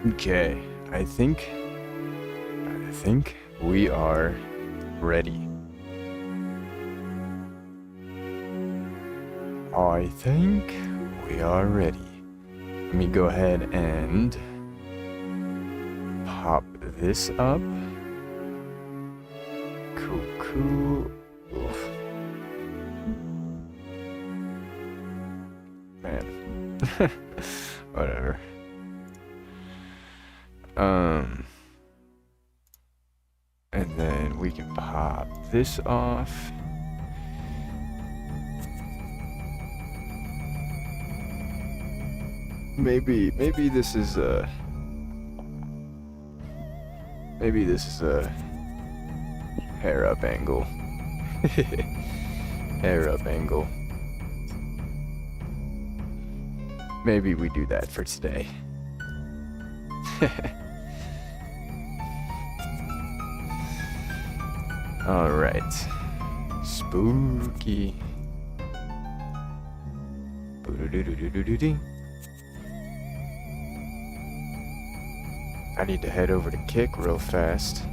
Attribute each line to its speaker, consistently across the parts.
Speaker 1: Okay, I think we are ready. I think we are ready. Let me go ahead and pop this up. Cool. Oof. Man. Whatever. And then we can pop this off. Maybe this is a hair up angle. Hair up angle. Maybe we do that for today. Alright. Spooky. I need to head over to Kick real fast.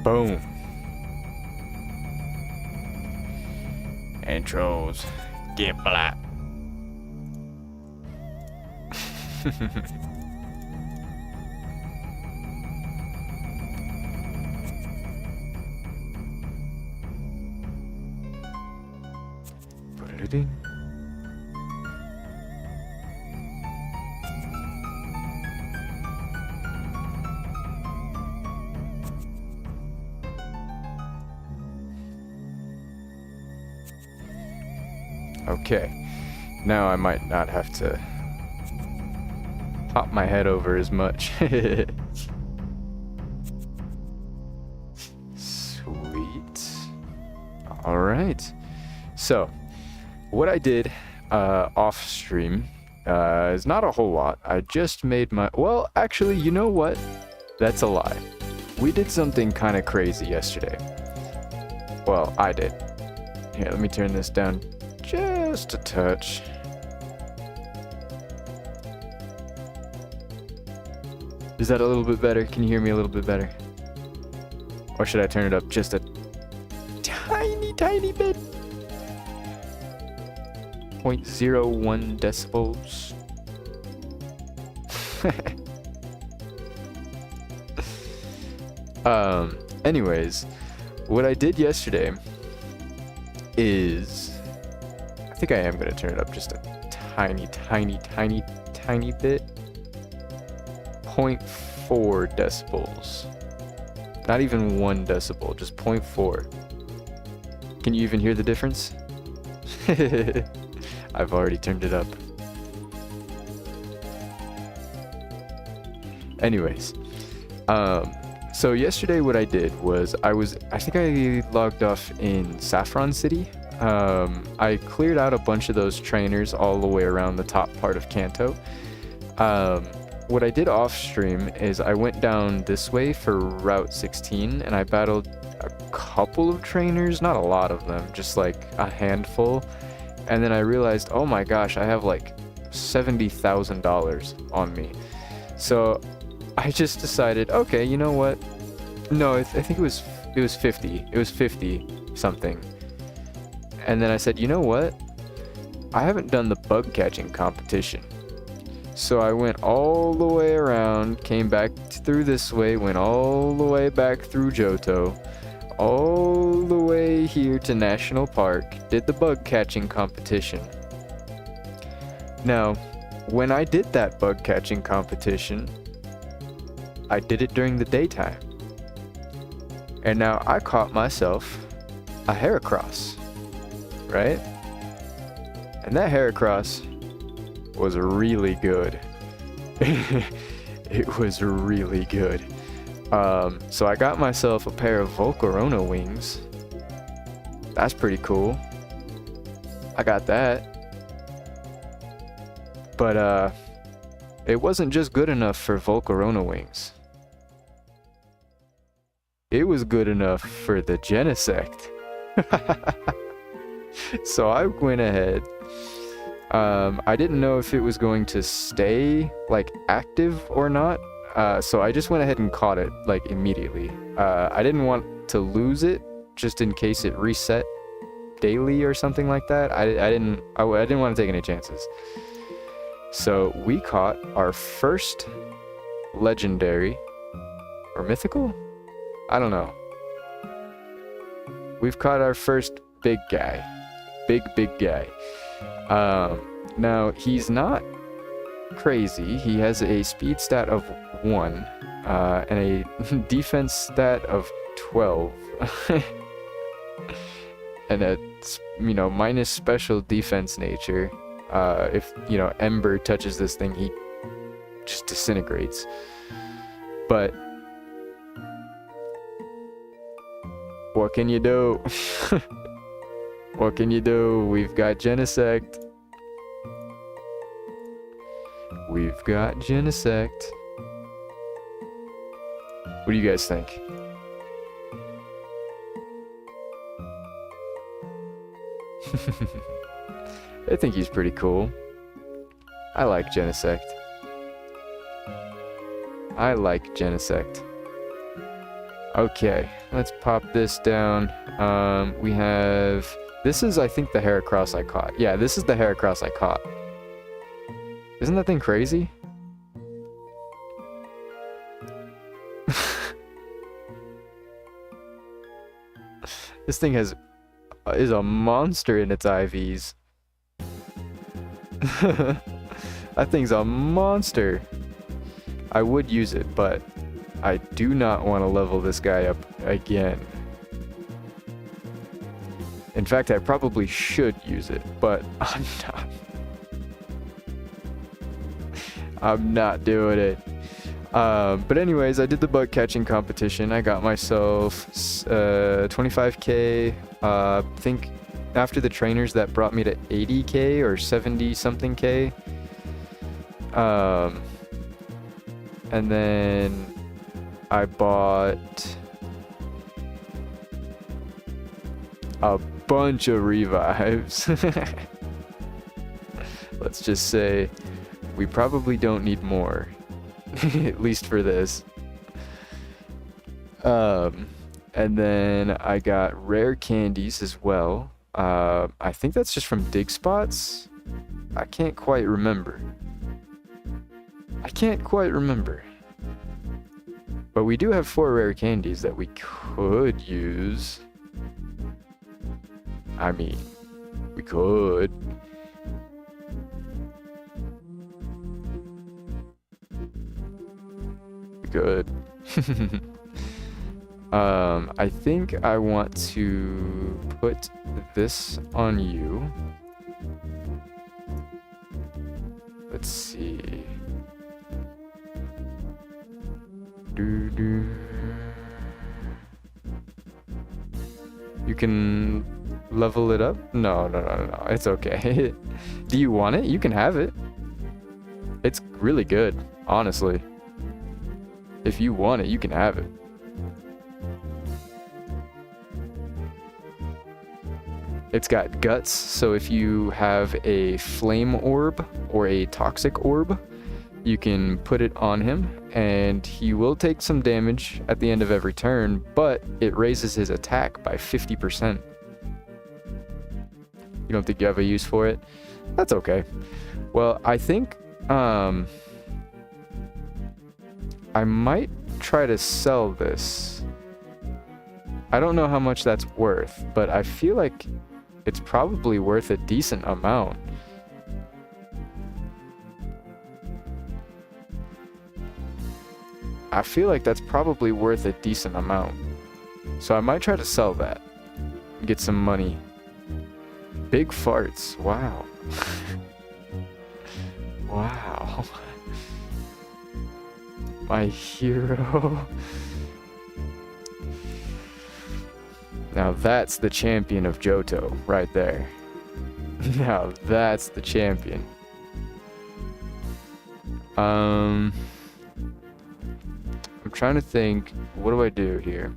Speaker 1: Boom. Intros. Get black. Put it in. Okay, now I might not have to pop my head over as much. Sweet. Alright, so what I did off stream is not a whole lot. I just made my, well, actually, you know what? That's a lie. We did something kind of crazy yesterday. Well, I did. Here, let me turn this down just a touch. Is that a little bit better? Can you hear me a little bit better? Or should I turn it up just a tiny bit? 0.01 decibels. Anyways, what I did yesterday is, I think I am going to turn it up just a tiny bit. 0.4 decibels. Not even 1 decibel, just 0.4. Can you even hear the difference? I've already turned it up. Anyways, so yesterday what I did was I think I logged off in Saffron City. I cleared out a bunch of those trainers all the way around the top part of Kanto. What I did off stream is I went down this way for Route 16 and I battled a couple of trainers, not a lot of them, just like a handful. And then I realized, oh my gosh, I have like $70,000 on me. So I just decided, okay, you know what? No, I think it was 50. It was 50 something. And then I said, you know what? I haven't done the bug catching competition. So I went all the way around, came back through this way, went all the way back through Johto, all the way here to National Park, did the bug catching competition. Now, when I did that bug catching competition, I did it during the daytime. And now I caught myself a Heracross, right? And that Heracross was really good. It was really good. So I got myself a pair of Volcarona wings. That's pretty cool. I got that. But it wasn't just good enough for Volcarona wings. it was good enough for the Genesect. So I went ahead. I didn't know if it was going to stay like active or not. So I just went ahead and caught it like immediately. I didn't want to lose it just in case it reset daily or something like that. I didn't want to take any chances. So we caught our first legendary or mythical? I don't know. We've caught our first big guy. Big guy. Now he's not crazy. He has a speed stat of 1 and a defense stat of 12. And a, minus special defense nature. If, Ember touches this thing, he just disintegrates. But what can you do? What can you do? We've got Genesect. We've got Genesect. What do you guys think? I think he's pretty cool. I like Genesect. I like Genesect. Okay, let's pop this down. We have... This is, I think, the Heracross I caught. Yeah, this is the Heracross I caught. Isn't that thing crazy? This thing is a monster in its IVs. That thing's a monster. I would use it, but I do not want to level this guy up again. In fact, I probably should use it, but I'm not. I'm not doing it. But anyways, I did the bug catching competition. I got myself 25k. I think after the trainers that brought me to 80k or 70 something k. And then I bought a bunch of revives. Let's just say we probably don't need more, at least for this. And then I got rare candies as well. I think that's just from dig spots. I can't quite remember. But we do have 4 rare candies that we could use. I mean, we could. We could. I think I want to put this on you. Let's see. You can level it up? No. It's okay. Do you want it? You can have it. It's really good, honestly. If you want it, you can have it. It's got guts, so if you have a flame orb or a toxic orb, you can put it on him, and he will take some damage at the end of every turn, but it raises his attack by 50%. You don't think you have a use for it? That's okay. Well, I think I might try to sell this. I don't know how much that's worth, but I feel like it's probably worth a decent amount. I feel like that's probably worth a decent amount. So I might try to sell that. Get some money. Big farts. Wow. Wow. My hero. Now that's the champion of Johto right there. Now that's the champion. I'm trying to think, what do I do here?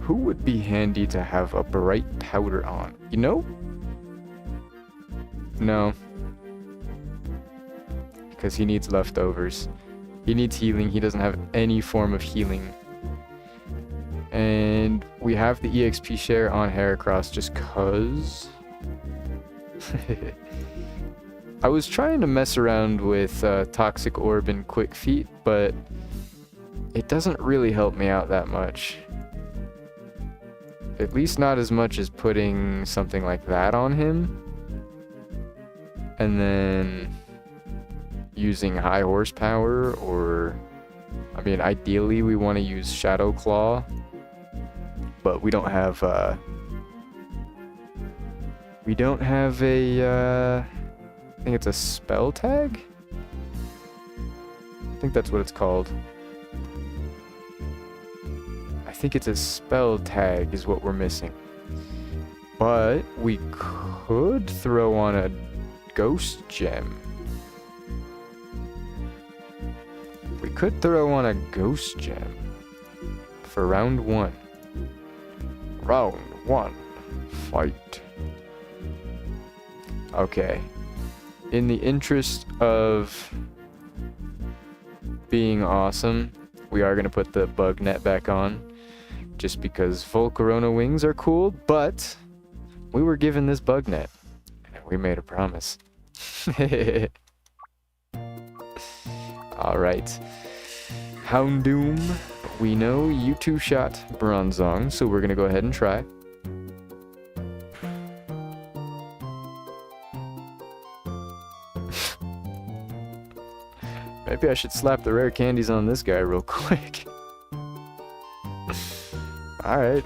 Speaker 1: Who would be handy to have a bright powder on? You know? No. Because he needs leftovers. He needs healing. He doesn't have any form of healing. And we have the EXP share on Heracross just cause. I was trying to mess around with Toxic Orb and Quick Feet, but it doesn't really help me out that much. At least not as much as putting something like that on him. And then using high horsepower, or I mean ideally we want to use Shadow Claw, but we don't have a I think it's a spell tag? I think that's what it's called. I think it's a spell tag is what we're missing. But we could throw on a ghost gem. We could throw on a ghost gem for round 1. Round 1. Fight. Okay. In the interest of being awesome, we are going to put the bug net back on. Just because Volcarona wings are cool, but we were given this bug net. And we made a promise. Alright. Houndoom. We know you two-shot Bronzong, so we're going to go ahead and try. Maybe I should slap the rare candies on this guy real quick. Alright.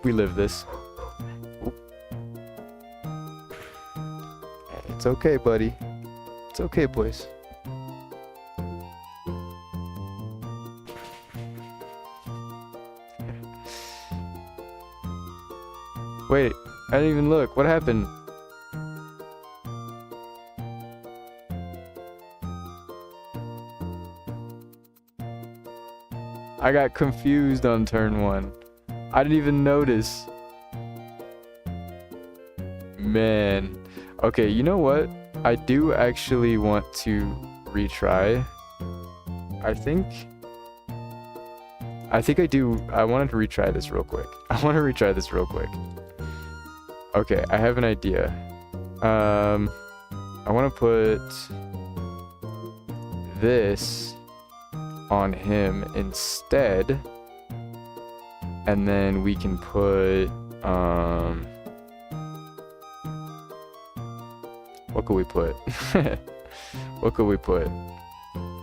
Speaker 1: We live this. Oop. It's okay, buddy. It's okay, boys. Wait, I didn't even look. What happened? I got confused on turn 1. I didn't even notice. Man. Okay, you know what? I do actually want to retry. I think I do. I wanted to retry this real quick. Okay, I have an idea. I want to put this on him instead. And then we can put, what could we put? What could we put?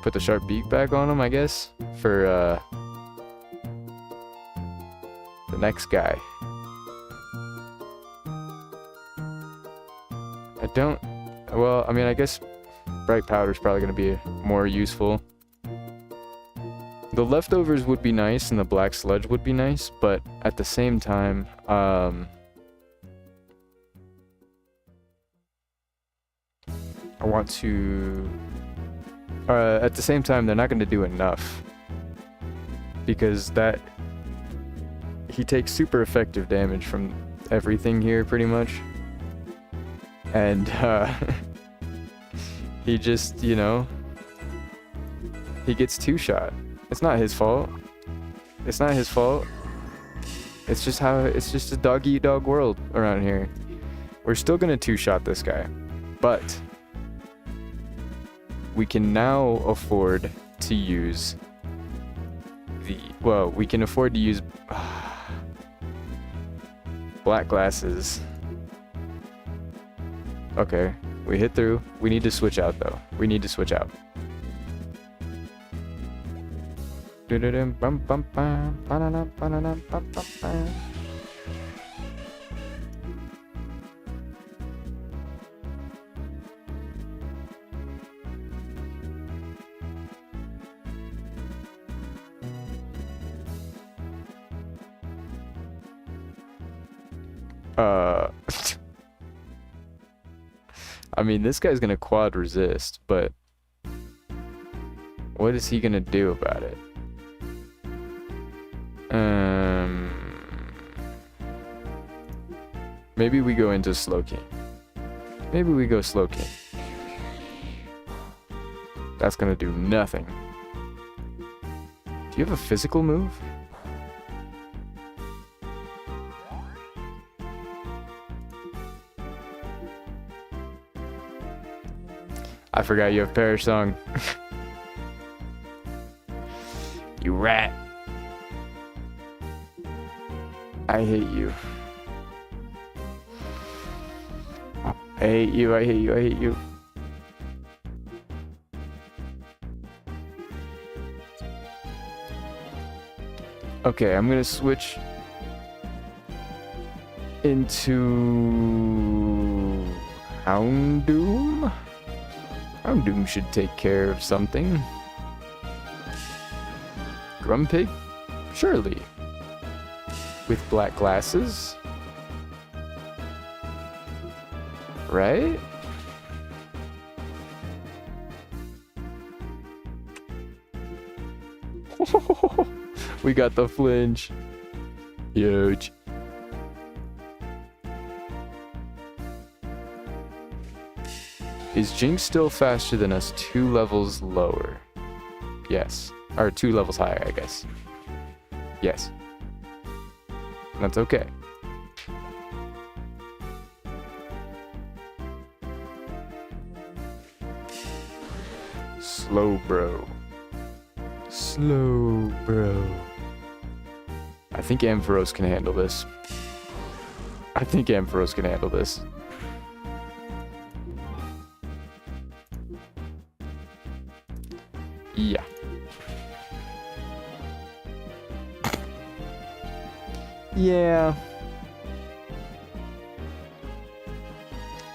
Speaker 1: Put the sharp beak back on him, I guess, for, the next guy. Well, I mean, I guess bright powder is probably going to be more useful. The leftovers would be nice and the black sludge would be nice, but at the same time, I want to... at the same time, they're not going to do enough. Because he takes super effective damage from everything here, pretty much. And, he just, you know... He gets 2-shot. It's not his fault. It's not his fault. It's just a dog-eat-dog world around here. We're still gonna 2-shot this guy. But we can now afford to use we can afford to use black glasses. Okay, We hit through. We need to switch out, though. We need to switch out. I mean, this guy's gonna quad resist, but what is he gonna do about it? Maybe we go into Slow King. Maybe we go Slow King. That's gonna do nothing. Do you have a physical move? I forgot you have Perish Song. You rat. I hate you. I hate you, I hate you, I hate you. Okay, I'm gonna switch into Houndoom. Houndoom should take care of something. Grumpig? Surely. With black glasses? Right? We got the flinch. Huge. Is Jinx still faster than us 2 levels lower? Yes. Or 2 levels higher, I guess. Yes. That's okay. Slow bro. Slow bro. I think Ampharos can handle this. I think Ampharos can handle this. Yeah. Yeah.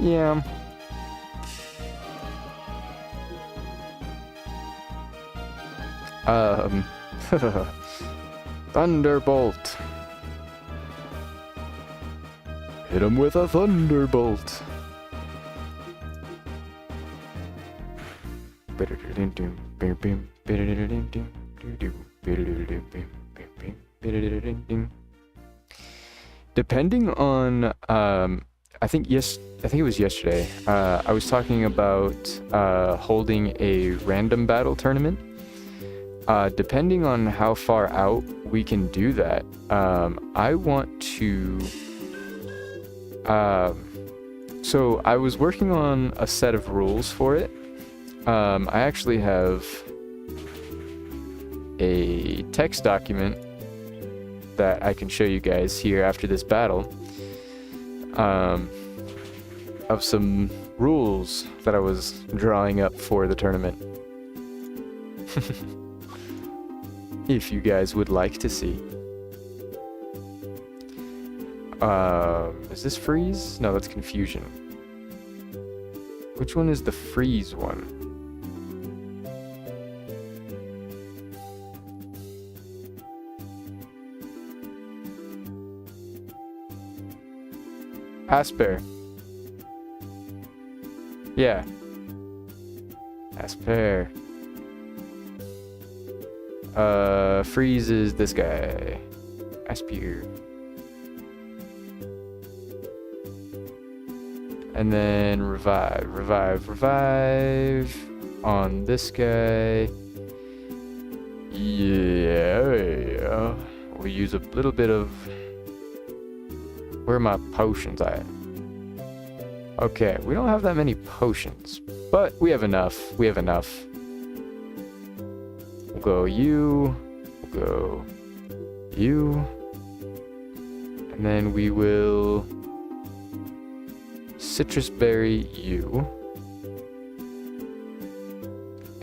Speaker 1: Yeah. Thunderbolt. Hit him with a thunderbolt. Depending on, I think it was yesterday. I was talking about holding a random battle tournament. Depending on how far out we can do that, I want to. So I was working on a set of rules for it. I actually have a text document that I can show you guys here after this battle, of some rules that I was drawing up for the tournament. If you guys would like to see. Is this freeze? No, that's confusion. Which one is the freeze one? Asper. Yeah. Asper. Freeze is this guy. Asper. And then revive on this guy. Yeah. We'll use a little bit of... Where are my potions at? Okay, we don't have that many potions, but we have enough. We'll go you. We'll go you. And then we will citrus berry you.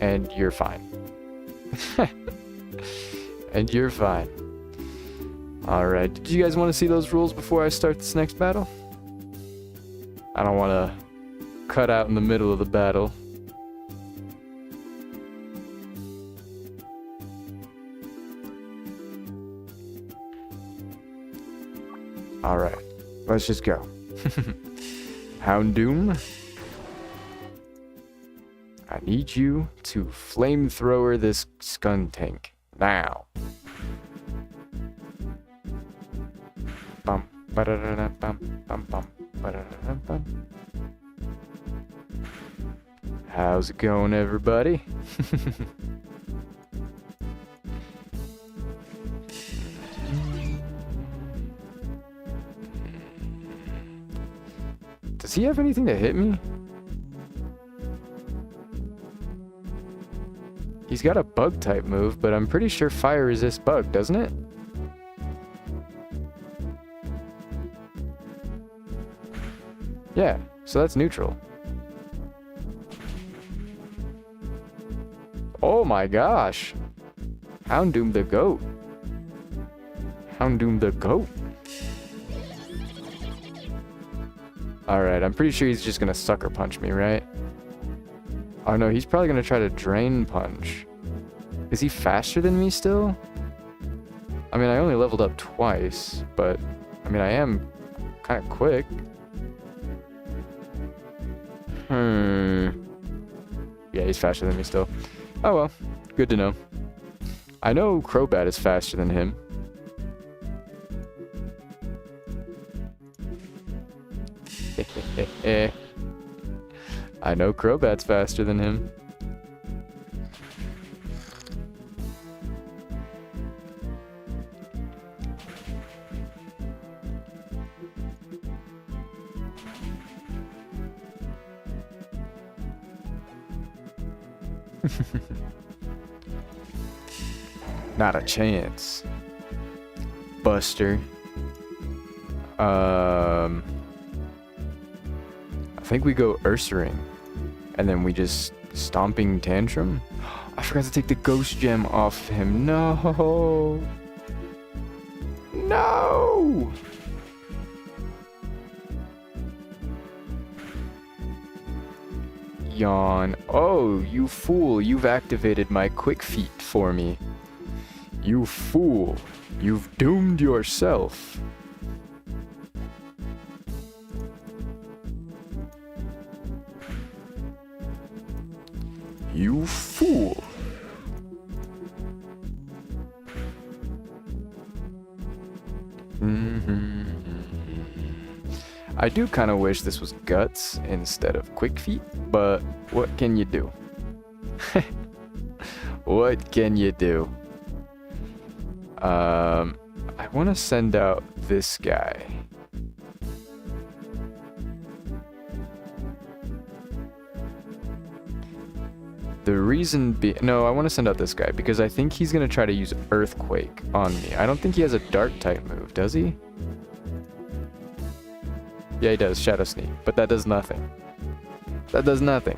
Speaker 1: and you're fine. And you're fine. Alright, did you guys want to see those rules before I start this next battle? I don't want to cut out in the middle of the battle. Alright, let's just go. Houndoom, I need you to flamethrower this Skuntank now. Bum, ba-da-da-da, bum, bum, bum, ba-da-da-da, bum. How's it going, everybody? Does he have anything to hit me? He's got a bug type move, but I'm pretty sure fire resists bug, doesn't it? Yeah, so that's neutral. Oh my gosh. Houndoom the goat. Houndoom the goat. Alright, I'm pretty sure he's just gonna sucker punch me, right? Oh no, he's probably gonna try to drain punch. Is he faster than me still? I mean, I only leveled up twice, but I mean, I am kind of quick. Yeah, he's faster than me still. Oh well, good to know. I know Crobat is faster than him. I know Crobat's faster than him. Not a chance. Buster. I think we go Ursaring. And then we just Stomping Tantrum. I forgot to take the Ghost Gem off him. No. No. Yawn. Oh, you fool. You've activated my Quick Feet for me. You fool. You've doomed yourself. You fool. I do kind of wish this was Guts instead of Quick Feet, but what can you do? What can you do? I want to send out this guy. The reason no, I want to send out this guy because I think he's going to try to use Earthquake on me. I don't think he has a Dark type move, does he? Yeah, he does, Shadow Sneak, but that does nothing. That does nothing.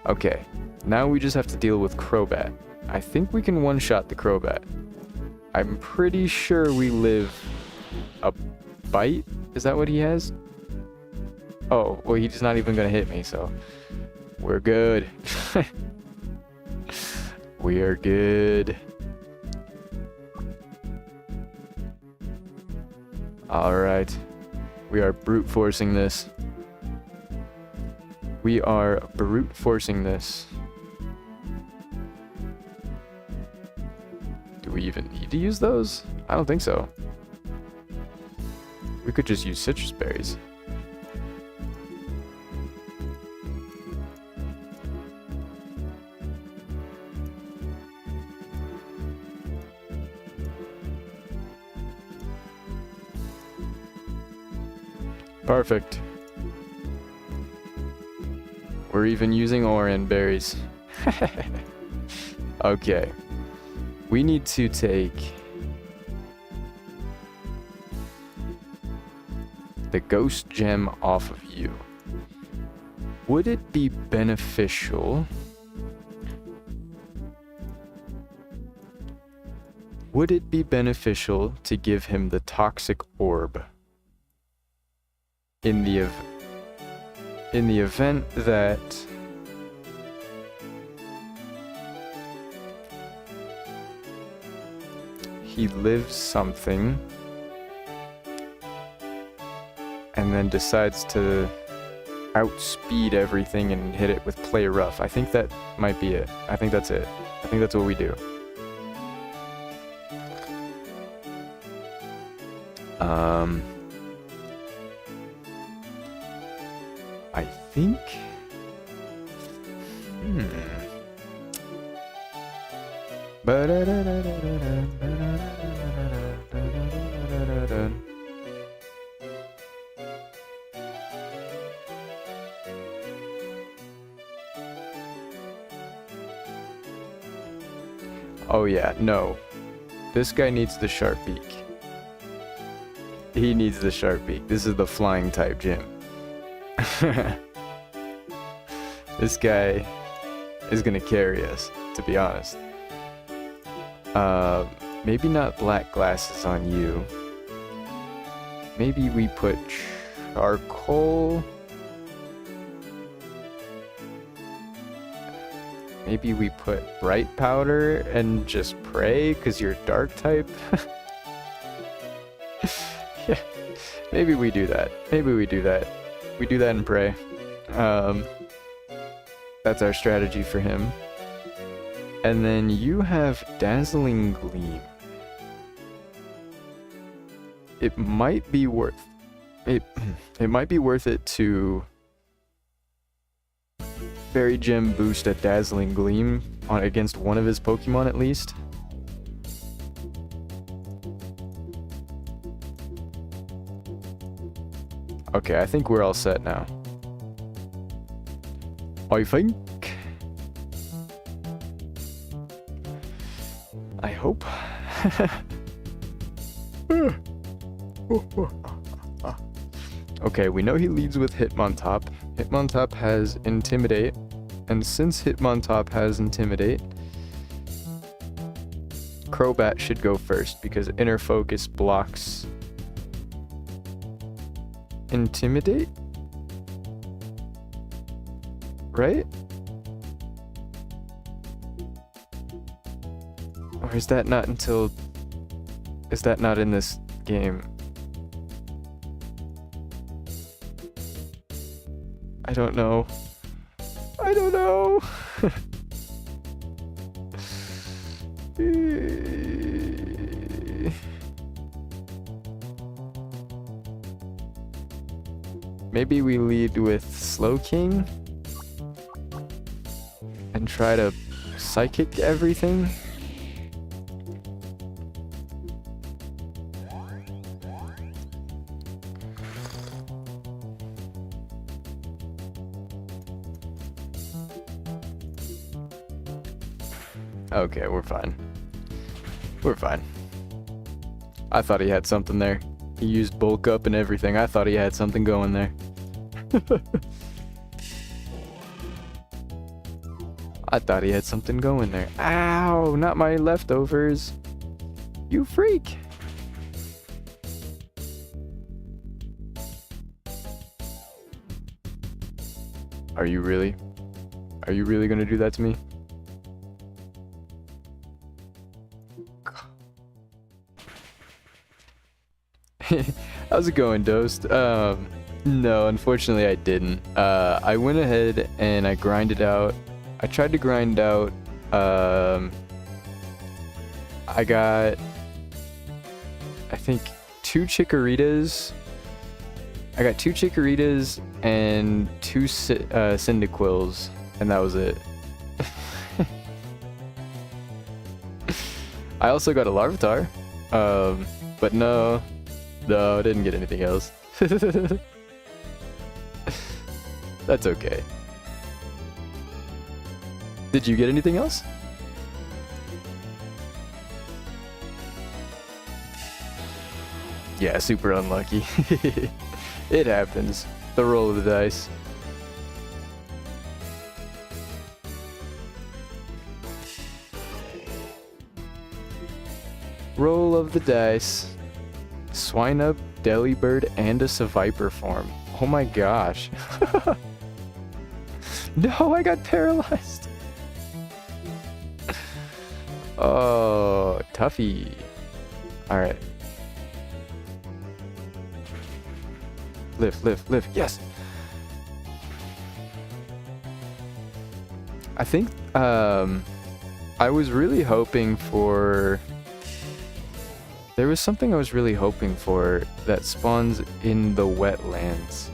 Speaker 1: Okay, now we just have to deal with Crobat. I think we can one-shot the Crobat. I'm pretty sure we live a bite? Is that what he has? Oh, well, he's not even going to hit me, so we're good. We are good. Alright. We are brute forcing this. We are brute forcing this. Do we even need to use those? I don't think so. We could just use citrus berries. Perfect. We're even using Oran berries. Okay. We need to take the Ghost Gem off of you. Would it be beneficial Would it be beneficial to give him the toxic orb in the event that he lives something and then decides to outspeed everything and hit it with play rough? I think that might be it. I think that's it. I think that's what we do. I think... Oh yeah, no. This guy needs the sharp beak. He needs the sharp beak. This is the flying type gym. This guy is gonna carry us, to be honest. Maybe not black glasses on you. Maybe we put charcoal. Maybe we put bright powder and just pray because you're dark type. Yeah, maybe we do that. Maybe we do that. We do that and pray. That's our strategy for him. And then you have Dazzling Gleam. It might be worth it. It might be worth it to Fairy Gem boost a Dazzling Gleam on against one of his Pokemon at least. Okay, I think we're all set now. I think. I hope. Okay, we know he leads with Hitmontop. Hitmontop has Intimidate, and since Hitmontop has Intimidate, Crobat should go first because Inner Focus blocks Intimidate? Right? Or is that not until... Is that not in this game? I don't know. I don't know. Maybe we lead with Slowking and try to Psychic everything. Okay, we're fine. We're fine. I thought he had something there. He used bulk up and everything. I thought he had something going there. I thought he had something going there. Ow, not my leftovers. You freak. Are you really? Are you really gonna do that to me? How's it going, Dosed? No, unfortunately I didn't. I went ahead and I grinded out. I tried to grind out, I got, I think, 2 Chikorritas. I got 2 Chikorritas and 2 Cyndaquils, and that was it. I also got a Larvitar, but no, I didn't get anything else. That's okay. Did you get anything else? Yeah, super unlucky. It happens. The roll of the dice. Roll of the dice. Swinub, Delibird, and a Seviper form. Oh my gosh. No, I got paralyzed. Oh, toughy. Alright. Live. Yes! I think, I was really hoping for... There was something I was really hoping for that spawns in the wetlands.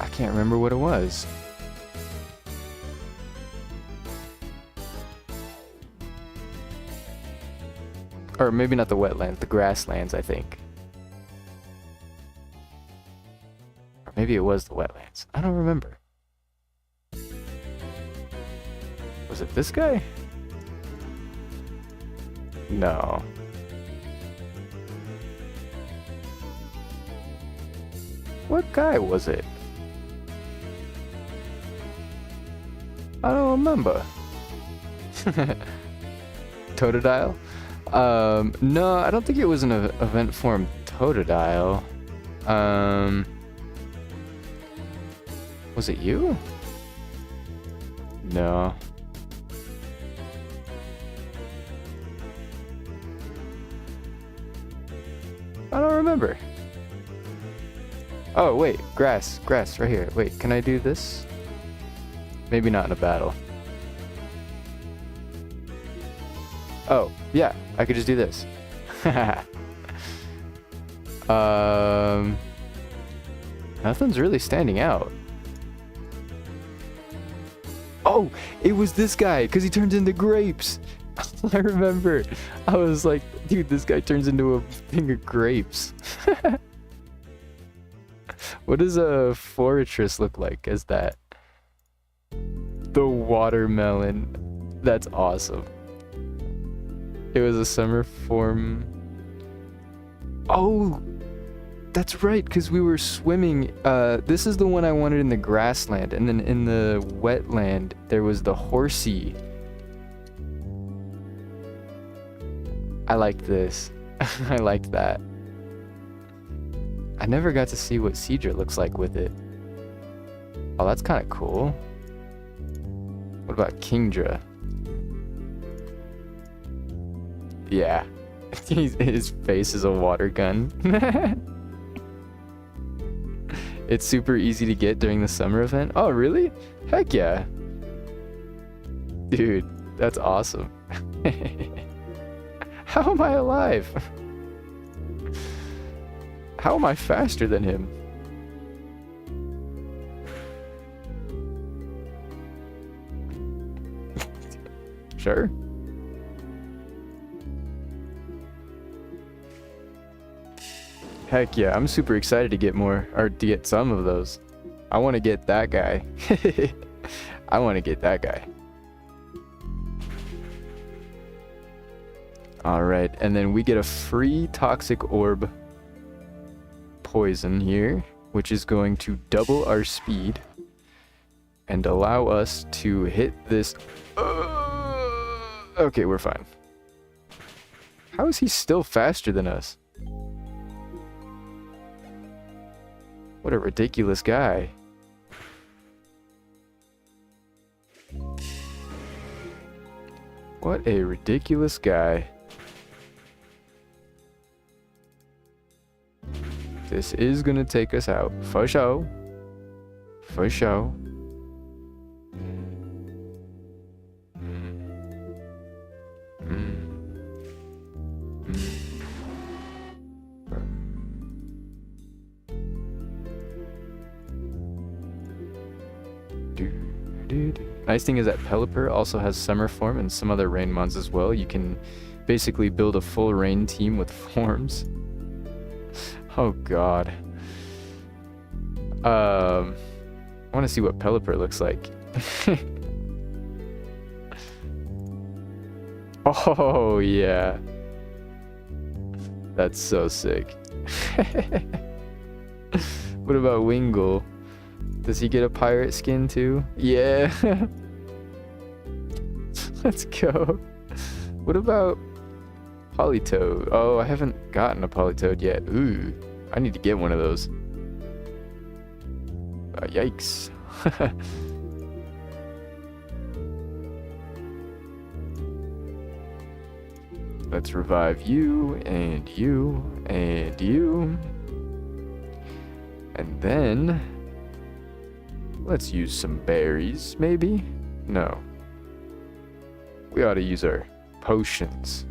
Speaker 1: I can't remember what it was. Or maybe not the wetlands, the grasslands, I think. Or maybe it was the wetlands. I don't remember. Was it this guy? No. What guy was it? I don't remember. Totodile? No, I don't think it was an event form Totodile. Was it you? No. I don't remember. Oh, wait, grass, right here. Wait, can I do this? Maybe not in a battle. Oh, yeah, I could just do this. Nothing's really standing out. Oh, it was this guy, because he turns into grapes. I remember. I was like, dude, this guy turns into a thing of grapes. What does a fortress look like as that? The watermelon. That's awesome. It was a summer form. Oh, that's right, because we were swimming. This is the one I wanted in the grassland, and then in the wetland there was the horsey. I liked this. I liked that. I never got to see what Seadra looks like with it. Oh, that's kind of cool. What about Kingdra? Yeah. His face is a water gun. It's super easy to get during the summer event. Oh, really? Heck yeah. Dude, that's awesome. How am I alive? How am I faster than him? Sure. Heck yeah, I'm super excited to get more, or to get some of those. I want to get that guy. I want to get that guy. Alright, and then we get a free toxic orb poison here, which is going to double our speed and allow us to hit this. Okay, we're fine. How is he still faster than us? What a ridiculous guy. What a ridiculous guy. This is gonna take us out. For sure. For sure. Nice thing is that Pelipper also has Summer Form and some other rain mons as well. You can basically build a full rain team with forms. Oh god. I want to see what Pelipper looks like. Oh yeah. That's so sick. What about Wingull? Does he get a pirate skin too? Yeah. Let's go. What about Politoed? Oh, I haven't gotten a Politoed yet. Ooh, I need to get one of those. Yikes. Let's revive you, and you, and you. And then let's use some berries, maybe? No. We ought to use our potions.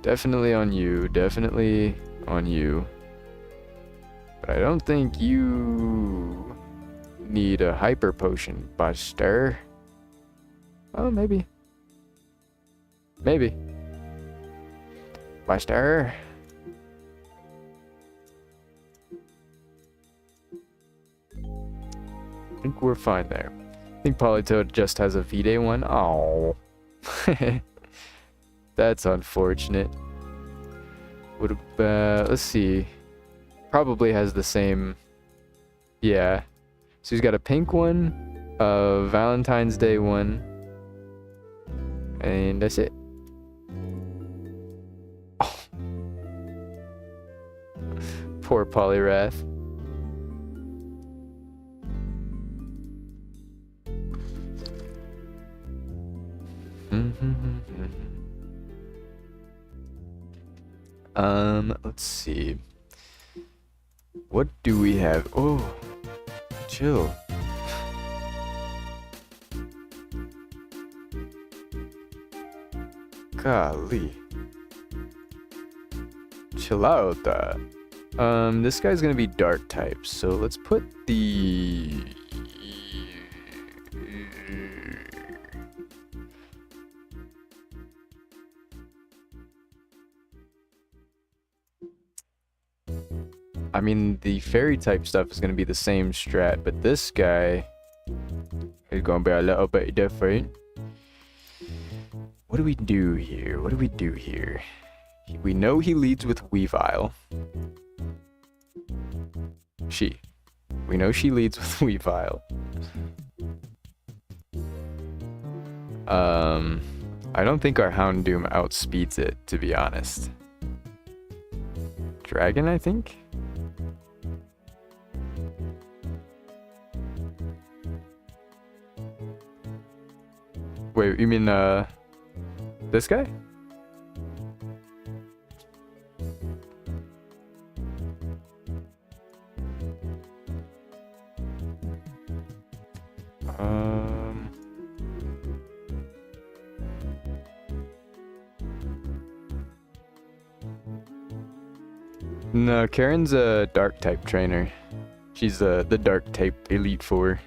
Speaker 1: Definitely on you, definitely on you. But I don't think you need a hyper potion, Buster. Oh, maybe. Maybe. Buster. I think we're fine there. I think Politoed just has a V-Day one. Oh. That's unfortunate. What about, let's see. Probably has the same. Yeah. So he's got a pink one, a Valentine's Day one, and that's it. Oh. Poor Poliwrath. Let's see. What do we have? Oh, chill. Golly. Chill out. This guy's gonna be dark type, so let's put the I mean, the fairy type stuff is going to be the same strat, but this guy is going to be a little bit different. What do we do here? What do we do here? We know he leads with Weavile. We know she leads with Weavile. I don't think our Houndoom outspeeds it, to be honest. Dragon, I think? Wait, you mean, this guy? No, Karen's a dark type trainer. She's the dark type Elite Four.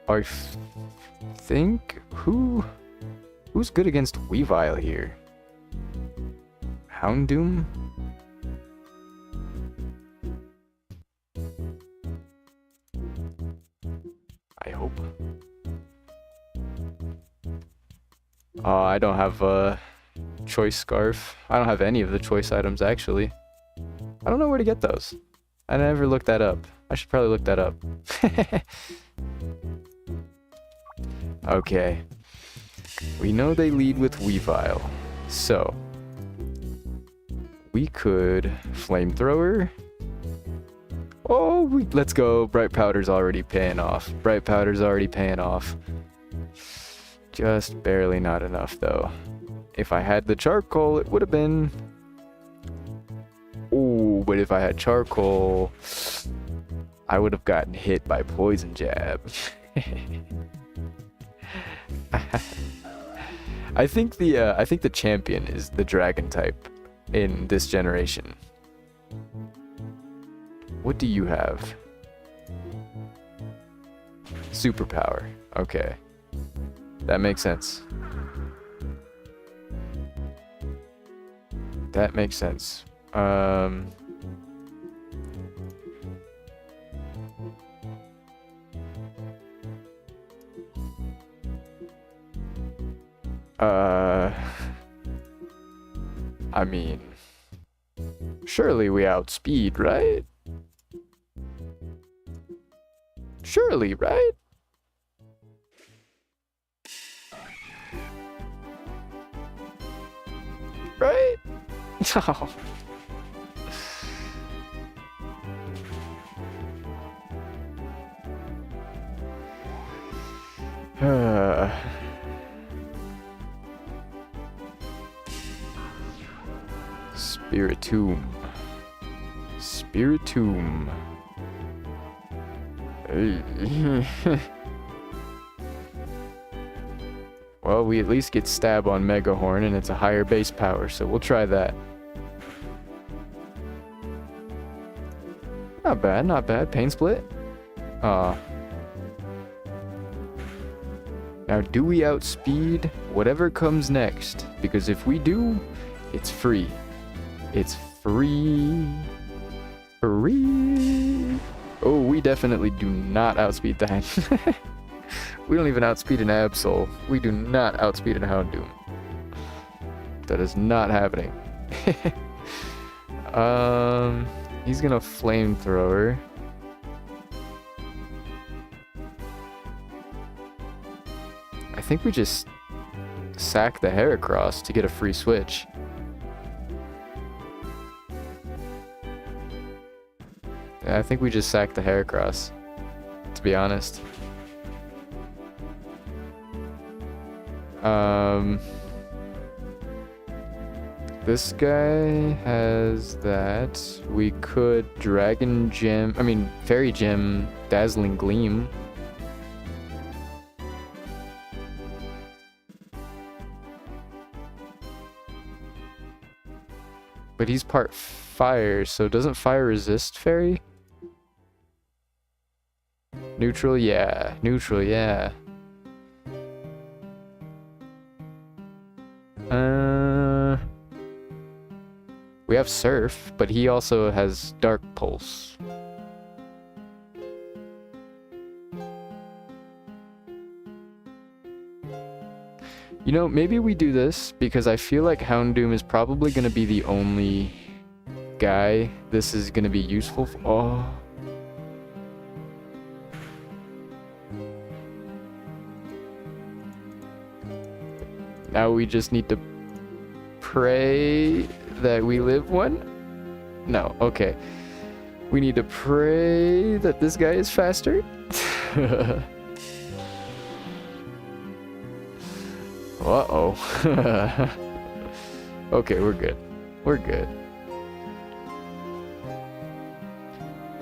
Speaker 1: I think who's good against Weavile here? Houndoom? I hope. I don't have a choice scarf. I don't have any of the choice items, actually. I don't know where to get those. I never looked that up. I should probably look that up. Okay. We know they lead with Weavile. So we could flamethrower. Oh, let's go. Bright Powder's already paying off. Bright Powder's already paying off. Just barely not enough, though. If I had the charcoal, it would have been... Ooh, but if I had charcoal, I would have gotten hit by Poison Jab. I think the champion is the dragon type in this generation. What do you have? Superpower. Okay. That makes sense. That makes sense. I mean, surely we outspeed, right? Surely, right? Right? No. Spiritomb. Spiritomb. Well, we at least get stab on Mega Horn, and it's a higher base power, so we'll try that. Not bad, not bad. Pain Split. Now, do we outspeed whatever comes next? Because if we do, it's free. It's free. Free. Oh, we definitely do not outspeed that. We don't even outspeed an Absol. We do not outspeed a Houndoom. That is not happening. He's gonna Flamethrower. I think we just sack the Heracross to get a free switch. Yeah, I think we just sack the Heracross, to be honest. This guy has that. We could Fairy Gem, Dazzling Gleam. But he's part fire, so doesn't fire resist fairy? Neutral, yeah. Neutral, yeah. We have Surf, but he also has Dark Pulse. You know, maybe we do this because I feel like Houndoom is probably going to be the only guy this is going to be useful for. Oh. Now we just need to pray that we live one? No, okay. We need to pray that this guy is faster. Uh-oh. Okay, we're good. We're good.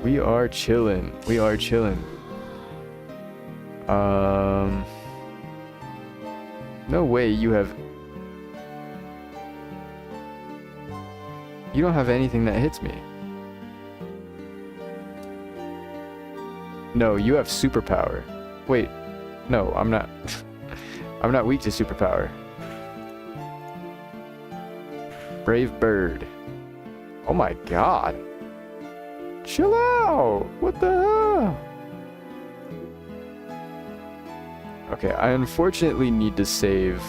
Speaker 1: We are chilling. We are chilling. No way you have... You don't have anything that hits me. No, you have superpower. Wait. No, I'm not... I'm not weak to superpower. Brave Bird. Oh my god. Chill out. What the hell? Okay, I unfortunately need to save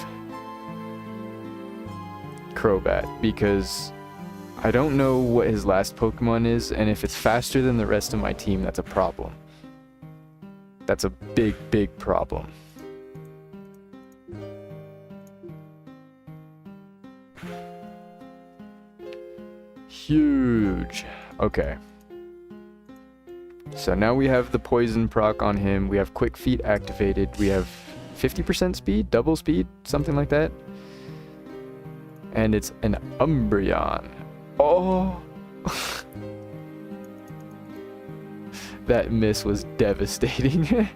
Speaker 1: Crobat because I don't know what his last Pokemon is, and if it's faster than the rest of my team, that's a problem. That's a big, big problem. Huge. Okay. So now we have the poison proc on him. We have quick feet activated. We have 50% speed, double speed, something like that. And it's an Umbreon. Oh. That miss was devastating.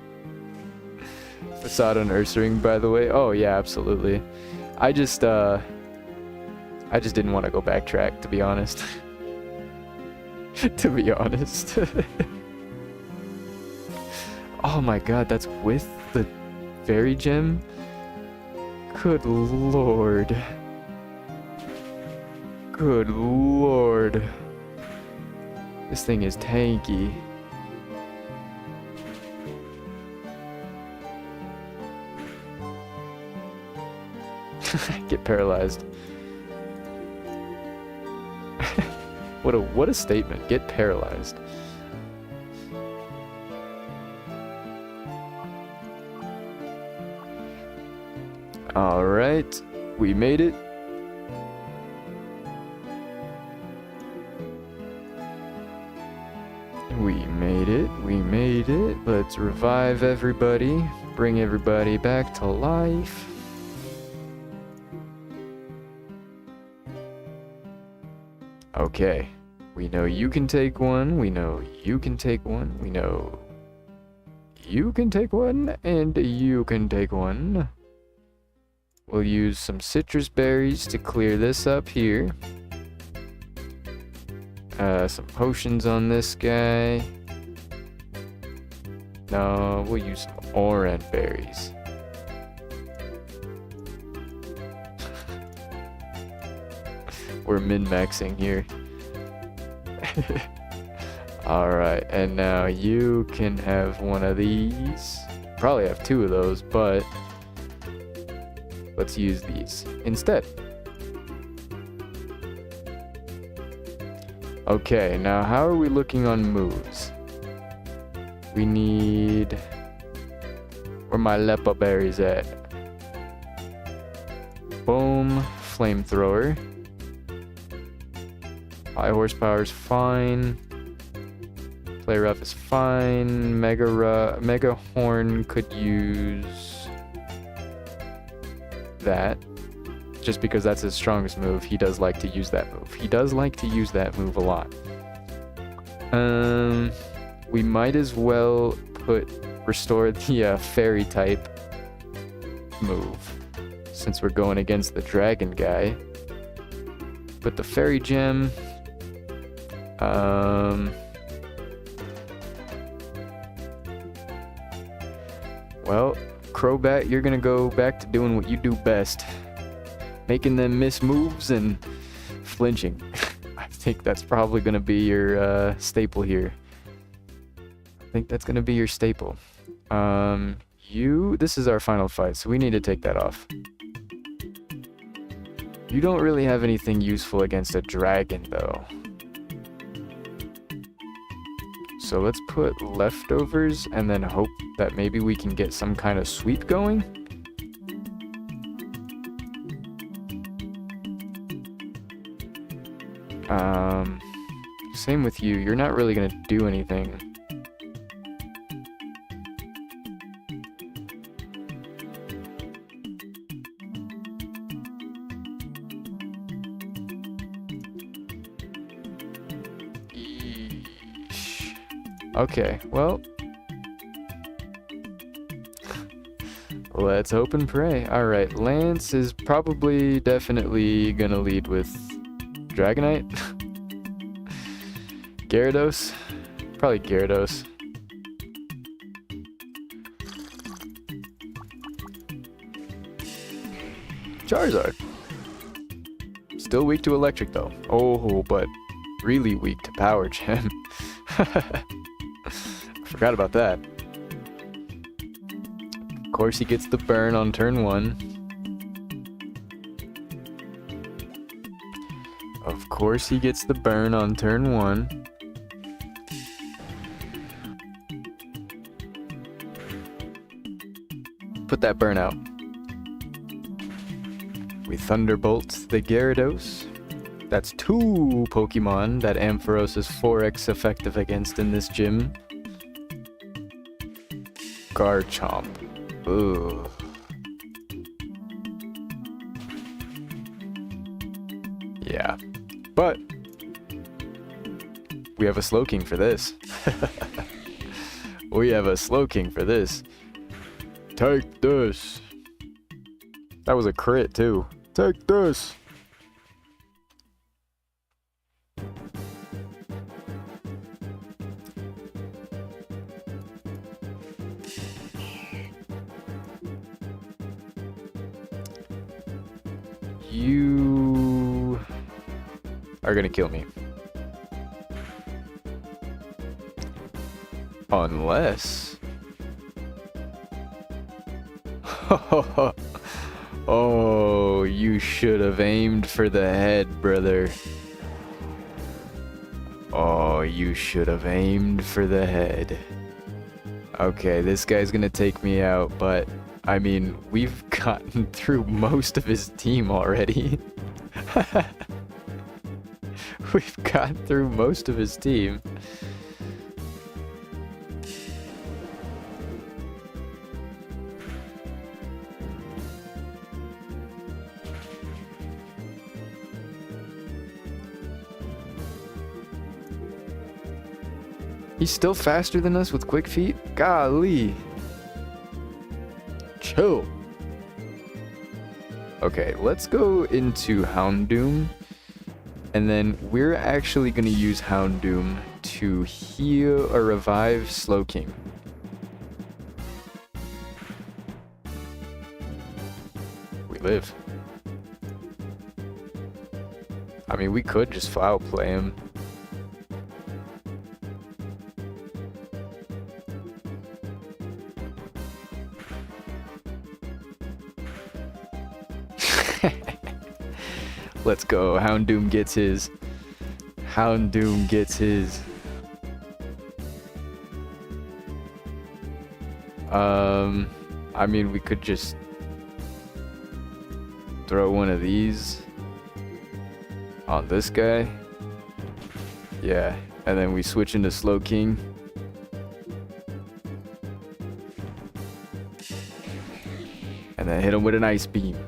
Speaker 1: Facade on Ursaring, by the way. Oh yeah, absolutely. I just didn't want to go backtrack, to be honest. To be honest. Oh my god, that's with the Fairy Gem? Good lord. Good lord. This thing is tanky. Get paralyzed. What a statement. Get paralyzed. All right, we made it. We made it. Let's revive everybody. Bring everybody back to life. Okay. We know you can take one. We know you can take one. We know you can take one. And you can take one. We'll use some citrus berries to clear this up here. Some potions on this guy. No, we'll use some orange berries. We're min-maxing here. Alright, and now you can have one of these. Probably have two of those, but let's use these instead. Okay, now how are we looking on moves? We need... Where my lepa berries at? Boom, flamethrower. High horsepower is fine. Play rough is fine. Mega horn could use that. Just because that's his strongest move, he does like to use that move. He does like to use that move a lot. We might as well restore the fairy type move, since we're going against the dragon guy. Put the fairy gem. Well, Crobat, you're gonna go back to doing what you do best. Making them miss moves and flinching. I think that's probably gonna be your staple here. I think that's gonna be your staple. This is our final fight, so we need to take that off. You don't really have anything useful against a dragon, though. So let's put leftovers and then hope that maybe we can get some kind of sweep going. Same with you. You're not really gonna do anything. Eesh. Okay, well. Let's hope and pray. Alright, Lance is probably definitely gonna lead with Dragonite. Gyarados? Probably Gyarados. Charizard. Still weak to electric though. Oh, but really weak to power gem. Forgot about that. Of course he gets the burn on turn 1. Of course he gets the burn on turn 1. Put that burn out. We Thunderbolt the Gyarados. That's 2 Pokemon that Ampharos is 4x effective against in this gym. Garchomp. Ugh. Yeah. But we have a Slowking for this. We have a Slowking for this. Take this. That was a crit too. Take this. You are gonna kill me. Unless... Oh, you should have aimed for the head, brother. Oh, you should have aimed for the head. Okay, this guy's gonna take me out, but... I mean, we've gotten through most of his team already. We've gotten through most of his team. He's still faster than us with quick feet? Golly. Chill. Okay, let's go into Houndoom. And then we're actually going to use Houndoom to heal or revive Slowking. We live. I mean, we could just foul play him. Let's go. Houndoom gets his. Houndoom gets his. I mean, we could just throw one of these on this guy. Yeah, and then we switch into Slowking. And then hit him with an ice beam.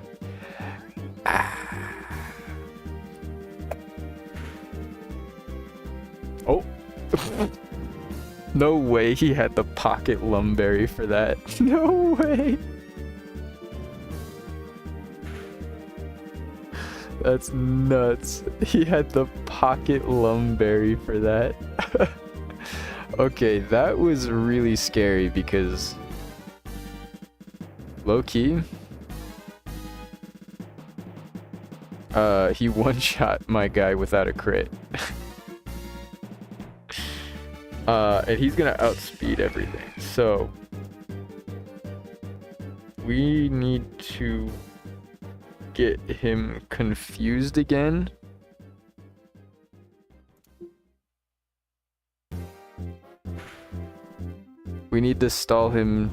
Speaker 1: Oh. No way he had the pocket Lumberry for that. No way. That's nuts. He had the pocket Lumberry for that. Okay, that was really scary because low key, he one-shot my guy without a crit. And he's gonna outspeed everything. So we need to get him confused again. We need to stall him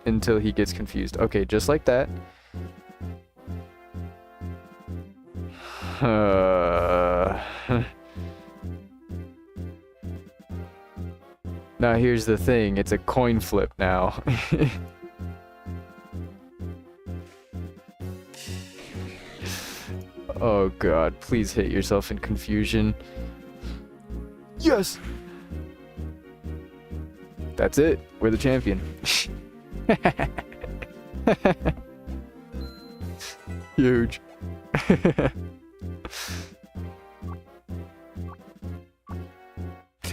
Speaker 1: until he gets confused. Okay, just like that. Now here's the thing, it's a coin flip now. Oh god, please hit yourself in confusion. Yes! That's it, we're the champion. Huge.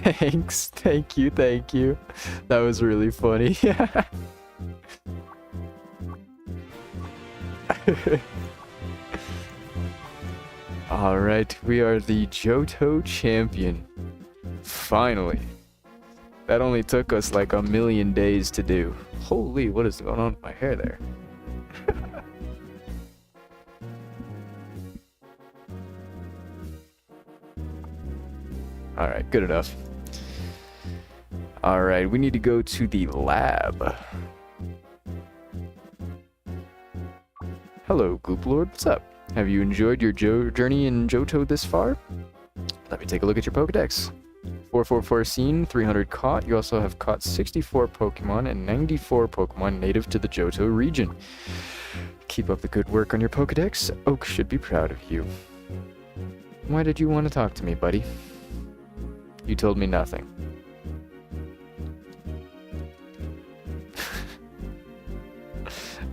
Speaker 1: Thanks, thank you. That was really funny. Alright, we are the Johto champion. Finally. That only took us like a million days to do. Holy, what is going on with my hair there? Alright, good enough. Alright, we need to go to the lab. Hello, Goop Lord, what's up? Have you enjoyed your journey in Johto this far? Let me take a look at your Pokedex. 444 seen, 300 caught. You also have caught 64 Pokemon and 94 Pokemon native to the Johto region. Keep up the good work on your Pokedex. Oak should be proud of you. Why did you want to talk to me, buddy? You told me nothing.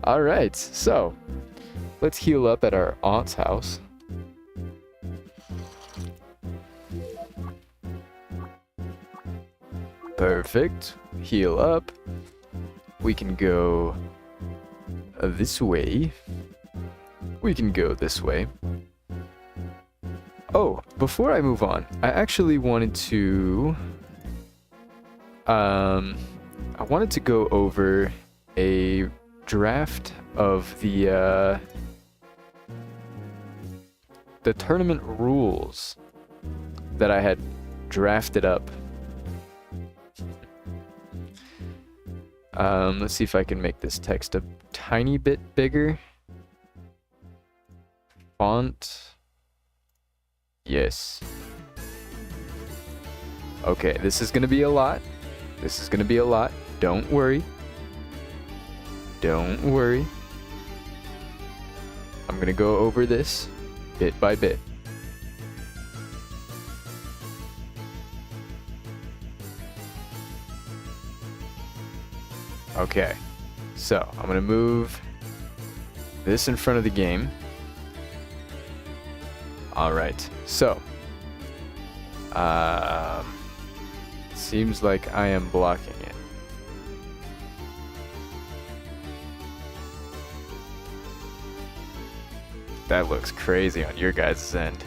Speaker 1: Alright, so let's heal up at our aunt's house. Perfect. Heal up. We can go this way. We can go this way. Oh, before I move on, I actually wanted to I wanted to go over a draft of the tournament rules that I had drafted up. Let's see if I can make this text a tiny bit bigger. Font. Yes. Okay, this is gonna be a lot. This is gonna be a lot. Don't worry. Don't worry. I'm gonna go over this bit by bit. Okay, so I'm gonna move this in front of the game. All right, so seems like I am blocking it. That looks crazy on your guys' end.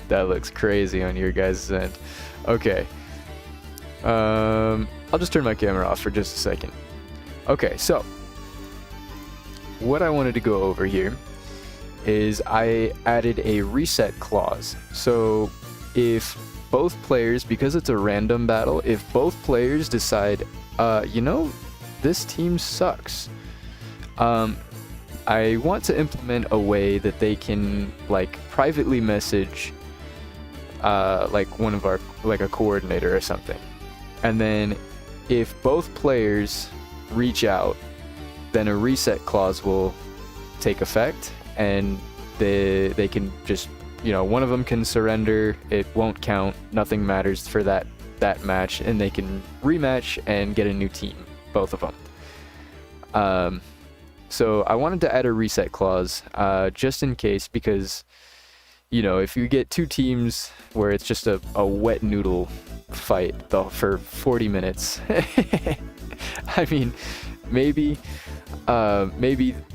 Speaker 1: That looks crazy on your guys' end. Okay. I'll just turn my camera off for just a second. Okay, so what I wanted to go over here is I added a reset clause. So if both players, because it's a random battle, if both players decide, you know, this team sucks, I want to implement a way that they can like privately message like one of our, like a coordinator or something. And then if both players reach out, then a reset clause will take effect, and they can just, you know, one of them can surrender, it won't count, nothing matters for that match, and they can rematch and get a new team, both of them. So I wanted to add a reset clause just in case, because, you know, if you get two teams where it's just a wet noodle fight for 40 minutes, I mean, maybe,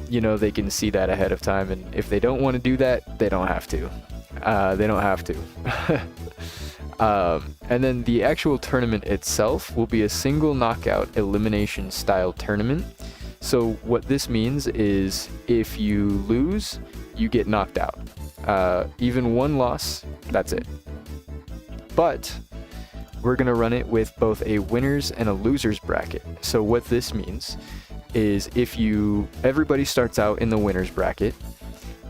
Speaker 1: you know, they can see that ahead of time, and if they don't want to do that, they don't have to. They don't have to. And then the actual tournament itself will be a single knockout elimination style tournament. So what this means is if you lose, you get knocked out. Even one loss, that's it. But we're going to run it with both a winners and a losers bracket. So what this means is if everybody starts out in the winners bracket,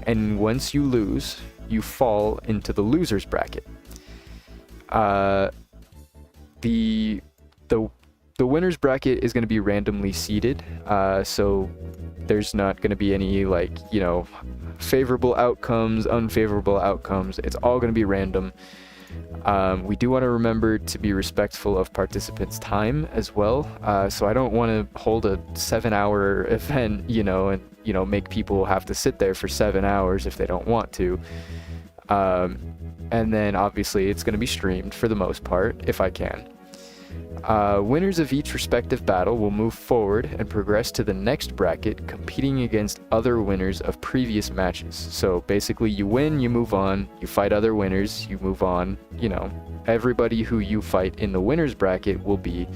Speaker 1: and once you lose, you fall into the losers bracket. The winners bracket is going to be randomly seeded, so there's not going to be any, like, you know, favorable outcomes, unfavorable outcomes. It's all going to be random. We do want to remember to be respectful of participants' time as well. So I don't want to hold a 7-hour event, you know, and, you know, make people have to sit there for 7 hours if they don't want to. And then obviously it's going to be streamed for the most part, if I can. Winners of each respective battle will move forward and progress to the next bracket, competing against other winners of previous matches. So basically you win, you move on, you fight other winners, you move on. You know, everybody who you fight in the winners bracket will be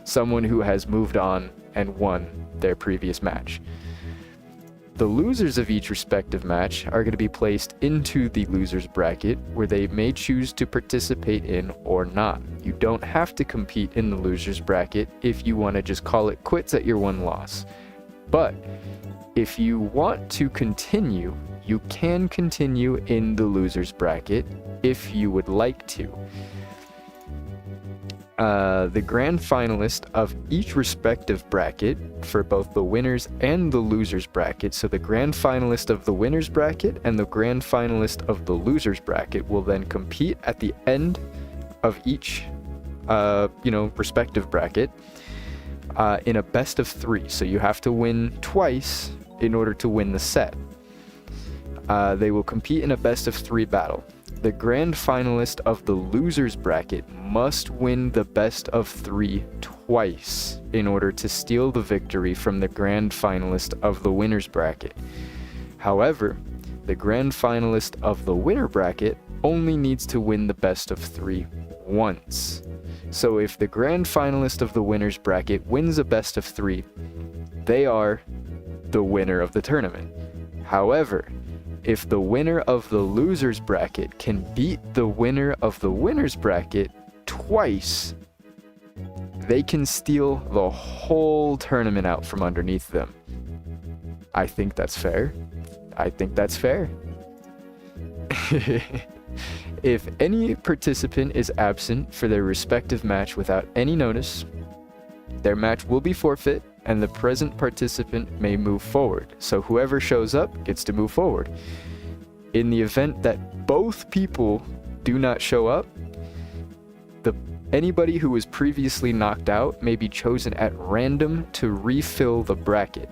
Speaker 1: someone who has moved on and won their previous match. The losers of each respective match are going to be placed into the losers bracket, where they may choose to participate in or not. You don't have to compete in the losers bracket if you want to just call it quits at your one loss. But if you want to continue, you can continue in the losers bracket if you would like to. The grand finalist of each respective bracket for both the winners and the losers bracket. So the grand finalist of the winners bracket and the grand finalist of the losers bracket will then compete at the end of each, you know, respective bracket in a best of 3. So you have to win twice in order to win the set. They will compete in a best of 3 battle. The grand finalist of the losers bracket must win the best of 3 twice in order to steal the victory from the grand finalist of the winners bracket. However, the grand finalist of the winner bracket only needs to win the best of 3 once. So if the grand finalist of the winners bracket wins a best of 3, they are the winner of the tournament. However, if the winner of the losers bracket can beat the winner of the winners bracket twice, they can steal the whole tournament out from underneath them. I think that's fair. I think that's fair. If any participant is absent for their respective match without any notice, their match will be forfeit and the present participant may move forward. So whoever shows up gets to move forward. In the event that both people do not show up, anybody who was previously knocked out may be chosen at random to refill the bracket.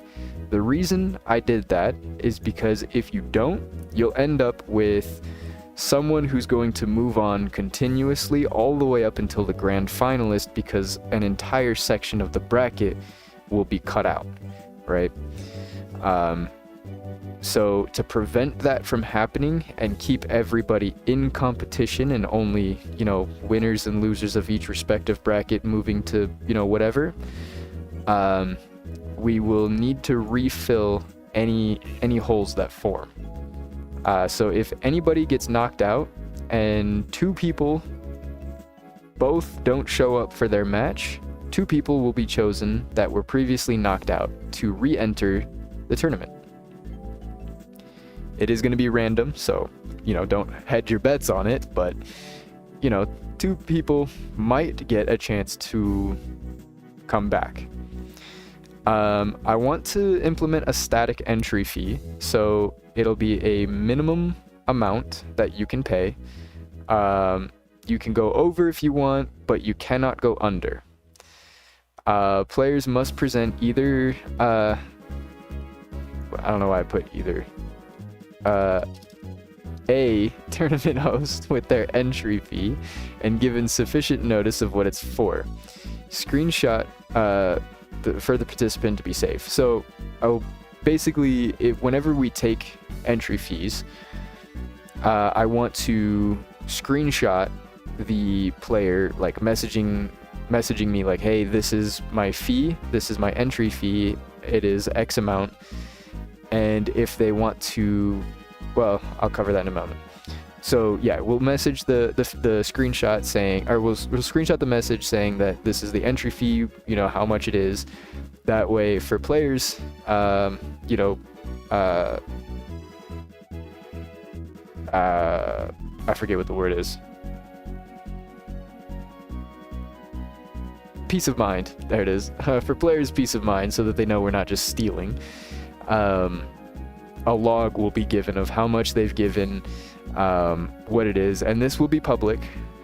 Speaker 1: The reason I did that is because if you don't, you'll end up with someone who's going to move on continuously all the way up until the grand finalist, because an entire section of the bracket will be cut out, right? So to prevent that from happening and keep everybody in competition and only, winners and losers of each respective bracket moving to, whatever, we will need to refill any holes that form. So if anybody gets knocked out and 2 people both don't show up for their match, 2 people will be chosen that were previously knocked out to re-enter the tournament. It is going to be random, so, don't hedge your bets on it, but, 2 people might get a chance to come back. I want to implement a static entry fee, so it'll be a minimum amount that you can pay. You can go over if you want, but you cannot go under. Players must present either, I don't know why I put either, a tournament host with their entry fee and given sufficient notice of what it's for. Screenshot for the participant to be safe. So basically, whenever we take entry fees, I want to screenshot the player, like messaging me like, hey, this is my fee, this is my entry fee, it is X amount. And if they want to, well, I'll cover that in a moment. So yeah, we'll message the screenshot saying, or we'll screenshot the message saying that this is the entry fee, how much it is. That way for players, I forget what the word is. Peace of mind. There it is. For players, peace of mind, so that they know we're not just stealing. A log will be given of how much they've given, what it is, and this will be public.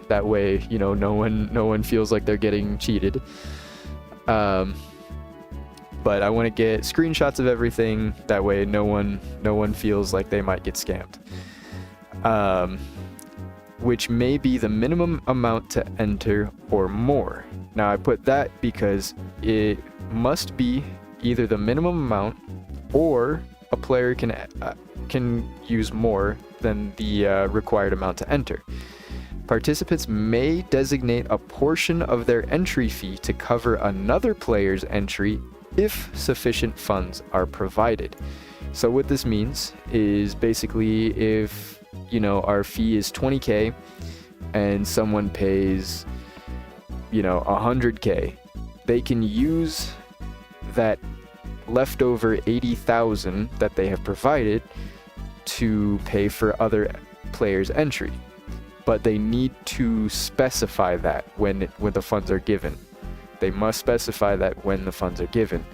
Speaker 1: That way, no one feels like they're getting cheated. But I want to get screenshots of everything. That way, no one feels like they might get scammed. Which may be the minimum amount to enter or more. Now I put that because it must be either the minimum amount or a player can use more than the required amount to enter. Participants may designate a portion of their entry fee to cover another player's entry if sufficient funds are provided. So what this means is basically if our fee is 20k and someone pays 100k, they can use that leftover 80,000 that they have provided to pay for other players' entry, but they need to specify that when the funds are given. They must specify that when the funds are given,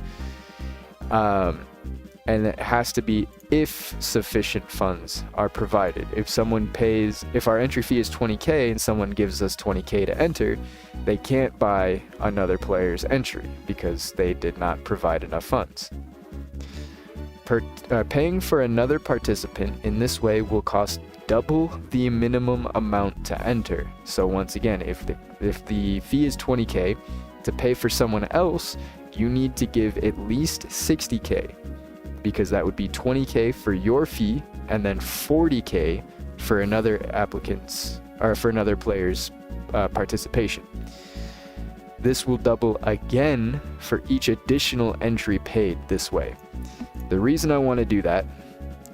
Speaker 1: and it has to be if sufficient funds are provided. If our entry fee is 20k and someone gives us 20k to enter, they can't buy another player's entry because they did not provide enough funds. Paying for another participant in this way will cost double the minimum amount to enter. So once again, if the fee is 20k, to pay for someone else, you need to give at least 60k, because that would be 20k for your fee and then 40K for another applicant's or for another player's participation. This will double again for each additional entry paid this way. The reason I want to do that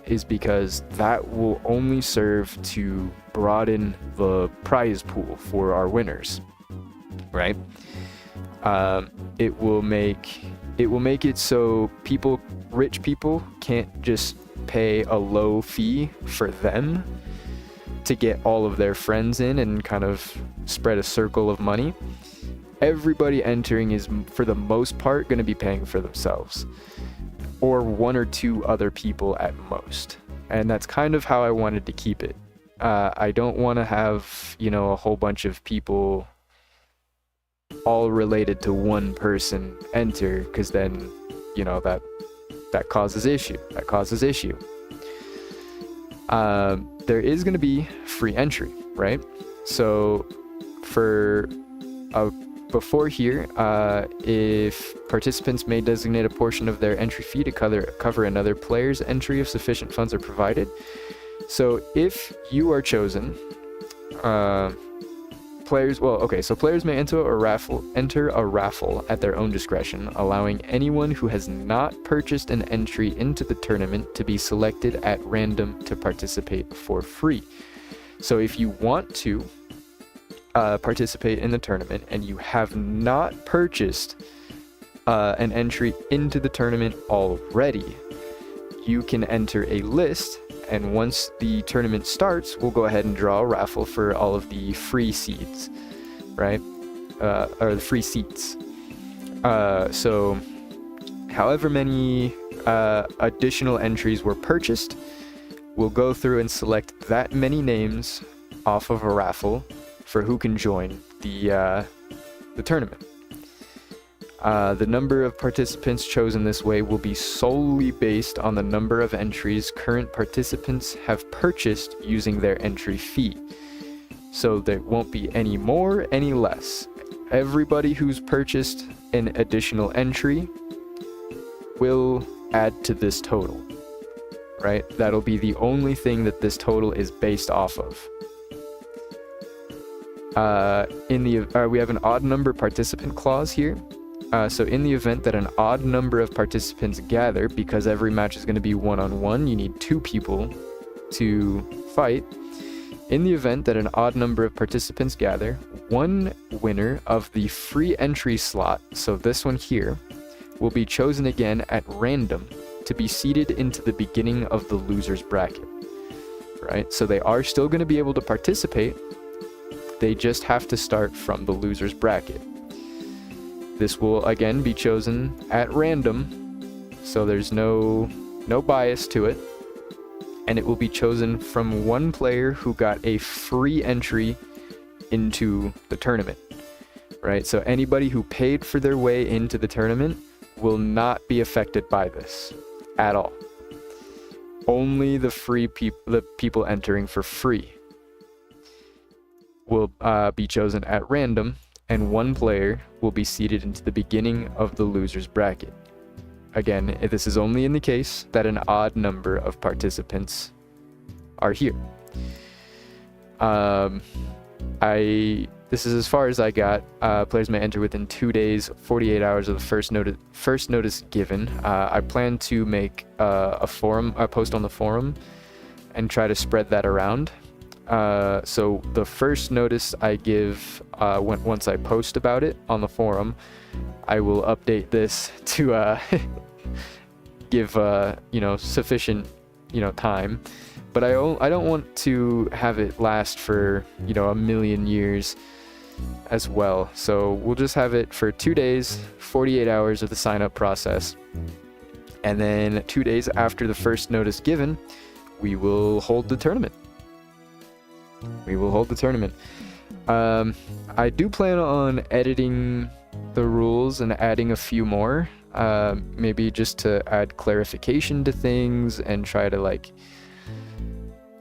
Speaker 1: is because that will only serve to broaden the prize pool for our winners, right? It will make it so rich people can't just pay a low fee for them to get all of their friends in and kind of spread a circle of money. Everybody entering is, for the most part, going to be paying for themselves, or one or two other people at most. And that's kind of how I wanted to keep it. I don't want to have, a whole bunch of people all related to one person enter, because then, that causes issue. There is going to be free entry, right? So before here, if participants may designate a portion of their entry fee to cover another player's entry if sufficient funds are provided. So if you are chosen, players may enter a raffle at their own discretion, allowing anyone who has not purchased an entry into the tournament to be selected at random to participate for free. So if you want to participate in the tournament and you have not purchased an entry into the tournament already, you can enter a list, and once the tournament starts, we'll go ahead and draw a raffle for all of the free seeds, right? Or the free seats. So however many additional entries were purchased, we'll go through and select that many names off of a raffle for who can join the tournament. The number of participants chosen this way will be solely based on the number of entries current participants have purchased using their entry fee. So there won't be any more, any less. Everybody who's purchased an additional entry will add to this total, right? That'll be the only thing that this total is based off of. We have an odd number participant clause here. So in the event that an odd number of participants gather, because every match is going to be one-on-one, you need 2 people to fight. In the event that an odd number of participants gather, one winner of the free entry slot, so this one here, will be chosen again at random to be seated into the beginning of the loser's bracket, right? So they are still going to be able to participate. They just have to start from the loser's bracket. This will again be chosen at random, so there's no bias to it, and it will be chosen from one player who got a free entry into the tournament, right? So anybody who paid for their way into the tournament will not be affected by this at all. Only the people entering for free will be chosen at random, and one player will be seated into the beginning of the loser's bracket. Again, this is only in the case that an odd number of participants are here. This is as far as I got. Players may enter within 2 days, 48 hours of the first notice given. I plan to make a post on the forum and try to spread that around. So the first notice I give, once I post about it on the forum, I will update this to give sufficient time. But I don't want to have it last for a million years as well. So we'll just have it for 2 days, 48 hours of the sign up process, and then 2 days after the first notice given, we will hold the tournament. I do plan on editing the rules and adding a few more, maybe just to add clarification to things and try to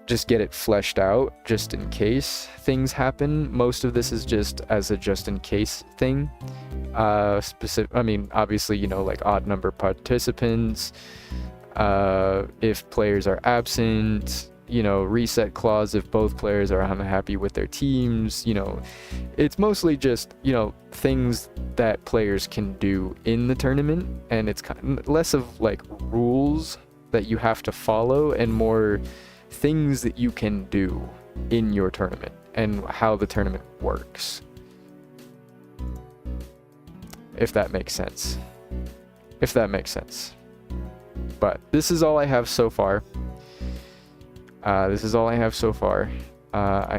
Speaker 1: just get it fleshed out just in case things happen. Most of this is just as a just in case thing. Obviously, odd number participants, If players are absent, reset clause if both players are unhappy with their teams. It's mostly just, things that players can do in the tournament, and it's kind of less of like rules that you have to follow and more things that you can do in your tournament and how the tournament works. If that makes sense. But this is all I have so far. I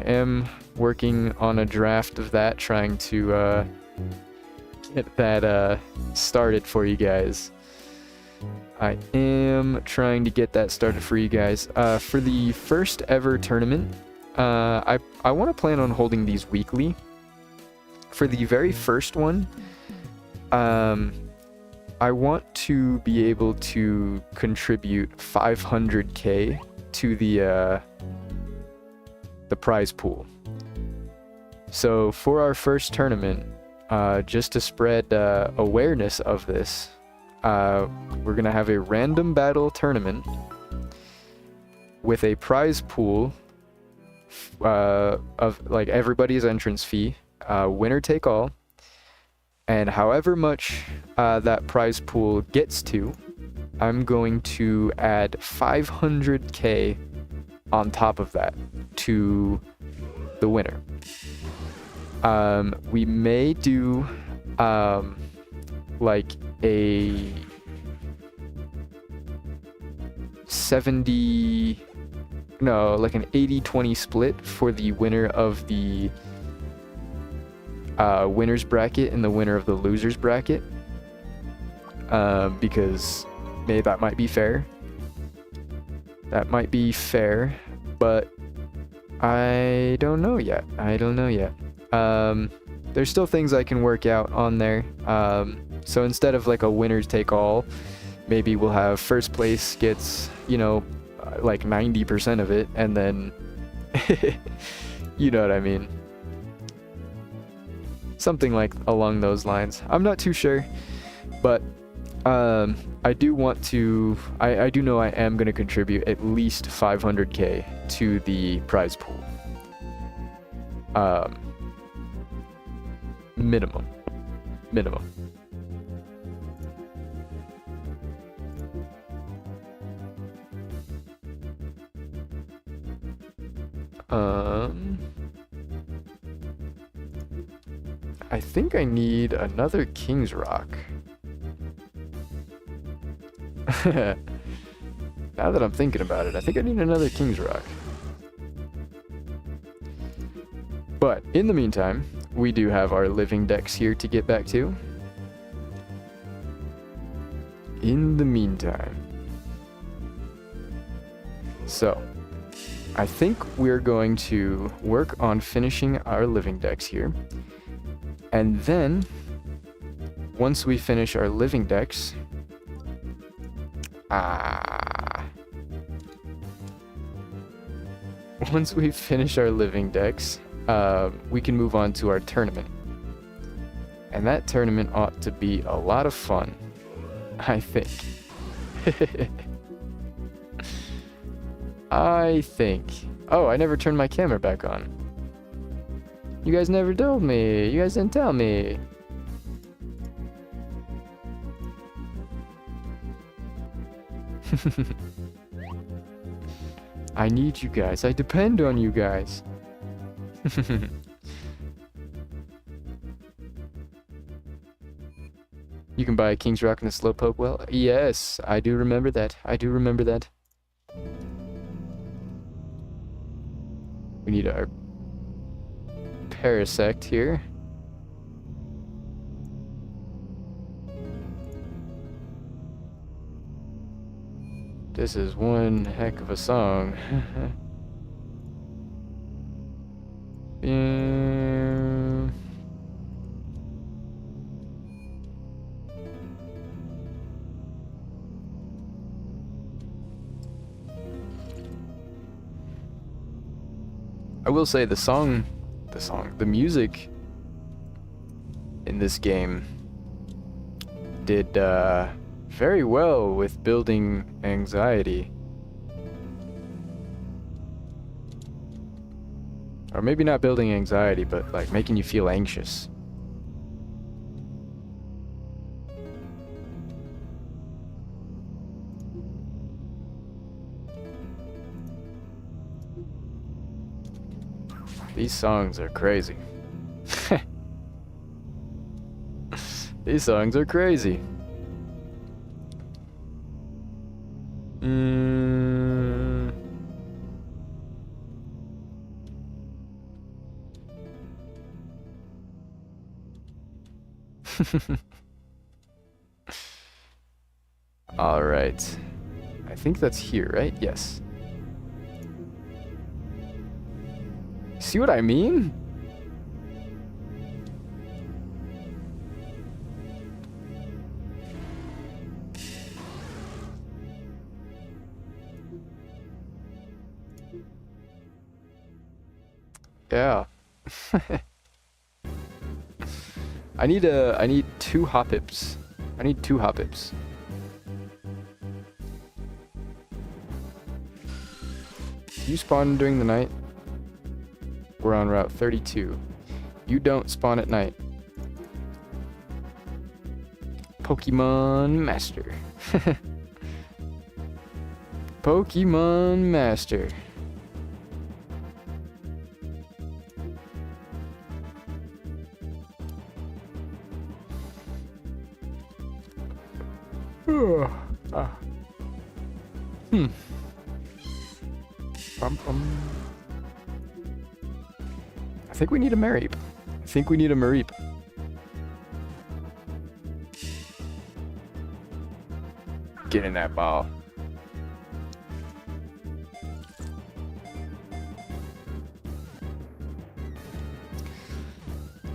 Speaker 1: am working on a draft of that, trying to get that started for you guys. I am trying to get that started for you guys. For the first ever tournament, I want to plan on holding these weekly. For the very first one, I want to be able to contribute 500k to the prize pool. So for our first tournament, just to spread awareness of this, we're gonna have a random battle tournament with a prize pool of like everybody's entrance fee, winner take all, and however much that prize pool gets to, I'm going to add 500k on top of that to the winner. We may do like a 80-20 split for the winner of the winner's bracket and the winner of the loser's bracket, because maybe that might be fair. But I don't know yet. There's still things I can work out on there. So instead of like a winner's take all, maybe we'll have first place gets, like 90% of it, and then you know what I mean. Something like along those lines. I'm not too sure, but I do want to, I do know I am going to contribute at least 500k to the prize pool. Minimum. I think I need another King's Rock. Now that I'm thinking about it, I think I need another King's Rock. But in the meantime, we do have our living decks here to get back to. So, I think we're going to work on finishing our living decks here. And then, once we finish our living decks, we can move on to our tournament. And that tournament ought to be a lot of fun, I think. Oh, I never turned my camera back on. You guys never told me. You guys didn't tell me. I need you guys. I depend on you guys. You can buy a King's Rock and a Slowpoke well? Yes, I do remember that. We need our Parasect here. This is one heck of a song. I will say the music in this game did very well with building anxiety. Or maybe not building anxiety, but like making you feel anxious. These songs are crazy. These songs are crazy. All right. I think that's here, right? Yes. See what I mean? Yeah. I need 2 hop-hips. I need 2 hop-hips. You spawn during the night? We're on Route 32. You don't spawn at night. Pokemon Master. Pokemon Master. I think we need a Mareep. I think we need a Mareep. Get in that ball.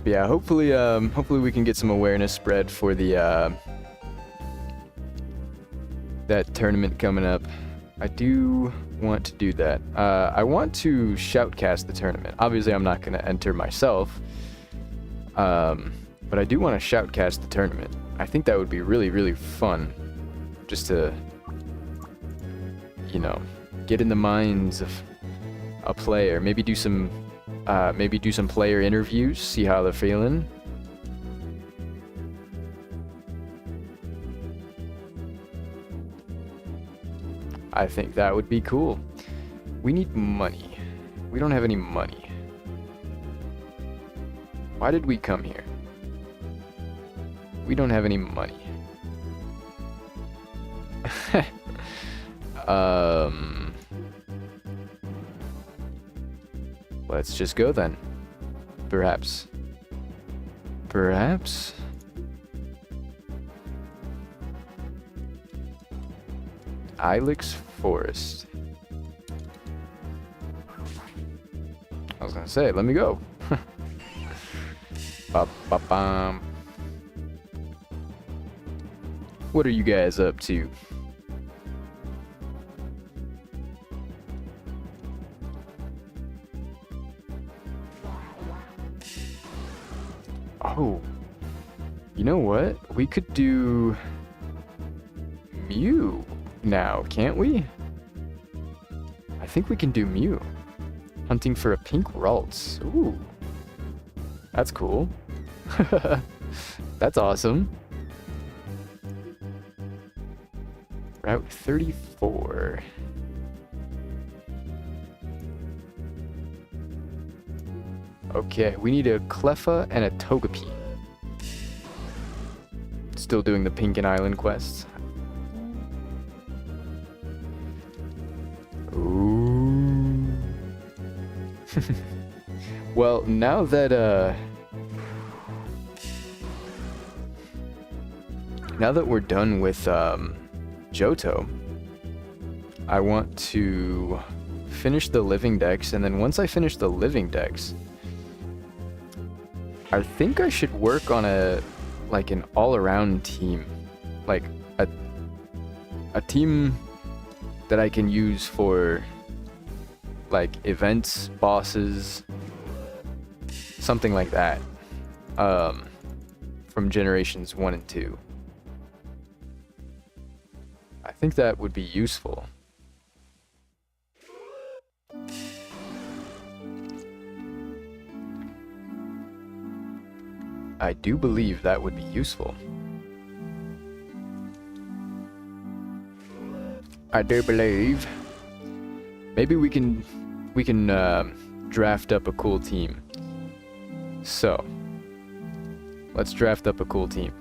Speaker 1: Yeah, hopefully we can get some awareness spread for the that tournament coming up. I do want to do that. I want to shoutcast the tournament. Obviously, I'm not going to enter myself, but I do want to shoutcast the tournament. I think that would be really, really fun, just to, you know, get in the minds of a player. Maybe do some player interviews, see how they're feeling. I think that would be cool. We need money. We don't have any money. Why did we come here? We don't have any money. Let's just go then. Perhaps. Perhaps? Ilex Forest. I was gonna say, let me go. Ba-ba-bam. What are you guys up to? Oh, you know what? We could do Mew now, can't we? I think we can do Mew. Hunting for a pink Ralts. Ooh. That's cool. That's awesome. Route 34. Okay, we need a Cleffa and a Togepi. Still doing the Pinken Island quests. Ooh. Well, now that we're done with Johto, I want to finish the living dex, and then once I finish the living dex, I think I should work on an all-around team, like a team that I can use for like events, bosses, something like that, from generations 1 and 2. think that would be useful. I do believe that would be useful. I do believe. Maybe we can draft up a cool team. So, let's draft up a cool team.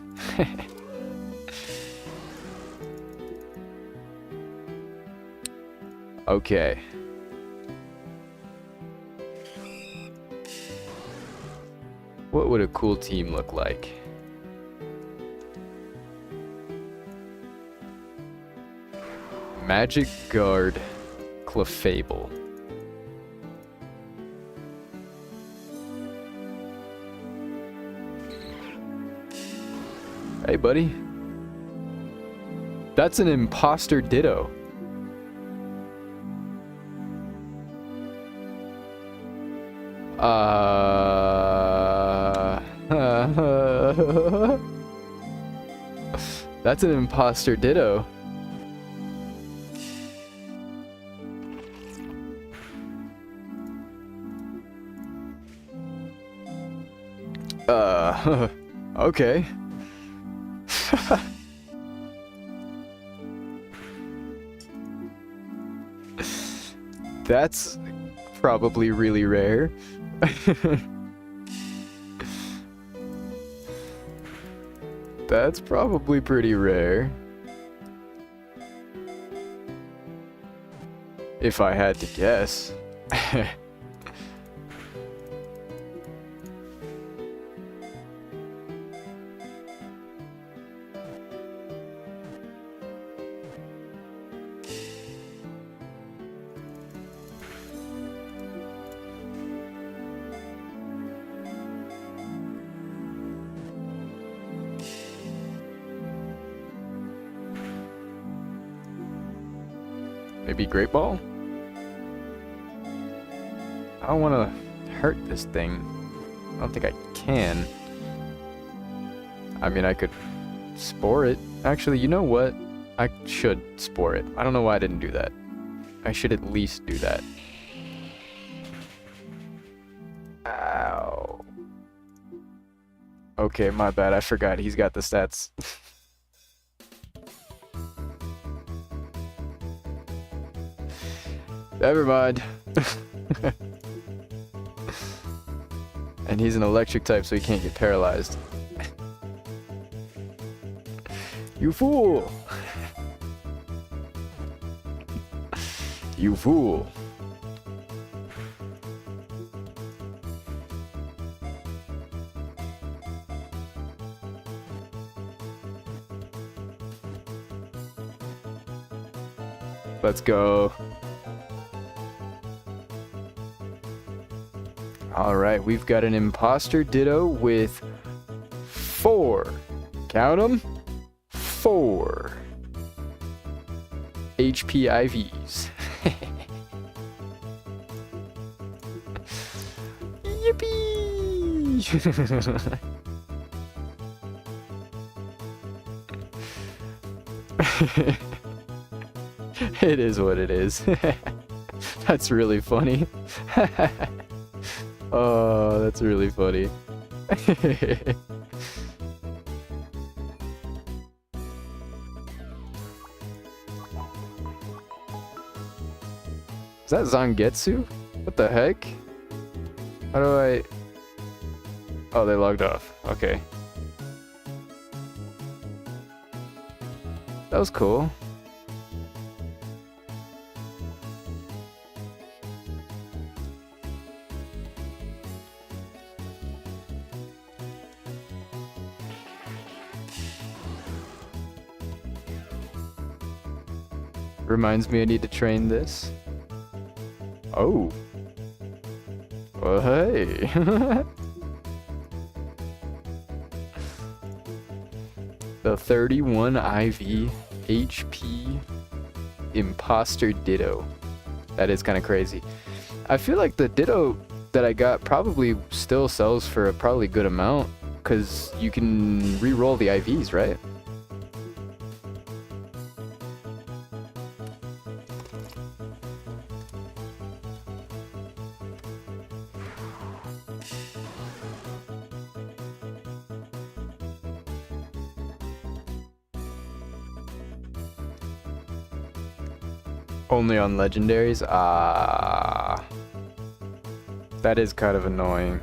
Speaker 1: Okay. What would a cool team look like? Magic Guard Clefable. Hey, buddy. That's an imposter Ditto. That's an imposter Ditto. Okay. That's probably really rare. That's probably pretty rare. If I had to guess. Maybe Great Ball? I don't want to hurt this thing. I don't think I can. I mean, I could spore it. Actually, you know what? I should spore it. I don't know why I didn't do that. I should at least do that. Ow. Okay, my bad. I forgot he's got the stats. Never mind. And he's an electric type, so he can't get paralyzed. You fool! You fool! Let's go. Alright, we've got an imposter Ditto with 4. Count them. 4 HP IVs. Yippee! It is what it is. That's really funny. Oh, that's really funny. Is that Zangetsu? What the heck? How do I... Oh, they logged off. Okay. That was cool. Reminds me I need to train this. Oh. Well, hey. The 31 IV HP imposter Ditto. That is kind of crazy. I feel like the Ditto that I got probably still sells for a probably good amount because you can re-roll the IVs, right? Only on legendaries? Ah. That is kind of annoying.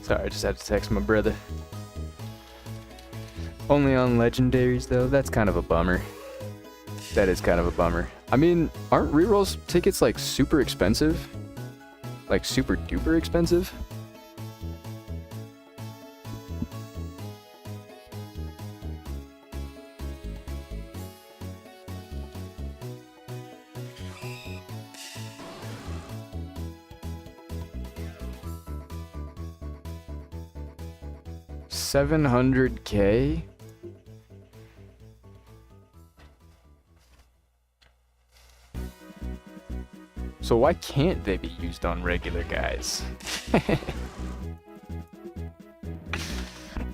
Speaker 1: Sorry, I just had to text my brother. Only on legendaries though, that's kind of a bummer. That is kind of a bummer. I mean, aren't rerolls tickets like super expensive? Like super duper expensive? $700K? So why can't they be used on regular guys?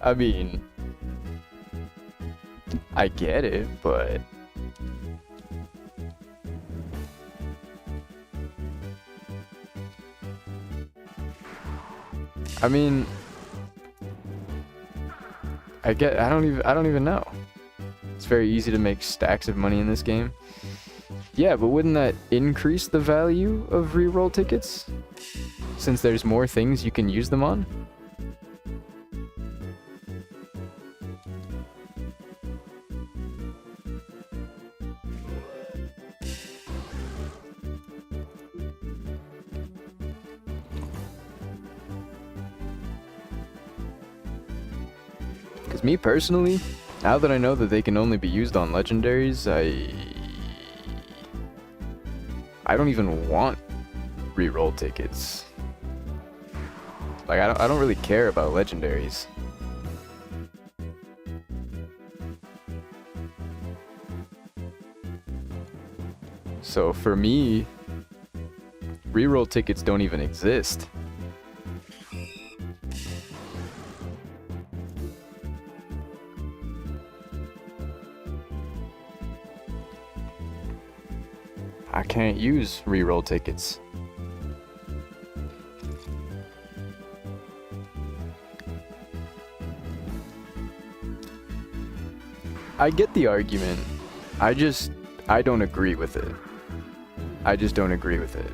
Speaker 1: I mean, I get it, but I mean, I don't even know. It's very easy to make stacks of money in this game. Yeah, but wouldn't that increase the value of reroll tickets? Since there's more things you can use them on? Because me personally, now that I know that they can only be used on legendaries, I don't even want reroll tickets. Like I don't really care about legendaries. So for me, reroll tickets don't even exist. I can't use reroll tickets. I get the argument. I don't agree with it. I just don't agree with it.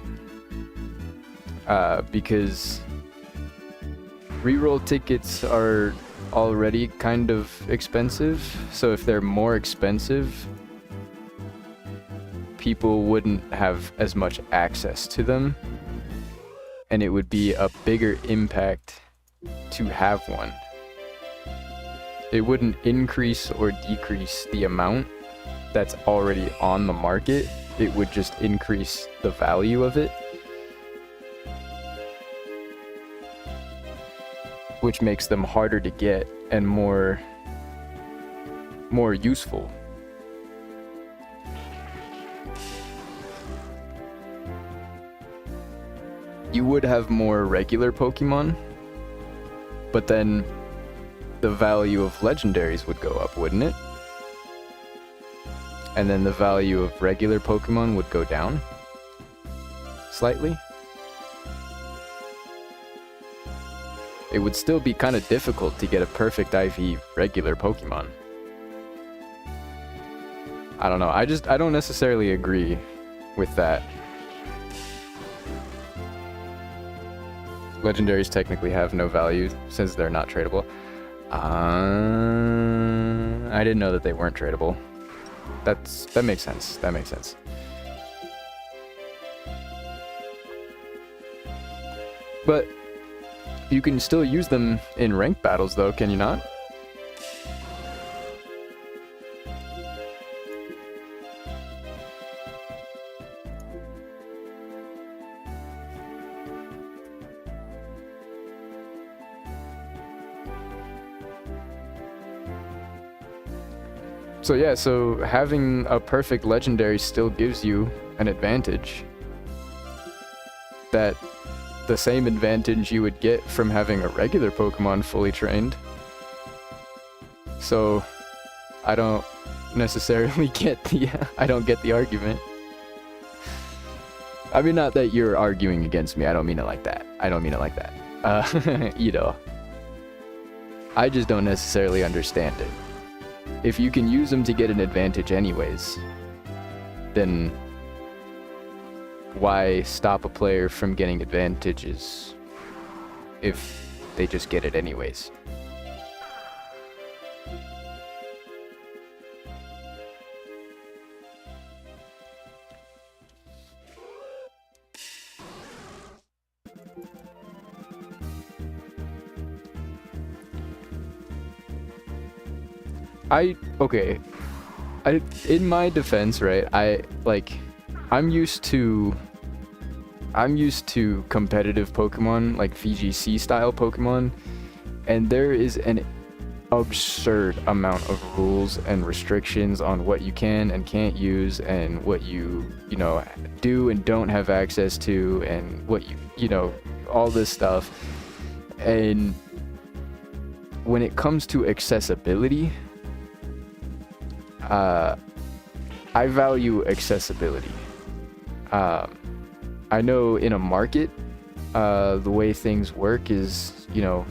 Speaker 1: Because reroll tickets are already kind of expensive. So if they're more expensive, people wouldn't have as much access to them, and it would be a bigger impact to have one. It wouldn't increase or decrease the amount that's already on the market. It would just increase the value of it, which makes them harder to get and more useful. You would have more regular Pokemon, but then the value of legendaries would go up, wouldn't it? And then the value of regular Pokemon would go down slightly. It would still be kind of difficult to get a perfect IV regular Pokemon. I don't know. I don't necessarily agree with that. Legendaries technically have no value since they're not tradable. I didn't know that they weren't tradable. That makes sense. That makes sense. But you can still use them in ranked battles though, can you not? So yeah, so having a perfect legendary still gives you an advantage that the same advantage you would get from having a regular Pokemon fully trained. So I don't necessarily get the I don't get the argument. I mean, not that you're arguing against me. I don't mean it like that. I don't mean it like that. You know, I just don't necessarily understand it. If you can use them to get an advantage anyways, then why stop a player from getting advantages if they just get it anyways? Okay, in my defense, right, I'm used to competitive Pokemon, like VGC style Pokemon, and there is an absurd amount of rules and restrictions on what you can and can't use, and what you know, do and don't have access to, and what you know, all this stuff. And when it comes to accessibility, I value accessibility. I know in a market, the way things work is, you know,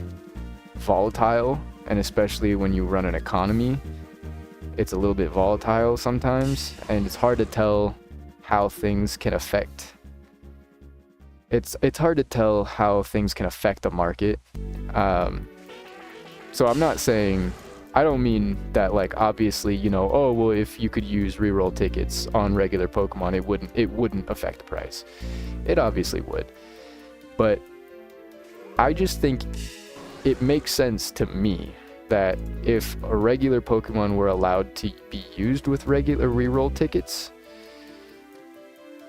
Speaker 1: volatile, and especially when you run an economy, it's a little bit volatile sometimes, and it's hard to tell how things can affect. It's hard to tell how things can affect the market. So I'm not saying, I don't mean that, like, obviously, you know, oh well, if you could use reroll tickets on regular Pokemon, it wouldn't affect the price. It obviously would. But I just think it makes sense to me that if a regular Pokemon were allowed to be used with regular reroll tickets,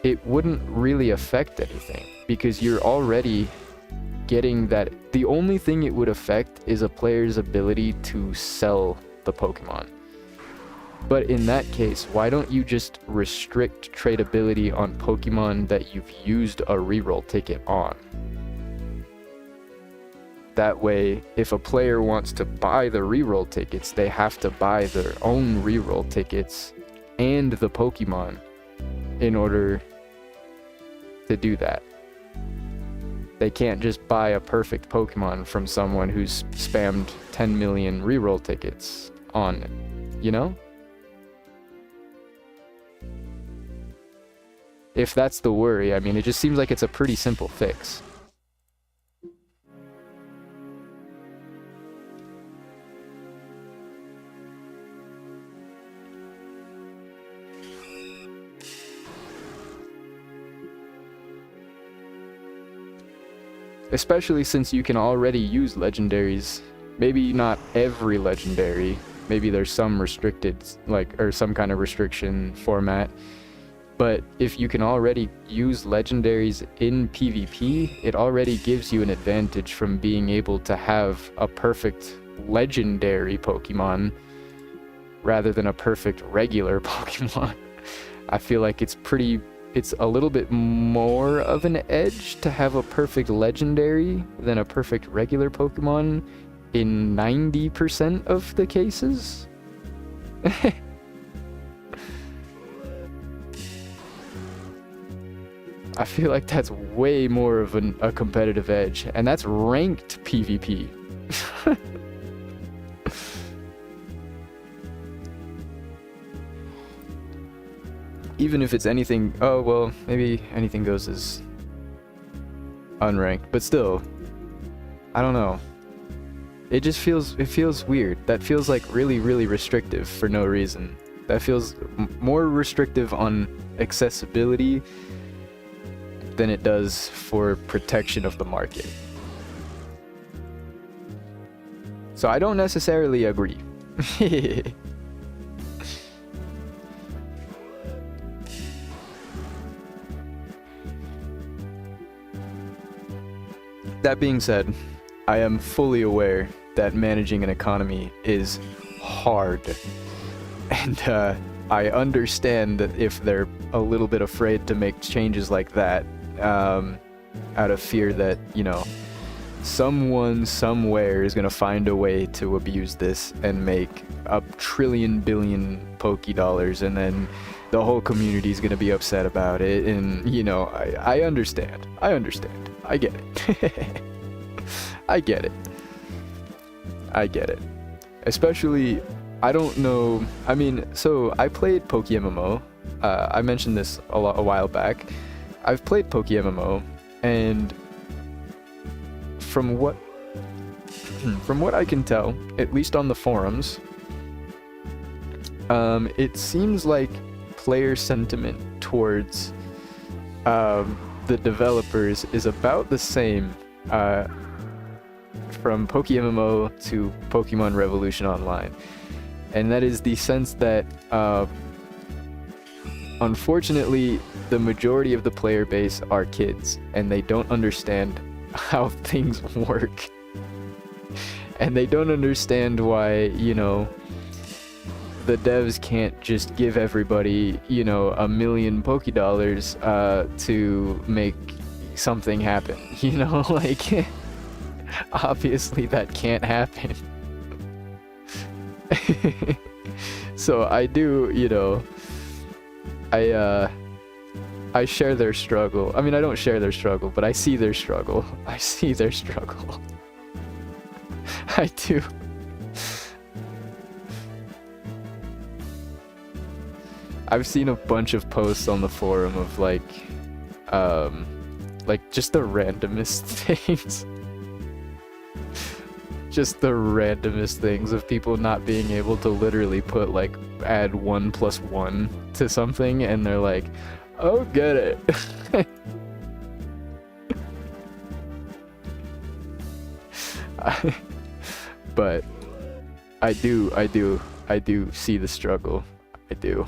Speaker 1: it wouldn't really affect anything, because you're already getting that. The only thing it would affect is a player's ability to sell the Pokemon. But in that case, why don't you just restrict tradability on Pokemon that you've used a reroll ticket on? That way, if a player wants to buy the reroll tickets, they have to buy their own reroll tickets and the Pokemon in order to do that. They can't just buy a perfect Pokemon from someone who's spammed 10 million reroll tickets on it, you know? If that's the worry, I mean, it just seems like it's a pretty simple fix. Especially since you can already use legendaries. Maybe not every legendary. Maybe there's some restricted, like, or some kind of restriction format. But if you can already use legendaries in PvP, it already gives you an advantage from being able to have a perfect legendary Pokemon rather than a perfect regular Pokemon. I feel like it's a little bit more of an edge to have a perfect legendary than a perfect regular Pokemon in 90% of the cases. I feel like that's way more of a competitive edge, and that's ranked PvP. Even if it's anything, oh well, maybe anything goes as unranked, but still, I don't know. It just feels weird. That feels like really, really restrictive for no reason. That feels more restrictive on accessibility than it does for protection of the market. So I don't necessarily agree. That being said, I am fully aware that managing an economy is hard. And I understand that if they're a little bit afraid to make changes like that, out of fear that, someone somewhere is gonna find a way to abuse this and make a trillion billion Poké dollars, and then the whole community is gonna be upset about it. And I understand. I get it. I get it. Especially, I don't know. I mean, so I played PokeMMO. I mentioned this a while back. I've played PokeMMO, and from what I can tell, at least on the forums, it seems like player sentiment towards the developers is about the same from PokeMMO to Pokemon Revolution Online, and that is the sense that unfortunately the majority of the player base are kids, and they don't understand how things work, and they don't understand why the devs can't just give everybody $1 million Poké dollars to make something happen. Like, obviously that can't happen. So I do, I share their struggle. I mean, I don't share their struggle, but I see their struggle. I do. I've seen a bunch of posts on the forum of like just the randomest things. Just the randomest things of people not being able to literally put add 1 + 1 to something, and they're like, oh, get it. But I do see the struggle. I do.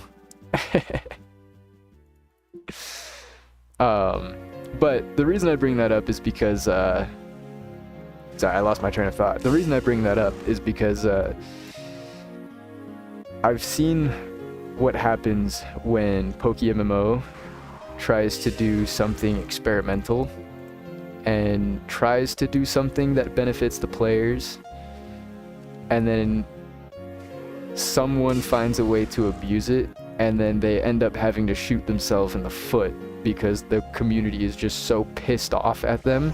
Speaker 1: But the reason I bring that up is because sorry, I lost my train of thought. The reason I bring that up is because I've seen what happens when PokeMMO tries to do something experimental and tries to do something that benefits the players, and then someone finds a way to abuse it, and then they end up having to shoot themselves in the foot because the community is just so pissed off at them.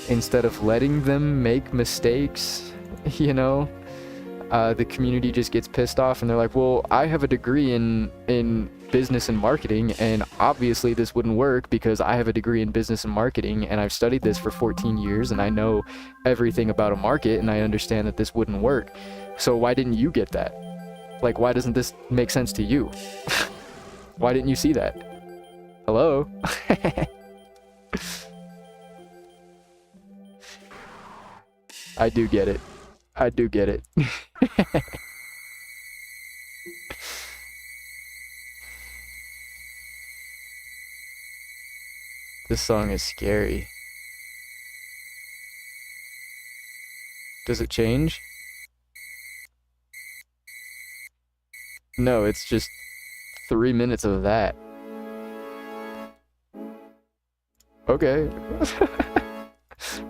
Speaker 1: Instead of letting them make mistakes, the community just gets pissed off, and they're like, well, I have a degree in business and marketing, and obviously this wouldn't work because I have a degree in business and marketing, and I've studied this for 14 years, and I know everything about a market, and I understand that this wouldn't work. So why didn't you get that? Like, why doesn't this make sense to you? Why didn't you see that? Hello? I do get it. This song is scary. Does it change? No, it's just 3 minutes of that. Okay.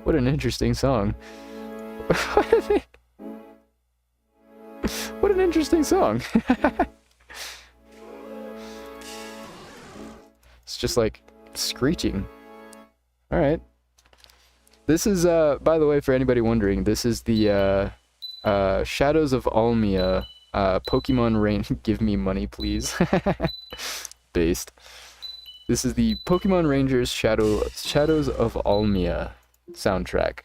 Speaker 1: What an interesting song. What an interesting song. It's just like screeching. Alright. This is, by the way, for anybody wondering, this is the, Shadows of Almia, Pokemon Rain. Give me money, please. Based. This is the Pokemon Rangers Shadows of Almia soundtrack.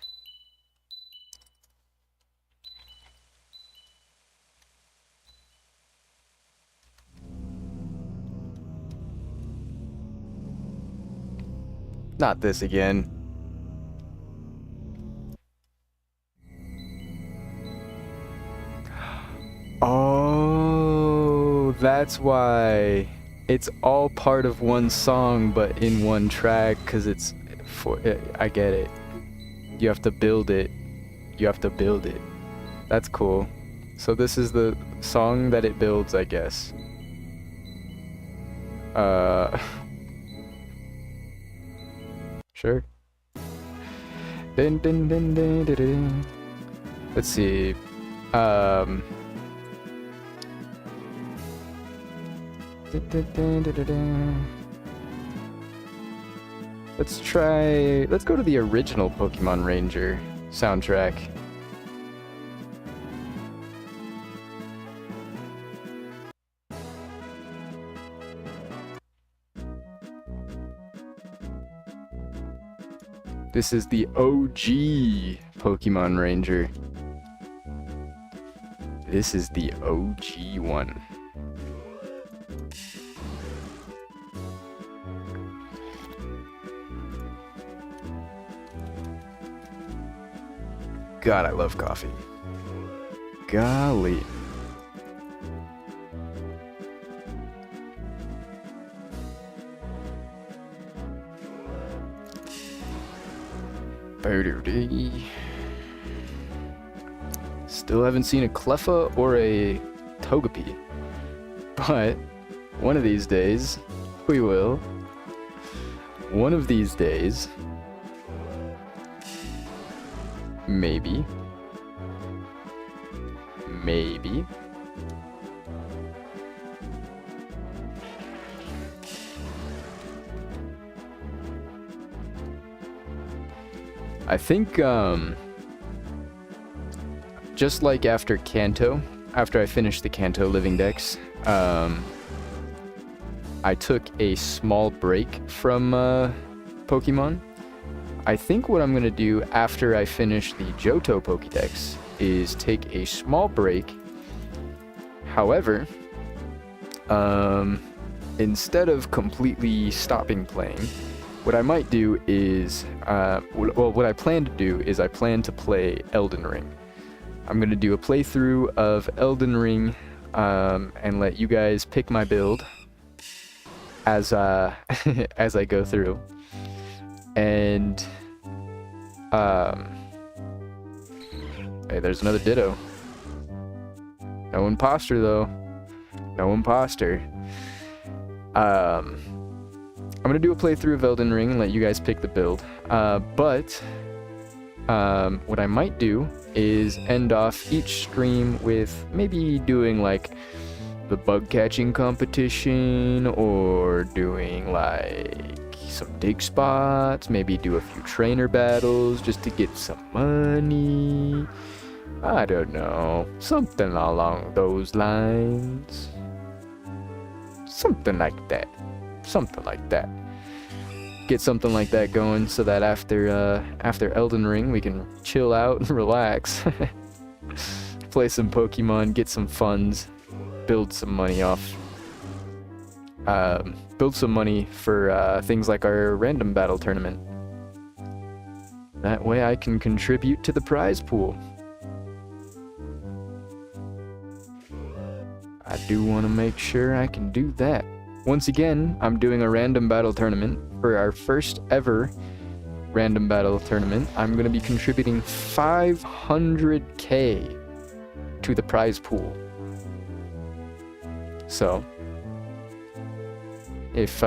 Speaker 1: Not this again. Oh, that's why. It's all part of one song, but in one track, because it's for. I get it. You have to build it. That's cool. So this is the song that it builds, I guess. Sure. Dun, dun, dun, dun, dun, dun. Let's see. Dun, dun, dun, dun, dun, dun. Let's go to the original Pokemon Ranger soundtrack. This is the OG Pokemon Ranger. This is the OG one. God, I love coffee. Golly. Still haven't seen a Cleffa or a Togepi, but one of these days we will. One of these days, maybe. I think, just like after Kanto, after I finished the Kanto Living Dex, I took a small break from Pokemon. I think what I'm going to do after I finish the Johto Pokédex is take a small break. However, instead of completely stopping playing, what I might do is, what I plan to do is I plan to play Elden Ring. I'm going to do a playthrough of Elden Ring and let you guys pick my build as as I go through. And hey, there's another Ditto. No imposter though. No imposter. I'm gonna do a playthrough of Elden Ring and let you guys pick the build. But what I might do is end off each stream with maybe doing like the bug catching competition, or doing like some dig spots, maybe do a few trainer battles just to get some money. I don't know, something along those lines. Something like that. Get something like that going so that after Elden Ring we can chill out and relax. Play some Pokemon, get some funds, build some money off. Build some money for things like our random battle tournament. That way I can contribute to the prize pool. I do want to make sure I can do that. Once again, I'm doing a random battle tournament. For our first ever random battle tournament, I'm going to be contributing 500k to the prize pool. So, if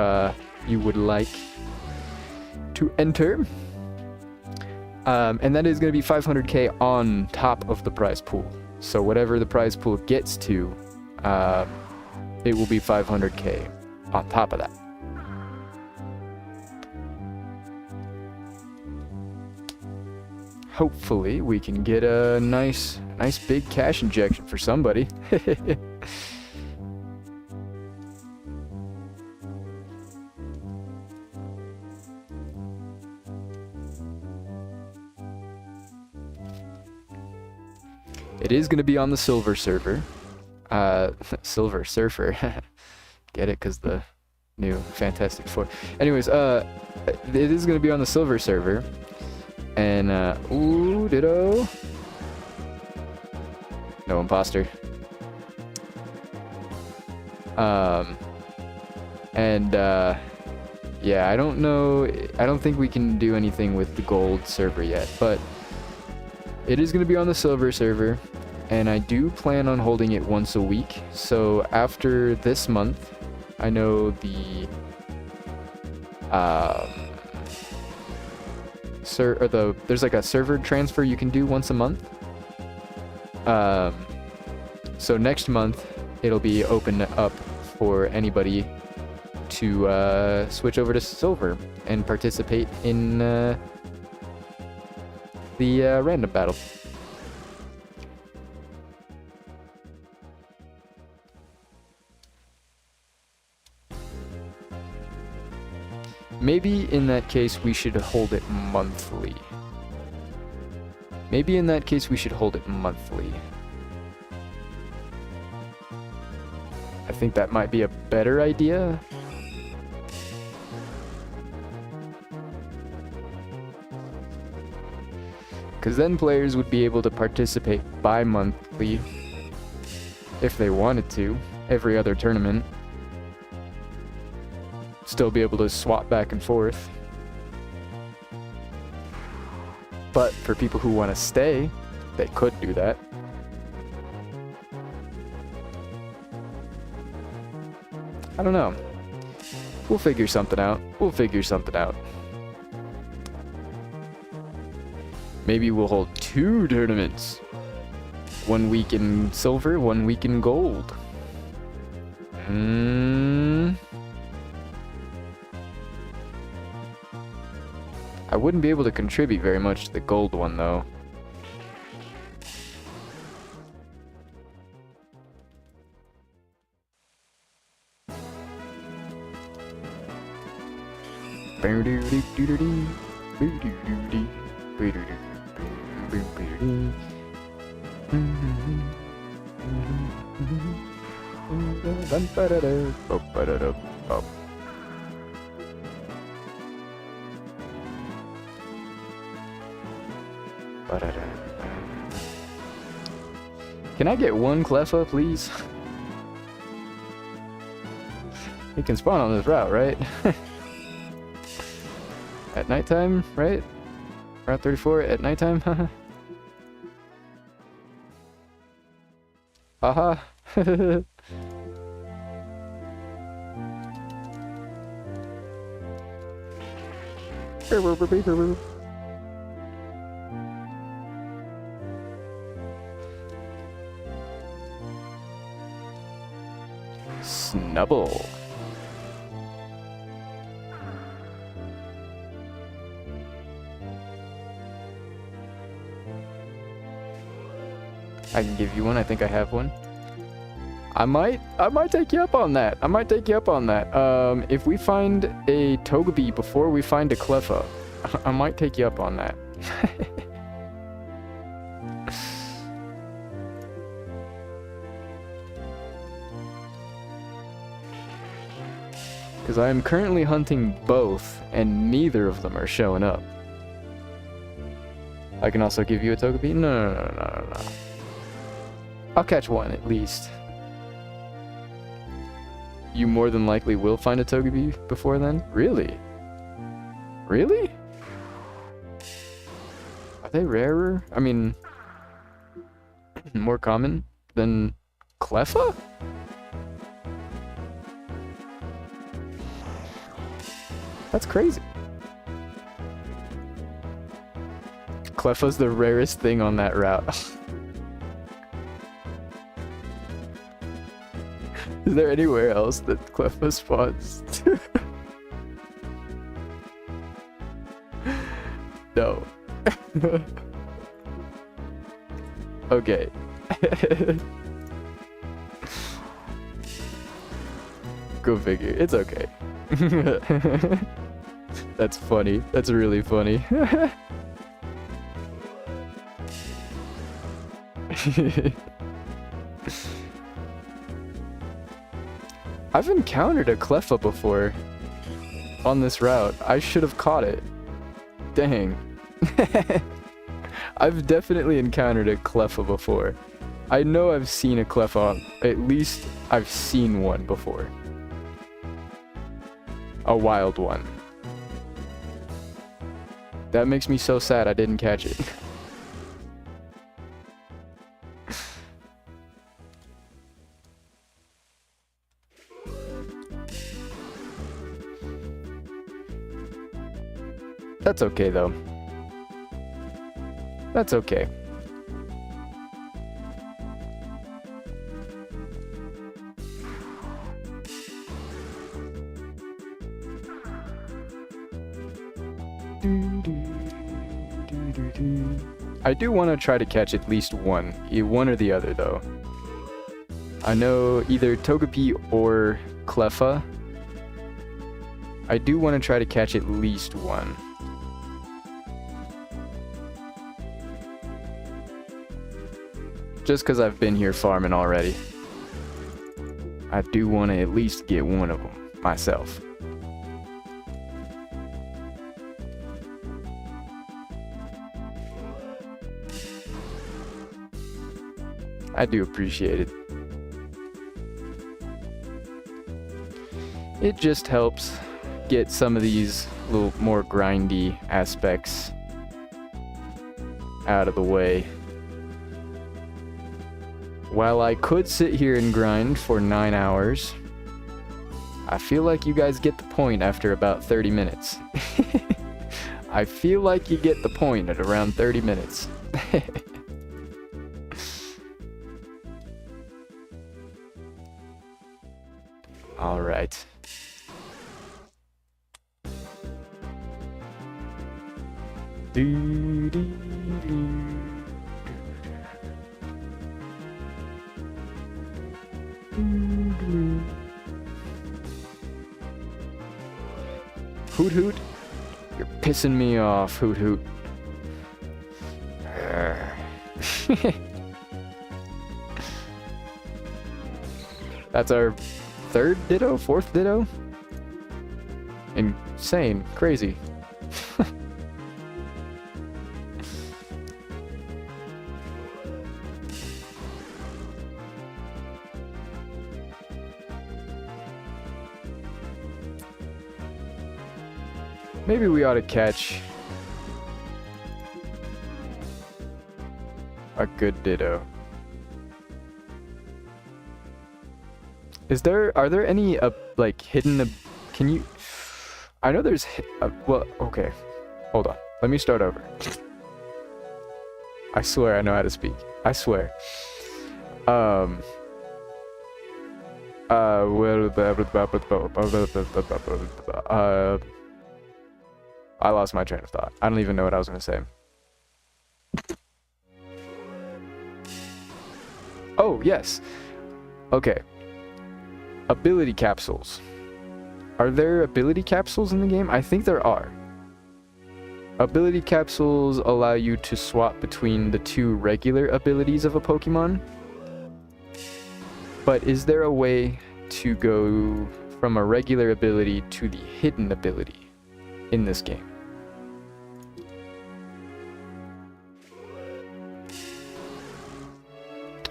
Speaker 1: you would like to enter, and that is going to be 500k on top of the prize pool. So whatever the prize pool gets to, it will be 500k on top of that. Hopefully we can get a nice big cash injection for somebody. It is going to be on the Silver server. Silver Surfer. Get it? Because the new Fantastic Four. Anyways, it is going to be on the Silver server. And, ooh, Ditto. No imposter. Yeah, I don't know. I don't think we can do anything with the gold server yet, but it is going to be on the Silver server. And I do plan on holding it once a week. So after this month, I know there's like a server transfer you can do once a month. So next month it'll be open up for anybody to switch over to silver and participate in the random battle. Maybe in that case we should hold it monthly. Maybe in that case we should hold it monthly. I think that might be a better idea. Because then players would be able to participate bi-monthly if they wanted to, every other tournament. Still be able to swap back and forth. But for people who want to stay, they could do that. I don't know. We'll figure something out. We'll figure something out. Maybe we'll hold 2 tournaments. 1 week in silver, 1 week in gold. I wouldn't be able to contribute very much to the gold one, though. Can I get 1 Cleffa, please? He can spawn on this route, right? At nighttime, right? Route 34 at nighttime? Haha. Snubble. I can give you one. I think I have one. I might take you up on that. I might take you up on that. If we find a Togepi before we find a Cleffa, I might take you up on that. Because I am currently hunting both, and neither of them are showing up. I can also give you a Togepi? No. I'll catch one, at least. You more than likely will find a Togepi before then? Really? Really? Are they rarer? I mean, more common than Cleffa? That's crazy. Cleffa's the rarest thing on that route. Is there anywhere else that Cleffa spawns? No. Okay. Go figure. It's okay. That's funny. That's really funny. I've encountered a Cleffa before on this route. I should have caught it. Dang. I've definitely encountered a Cleffa before. I know I've seen a Cleffa. At least I've seen one before. A wild one. That makes me so sad I didn't catch it. That's okay though. That's okay. I do want to try to catch at least one or the other though. I know either Togepi or Cleffa. I do want to try to catch at least one. Just because I've been here farming already. I do want to at least get one of them myself. I do appreciate it. It just helps get some of these little more grindy aspects out of the way. While I could sit here and grind for 9 hours, I feel like you guys get the point after about 30 minutes. I feel like you get the point at around 30 minutes. All right. Hoot hoot, you're pissing me off, hoot hoot. That's our third Ditto? Fourth Ditto? Insane. Crazy. Maybe we ought to catch a good Ditto. Are there any like hidden can you I know there's well, okay. Hold on. Let me start over. I swear I know how to speak. I swear. I lost my train of thought. I don't even know what I was going to say. Oh, yes. Okay. Ability capsules. Are there ability capsules in the game? I think there are. Ability capsules allow you to swap between the two regular abilities of a Pokemon. But is there a way to go from a regular ability to the hidden ability in this game?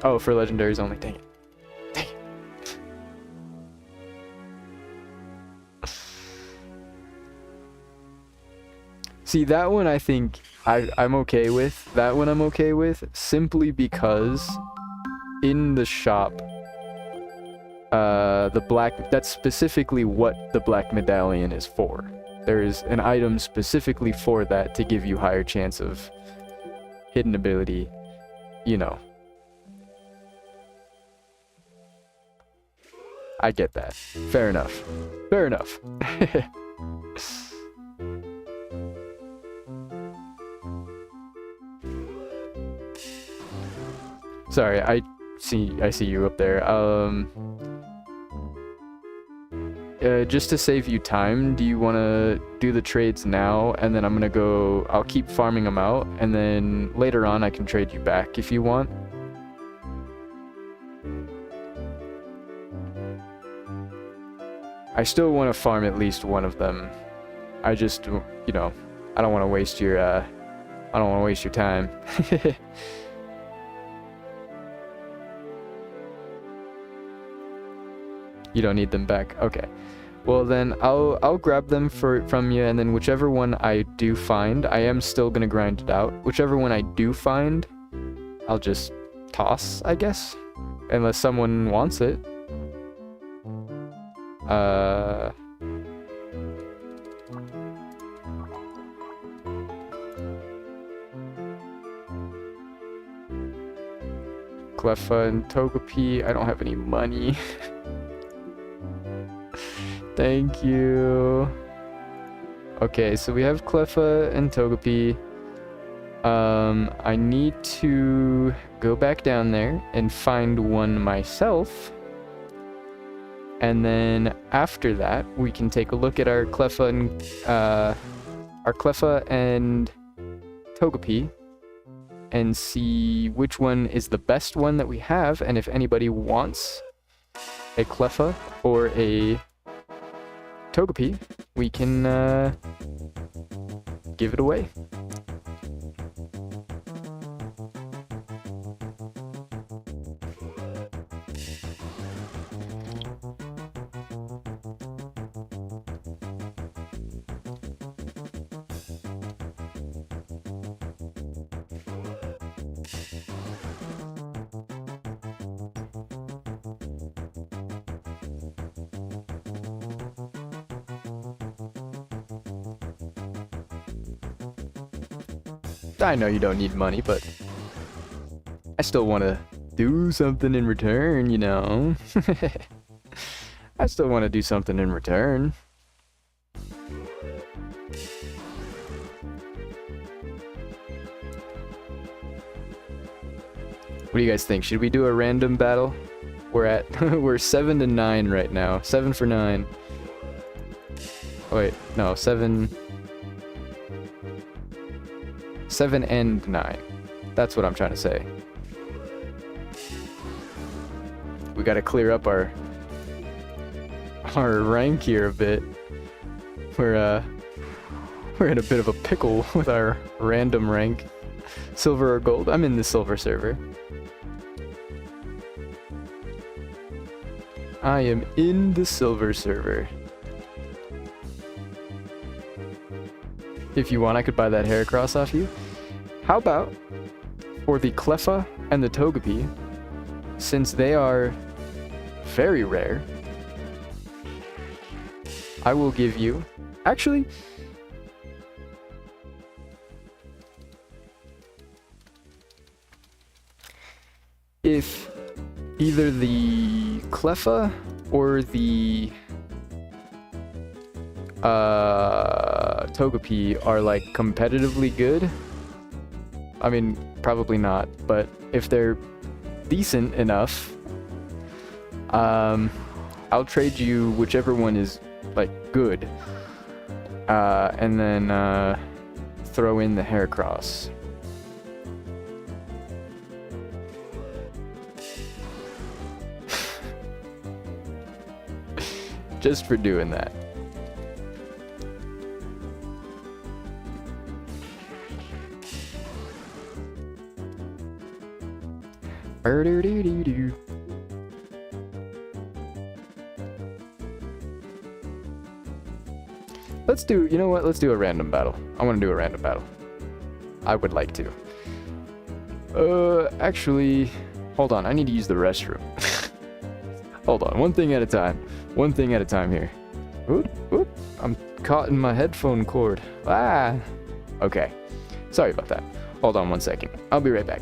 Speaker 1: Oh, for legendaries only. Dang it. Dang it. See, that one I think I'm okay with. That one I'm okay with simply because in the shop, the black, that's specifically what the black medallion is for. There is an item specifically for that to give you higher chance of hidden ability, you know. I get that. Fair enough. Fair enough. Sorry, I see you up there. Just to save you time, do you want to do the trades now? And then I'll keep farming them out, and then later on I can trade you back if you want. I still want to farm at least one of them. I just, you know, I don't want to waste your, time. You don't need them back. Okay. Well then, I'll grab them from you, and then whichever one I do find, I am still gonna grind it out. Whichever one I do find, I'll just toss, I guess, unless someone wants it. Cleffa and Togepi. I don't have any money. Thank you. Okay, so we have Cleffa and Togepi. I need to go back down there and find one myself. And then after that, we can take a look at our Cleffa and Togepi and see which one is the best one that we have, and if anybody wants a Cleffa or a Togepi, we can give it away. I know you don't need money, but I still want to do something in return, you know? I still want to do something in return. What do you guys think? Should we do a random battle? We're 7 to 9 right now. 7 for 9. Oh, wait, no, 7 and 9. That's what I'm trying to say. We gotta clear up our rank here a bit. We're in a bit of a pickle with our random rank. Silver or gold? I'm in the silver server. I am in the silver server. If you want, I could buy that Heracross off you. How about for the Cleffa and the Togepi, since they are very rare, I will give you... Actually... If either the Cleffa or the Togepi are like competitively good, I mean, probably not, but if they're decent enough, I'll trade you whichever one is like good, and then throw in the Heracross. Just for doing that. Let's do, you know what? Let's do a random battle. I want to do a random battle. I would like to. Actually, hold on. I need to use the restroom. Hold on. One thing at a time. One thing at a time here. Oop, oop. I'm caught in my headphone cord. Ah. Okay. Sorry about that. Hold on one second. I'll be right back.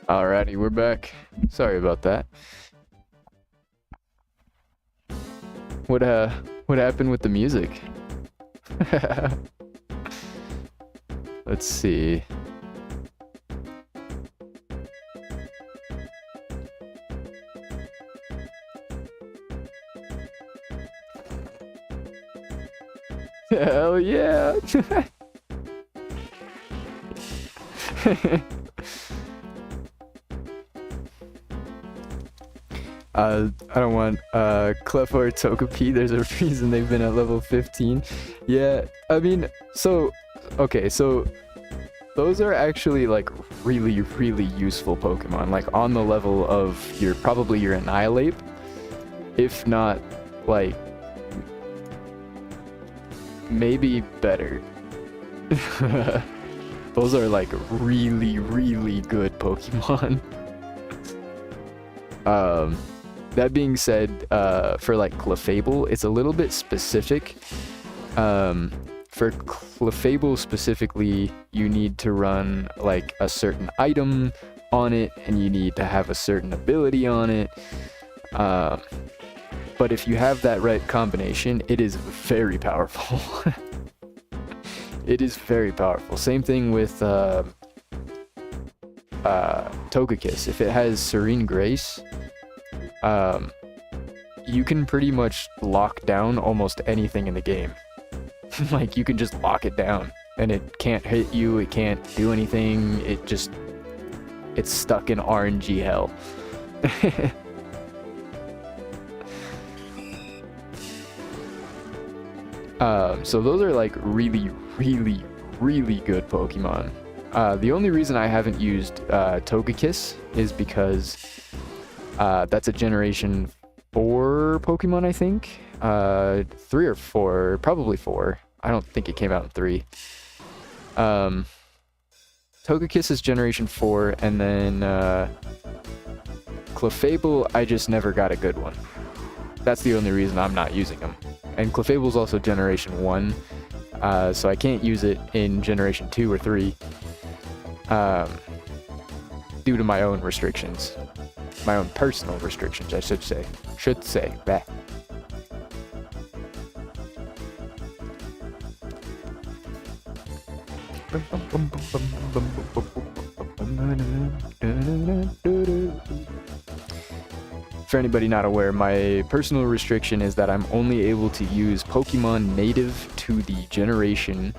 Speaker 1: Alrighty, we're back. Sorry about that. What happened with the music? Let's see. Hell yeah! I don't want Clef or Togepi. There's a reason they've been at level 15. Yeah, I mean, so okay, so those are actually like really, really useful Pokemon. Like on the level of probably your Annihilate, if not like maybe better. Those are like really, really good Pokemon. That being said, for like Clefable, it's a little bit specific. For Clefable specifically, you need to run like a certain item on it, and you need to have a certain ability on it. But if you have that right combination, it is very powerful. It is very powerful. Same thing with Togekiss. If it has Serene Grace, you can pretty much lock down almost anything in the game. Like, you can just lock it down, and it can't hit you, it can't do anything, it's stuck in RNG hell. So those are like really, really, really good Pokemon. The only reason I haven't used Togekiss is because that's a Generation 4 Pokemon, I think. 3 or 4, probably 4. I don't think it came out in 3. Togekiss is Generation 4, and then Clefable, I just never got a good one. That's the only reason I'm not using them. And Clefable's also Generation 1, so I can't use it in Generation 2 or 3 due to my own restrictions. My own personal restrictions, I should say. Bah. For anybody not aware, my personal restriction is that I'm only able to use Pokemon native to the generation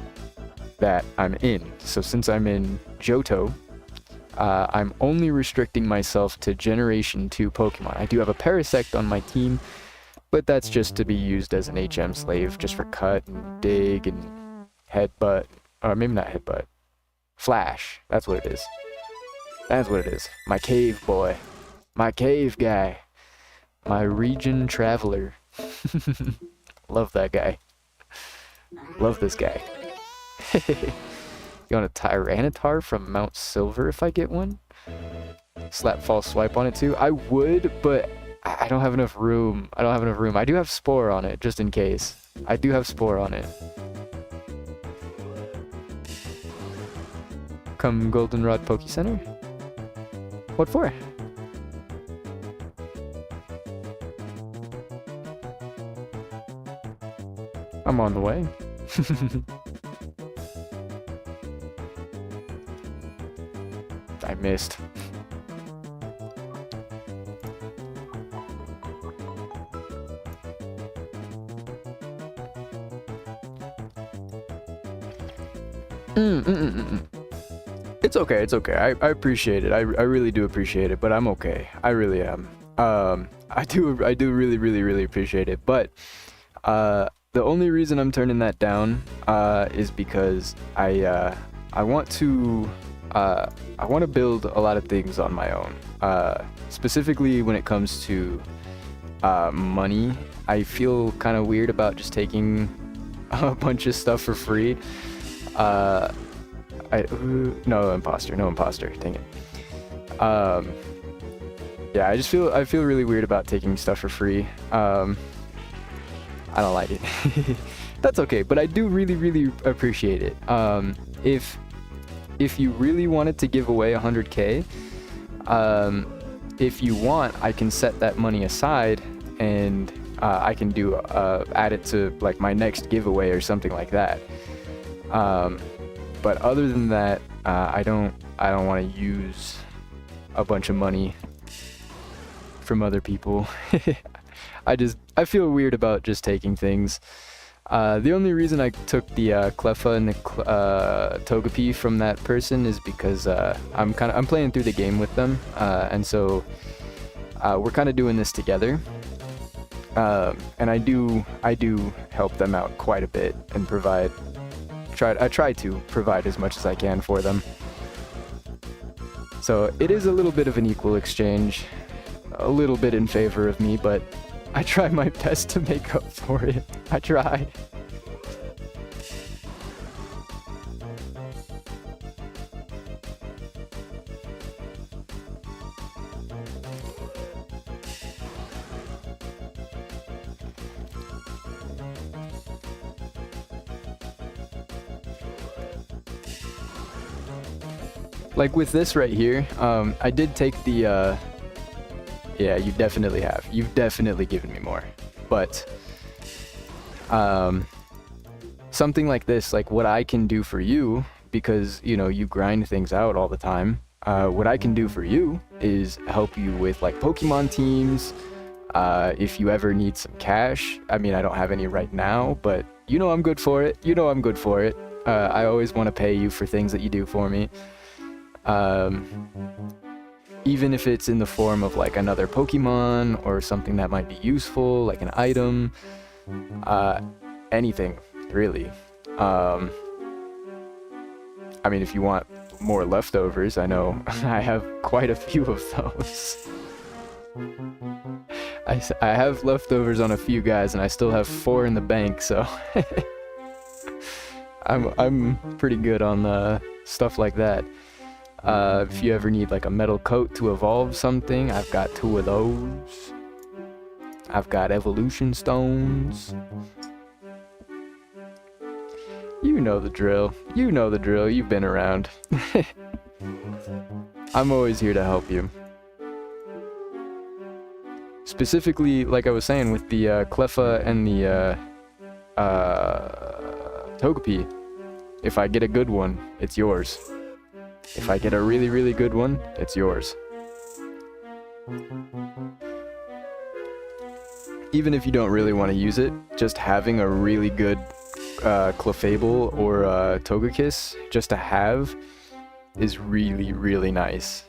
Speaker 1: that I'm in. So since I'm in Johto, I'm only restricting myself to Generation 2 Pokemon. I do have a Parasect on my team, but that's just to be used as an HM slave, just for cut and dig and headbutt. Or maybe not headbutt. Flash. That's what it is. That's what it is. My cave boy. My cave guy. My region traveler. Love that guy. Love this guy. You want a Tyranitar from Mount Silver if I get one? Slap false swipe on it too? I would, but I don't have enough room. I do have Spore on it, just in case. I do have Spore on it. Come Goldenrod Poke Center? What for? I'm on the way. I missed. It's okay, it's okay. I appreciate it. I really do appreciate it, but I'm okay. I really am. I do really appreciate it, but the only reason I'm turning that down is because I want to build a lot of things on my own. Specifically when it comes to money, I feel kind of weird about just taking a bunch of stuff for free. No imposter, dang it. Yeah, I feel really weird about taking stuff for free. I don't like it. That's okay, but I do really appreciate it. If you really wanted to give away 100k, If you want, I can set that money aside and I can do add it to like my next giveaway or something like that. But other than that, I don't want to use a bunch of money from other people. I feel weird about just taking things. The only reason I took the Cleffa and the Togepi from that person is because I'm playing through the game with them, and so we're kind of doing this together. And I do help them out quite a bit and I try to provide as much as I can for them. So it is a little bit of an equal exchange, a little bit in favor of me, but I try my best to make up for it. I try. Like with this right here, I did take the, yeah, you definitely have. You've definitely given me more. But, something like this, like what I can do for you, because, you know, you grind things out all the time, what I can do for you is help you with, like, Pokemon teams, if you ever need some cash. I mean, I don't have any right now, but you know I'm good for it. You know I'm good for it. I always want to pay you for things that you do for me. Even if it's in the form of like another Pokemon or something that might be useful, like an item, anything really. I mean, if you want more leftovers, I know I have quite a few of those. I have leftovers on a few guys, and I still have 4 in the bank, so I'm pretty good on stuff like that. If you ever need like a metal coat to evolve something, I've got 2 of those. I've got evolution stones. You know the drill. You know the drill. You've been around. I'm always here to help you. Specifically, like I was saying, with the Cleffa and the Togepi, if I get a good one, it's yours. If I get a really, really good one, it's yours. Even if you don't really want to use it, just having a really good Clefable or Togekiss just to have is really, really nice.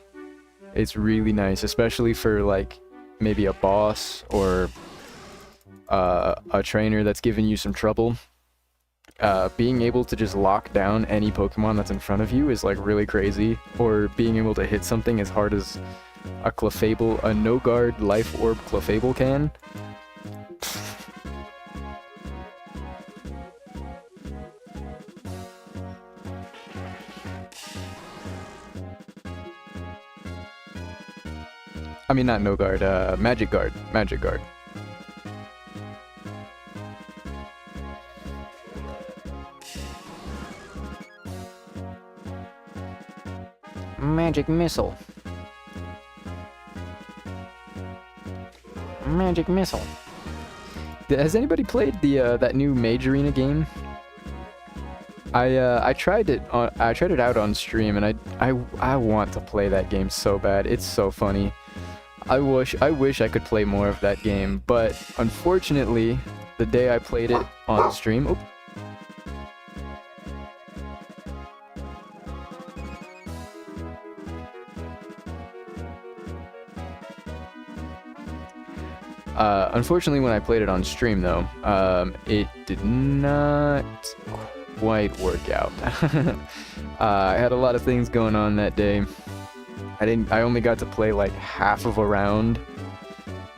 Speaker 1: It's really nice, especially for like maybe a boss or a trainer that's giving you some trouble. Being able to just lock down any Pokemon that's in front of you is like really crazy, or being able to hit something as hard as a Clefable, a no guard Life Orb Clefable can. I mean, not no guard, Magic Guard. Magic Guard. Magic Missile. Magic Missile. Has anybody played the that new Mage Arena game? I tried it out on stream, and I want to play that game so bad. It's so funny. I wish I could play more of that game, but unfortunately, the day I played it on stream, unfortunately, when I played it on stream, though, it did not quite work out. I had a lot of things going on that day. I only got to play like half of a round.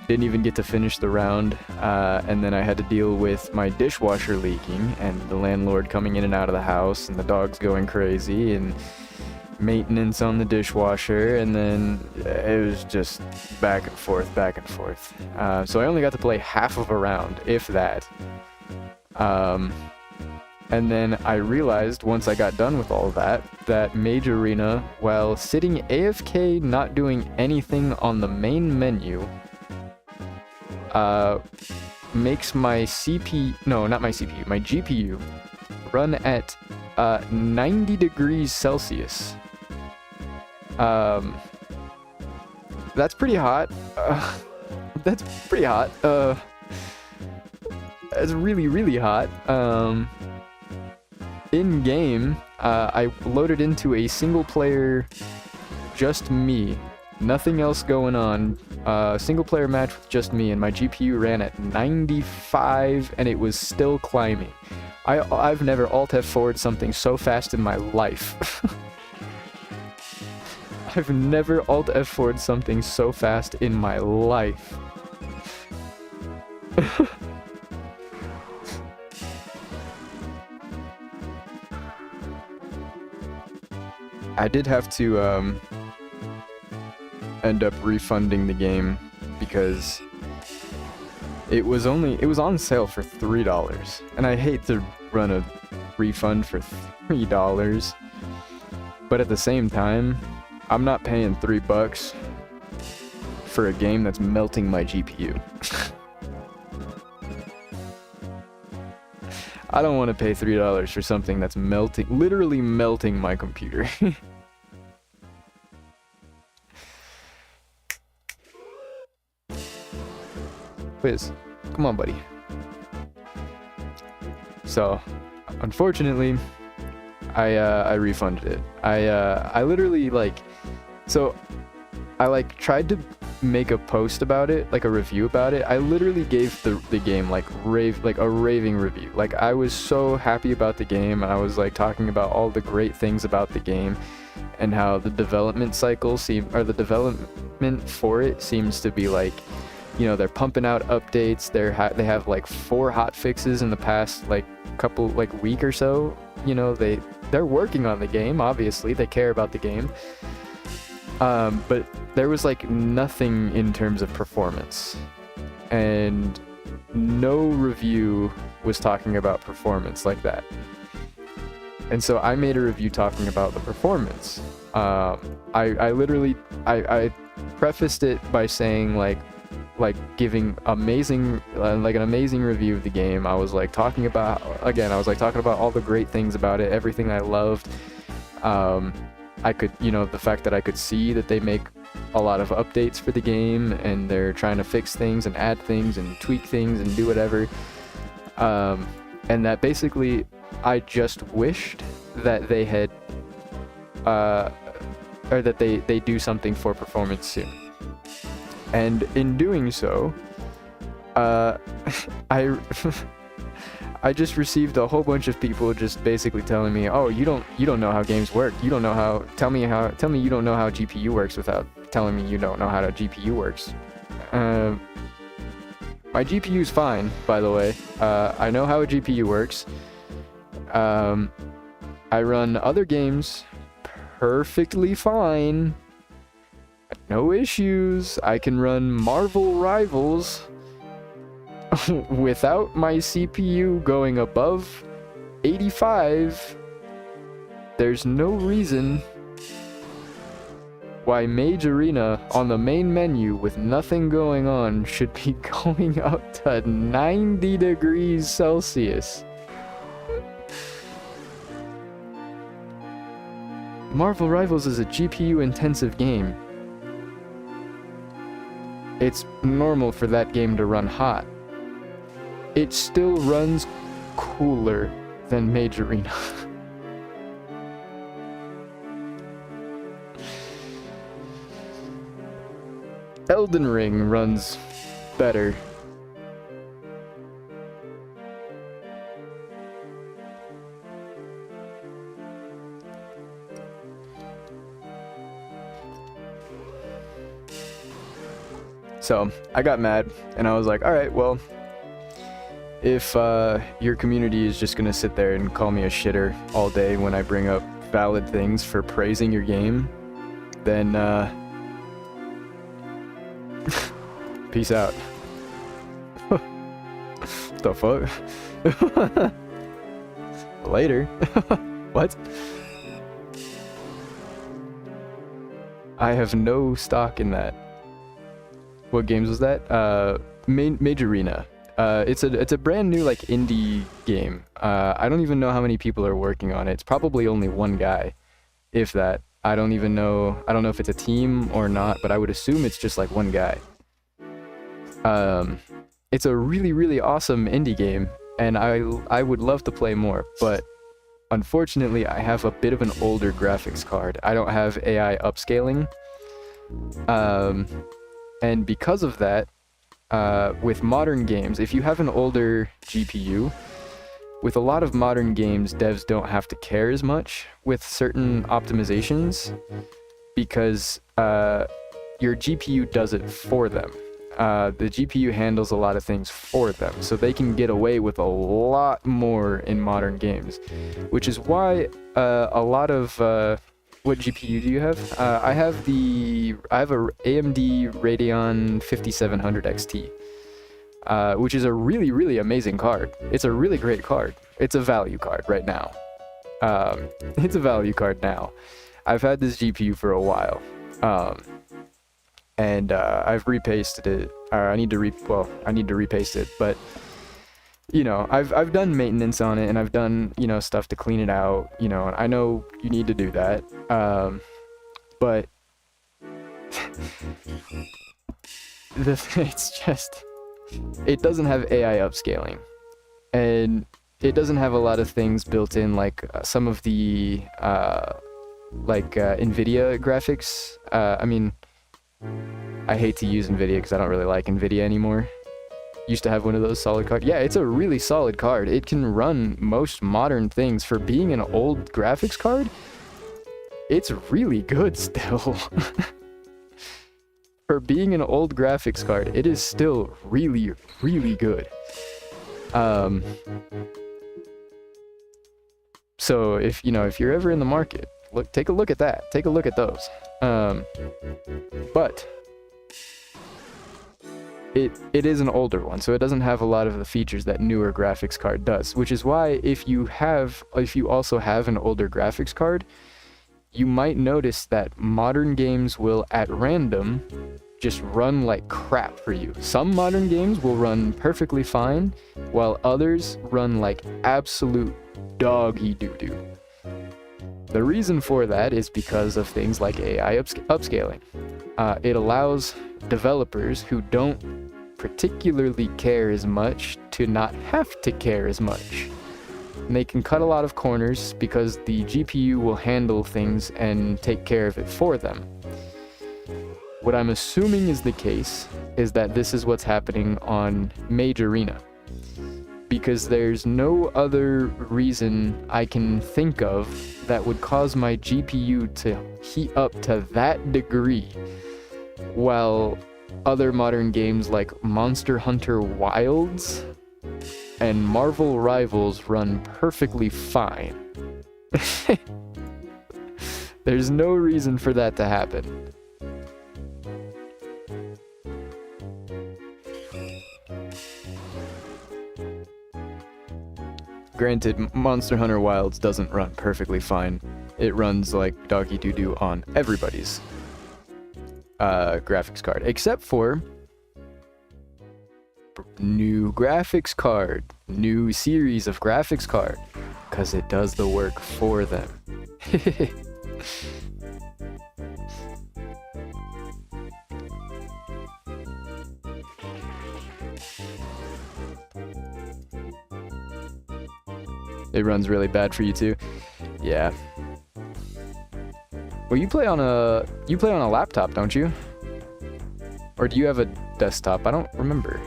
Speaker 1: Didn't even get to finish the round. And then I had to deal with my dishwasher leaking and the landlord coming in and out of the house and the dogs going crazy and maintenance on the dishwasher, and then it was just back and forth, back and forth. So I only got to play half of a round, if that. And then I realized once I got done with all of that, that Mage Arena, while sitting AFK not doing anything on the main menu, makes my my GPU run at 90 degrees Celsius. That's pretty hot. That's pretty hot. It's really, really hot. In game, I loaded into a single player, just me, nothing else going on. Single player match with just me, and my GPU ran at 95, and it was still climbing. I've never Alt F4'd something so fast in my life. I've never Alt F4'd something so fast in my life. I did have to end up refunding the game because it was on sale for $3, and I hate to run a refund for $3, but at the same time, I'm not paying $3 for a game that's melting my GPU. I don't want to pay $3 for something that's literally melting my computer. Quiz. Come on, buddy. So, unfortunately, I refunded it. I literally I tried to make a post about it, like a review about it. I literally gave the game a raving review. Like, I was so happy about the game, and I was like talking about all the great things about the game and how the development cycle the development for it seems to be like, you know, they're pumping out updates. They have like 4 hot fixes in the past week or so. You know, they're working on the game. Obviously, they care about the game. But there was like nothing in terms of performance, and no review was talking about performance like that. And so I made a review talking about the performance. I literally prefaced it by saying like giving an amazing review of the game. I was like talking about all the great things about it, everything I loved. I could, the fact that I could see that they make a lot of updates for the game, and they're trying to fix things and add things and tweak things and do whatever. And that basically I just wished that they had, or that they do something for performance soon. And in doing so, I just received a whole bunch of people just basically telling me, "Oh, you don't know how games work. You don't know how. Tell me you don't know how GPU works without telling me you don't know how the GPU works." My GPU's fine, by the way. I know how a GPU works. I run other games perfectly fine. No issues. I can run Marvel Rivals without my CPU going above 85. There's no reason why Mage Arena on the main menu with nothing going on should be going up to 90 degrees Celsius. Marvel Rivals is a GPU intensive game. It's normal for that game to run hot. It still runs cooler than Mage Arena. Elden Ring runs better. So I got mad, and I was like, all right, well, if your community is just gonna sit there and call me a shitter all day when I bring up valid things for praising your game, then peace out. The fuck? Later. What? I have no stock in that. What games was that? Majorina. It's a brand new like indie game. I don't even know how many people are working on it. It's probably only one guy, if that. I don't even know. I don't know if it's a team or not, but I would assume it's just like one guy. It's a really, really awesome indie game, and I would love to play more, but unfortunately I have a bit of an older graphics card. I don't have AI upscaling. And because of that, with modern games, if you have an older GPU, with a lot of modern games, devs don't have to care as much with certain optimizations because your GPU does it for them. The GPU handles a lot of things for them, so they can get away with a lot more in modern games, which is why a lot of what GPU do you have? I have a AMD Radeon 5700 XT, which is a really, really amazing card. It's a really great card. It's a value card right now. It's a value card now. I've had this GPU for a while, and I've repasted it. I need to repaste it, but you know, I've done maintenance on it, and I've done, you know, stuff to clean it out, you know, and I know you need to do that, but it's just, it doesn't have AI upscaling, and it doesn't have a lot of things built in, like some of the NVIDIA graphics. I mean, I hate to use NVIDIA because I don't really like NVIDIA anymore. Used to have one of those solid cards. Yeah, it's a really solid card. It can run most modern things. For being an old graphics card, it's really good still. For being an old graphics card, it is still really, really good. So if you're ever in the market, take a look at that. Take a look at those. But it is an older one, so it doesn't have a lot of the features that newer graphics card does, which is why if you also have an older graphics card, you might notice that modern games will at random just run like crap for you. Some modern games will run perfectly fine, while others run like absolute doggy doo-doo. The reason for that is because of things like AI upscaling. It allows developers who don't particularly care as much to not have to care as much. And they can cut a lot of corners because the GPU will handle things and take care of it for them. What I'm assuming is the case is that this is what's happening on Majorina, because there's no other reason I can think of that would cause my GPU to heat up to that degree, while other modern games like Monster Hunter Wilds and Marvel Rivals run perfectly fine. There's no reason for that to happen. Granted, Monster Hunter Wilds doesn't run perfectly fine. It runs like doggy doo-doo on everybody's graphics card, except for new graphics card, new series of graphics card, because it does the work for them. It runs really bad for you too. Yeah. Well, you play on a laptop, don't you? Or do you have a desktop? I don't remember.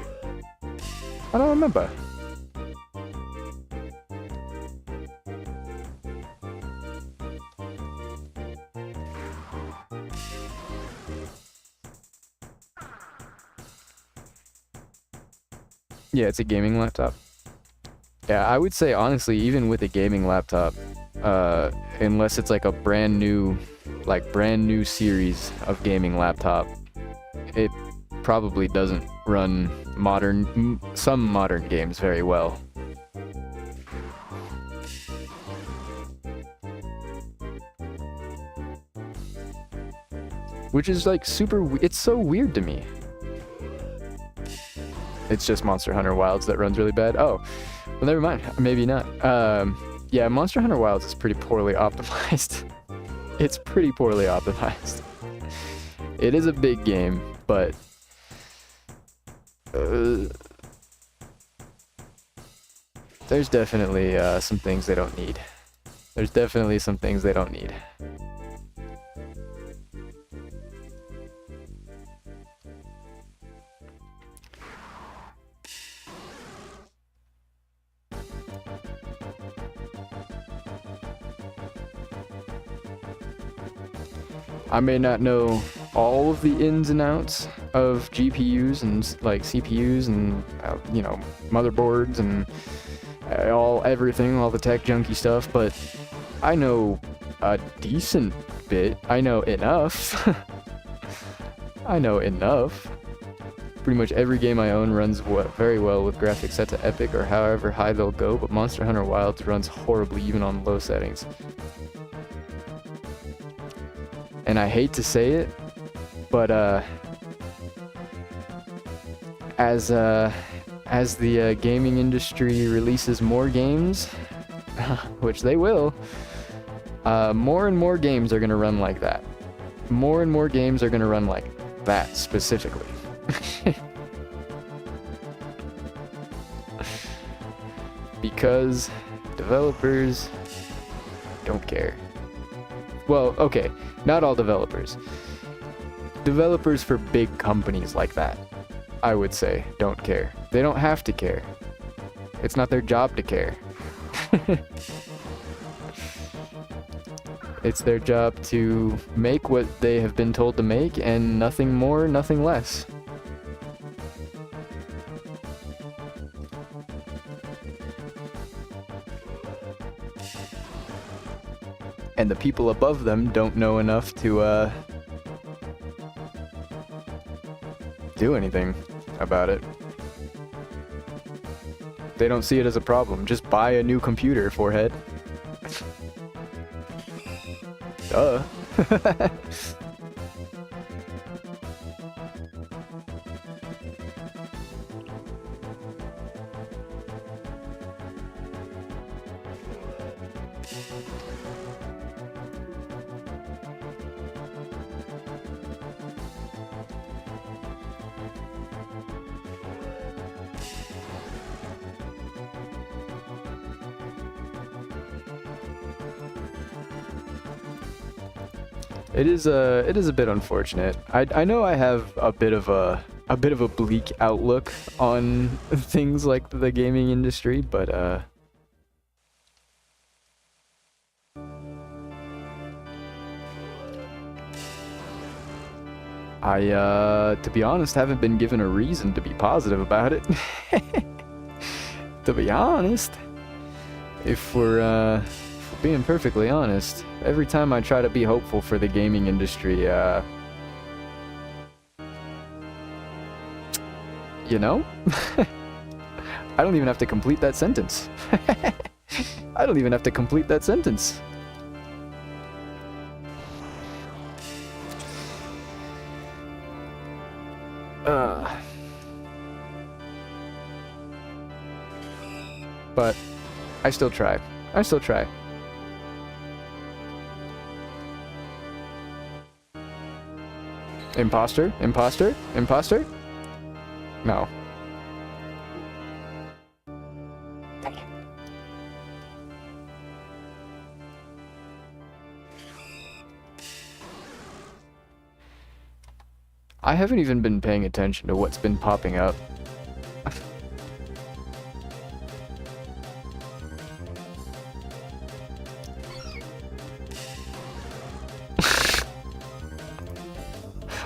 Speaker 1: Yeah, it's a gaming laptop. Yeah, I would say honestly, even with a gaming laptop, unless it's like a brand new series of gaming laptop, it probably doesn't run some modern games very well. which is like it's so weird to me. It's just Monster Hunter Wilds that runs really bad. Oh, well, never mind. Maybe not. Yeah, Monster Hunter Wilds is pretty poorly optimized. It's pretty poorly optimized. It is a big game, but there's definitely some things they don't need. There's definitely some things they don't need. I may not know all of the ins and outs of GPUs and like CPUs and you know, motherboards and everything, all the tech junky stuff, but I know a decent bit. I know enough. I know enough. Pretty much every game I own runs very well with graphics set to epic or however high they'll go, but Monster Hunter Wilds runs horribly even on low settings. And I hate to say it, but as the gaming industry releases more games, which they will, more and more games are gonna run like that. More and more games are gonna run like that specifically. Because developers don't care. Well, okay, not all developers. Developers for big companies like that, I would say, don't care. They don't have to care. It's not their job to care. It's their job to make what they have been told to make and nothing more, nothing less. And the people above them don't know enough to do anything about it. They don't see it as a problem. Just buy a new computer, forehead. Duh. It is a bit unfortunate. I know I have a bit of a bleak outlook on things like the gaming industry, but I to be honest haven't been given a reason to be positive about it. To be honest, if we're being perfectly honest, every time I try to be hopeful for the gaming industry, you know? I don't even have to complete that sentence. I don't even have to complete that sentence. But I still try. I still try. Imposter? Imposter? Imposter? No. Dang it. I haven't even been paying attention to what's been popping up.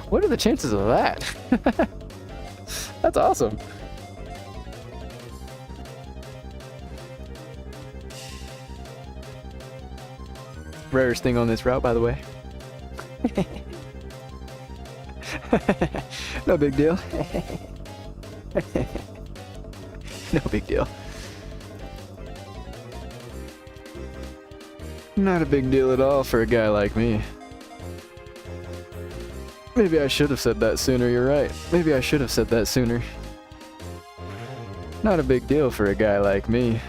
Speaker 1: What are the chances of that? That's awesome. Rarest thing on this route, by the way. No big deal. No big deal. Not a big deal at all for a guy like me. Maybe I should have said that sooner, you're right. Maybe I should have said that sooner. Not a big deal for a guy like me.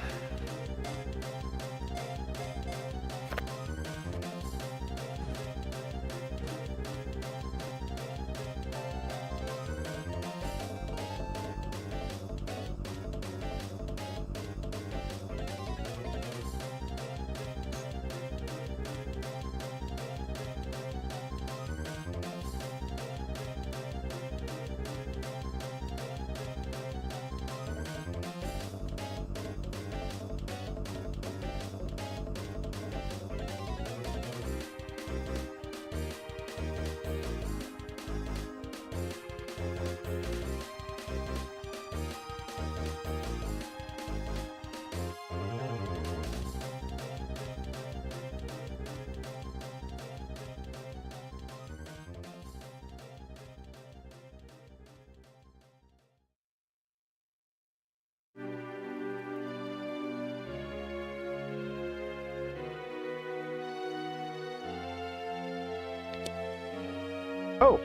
Speaker 1: Oh,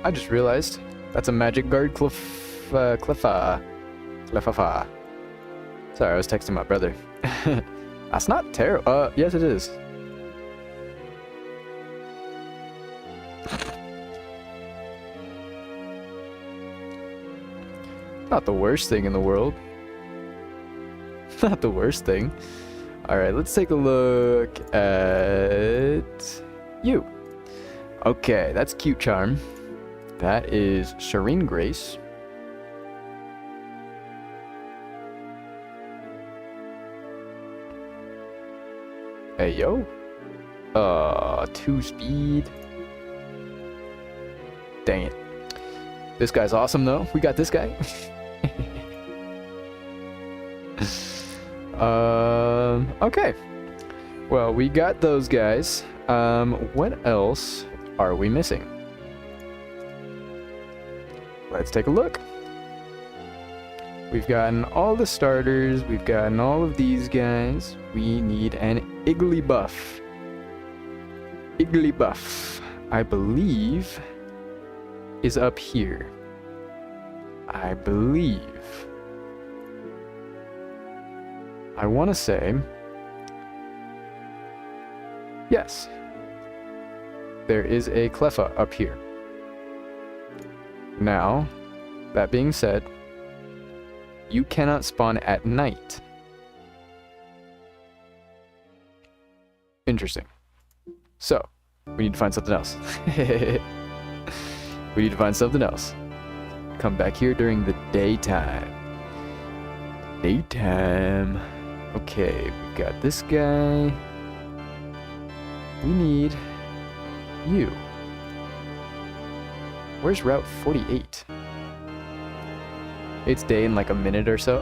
Speaker 1: I just realized that's a magic guard Cleffa. Sorry, I was texting my brother. That's not terrible. Yes it is. Not the worst thing in the world. Not the worst thing. Alright, let's take a look at you. Okay, that's Cute Charm. That is Serene Grace. Hey, yo. 2 speed. Dang it. This guy's awesome, though. We got this guy. Okay. Well, we got those guys. What else are we missing? Let's take a look. We've gotten all the starters. We've gotten all of these guys. We need an Igglybuff. Igglybuff, I believe, is up here. I believe. I want to say, yes, there is a Cleffa up here. Now, that being said, you cannot spawn at night. Interesting. So, we need to find something else. We need to find something else. Come back here during the daytime. Daytime. Okay, we got this guy. We need you. Where's Route 48? It's day in like a minute or so.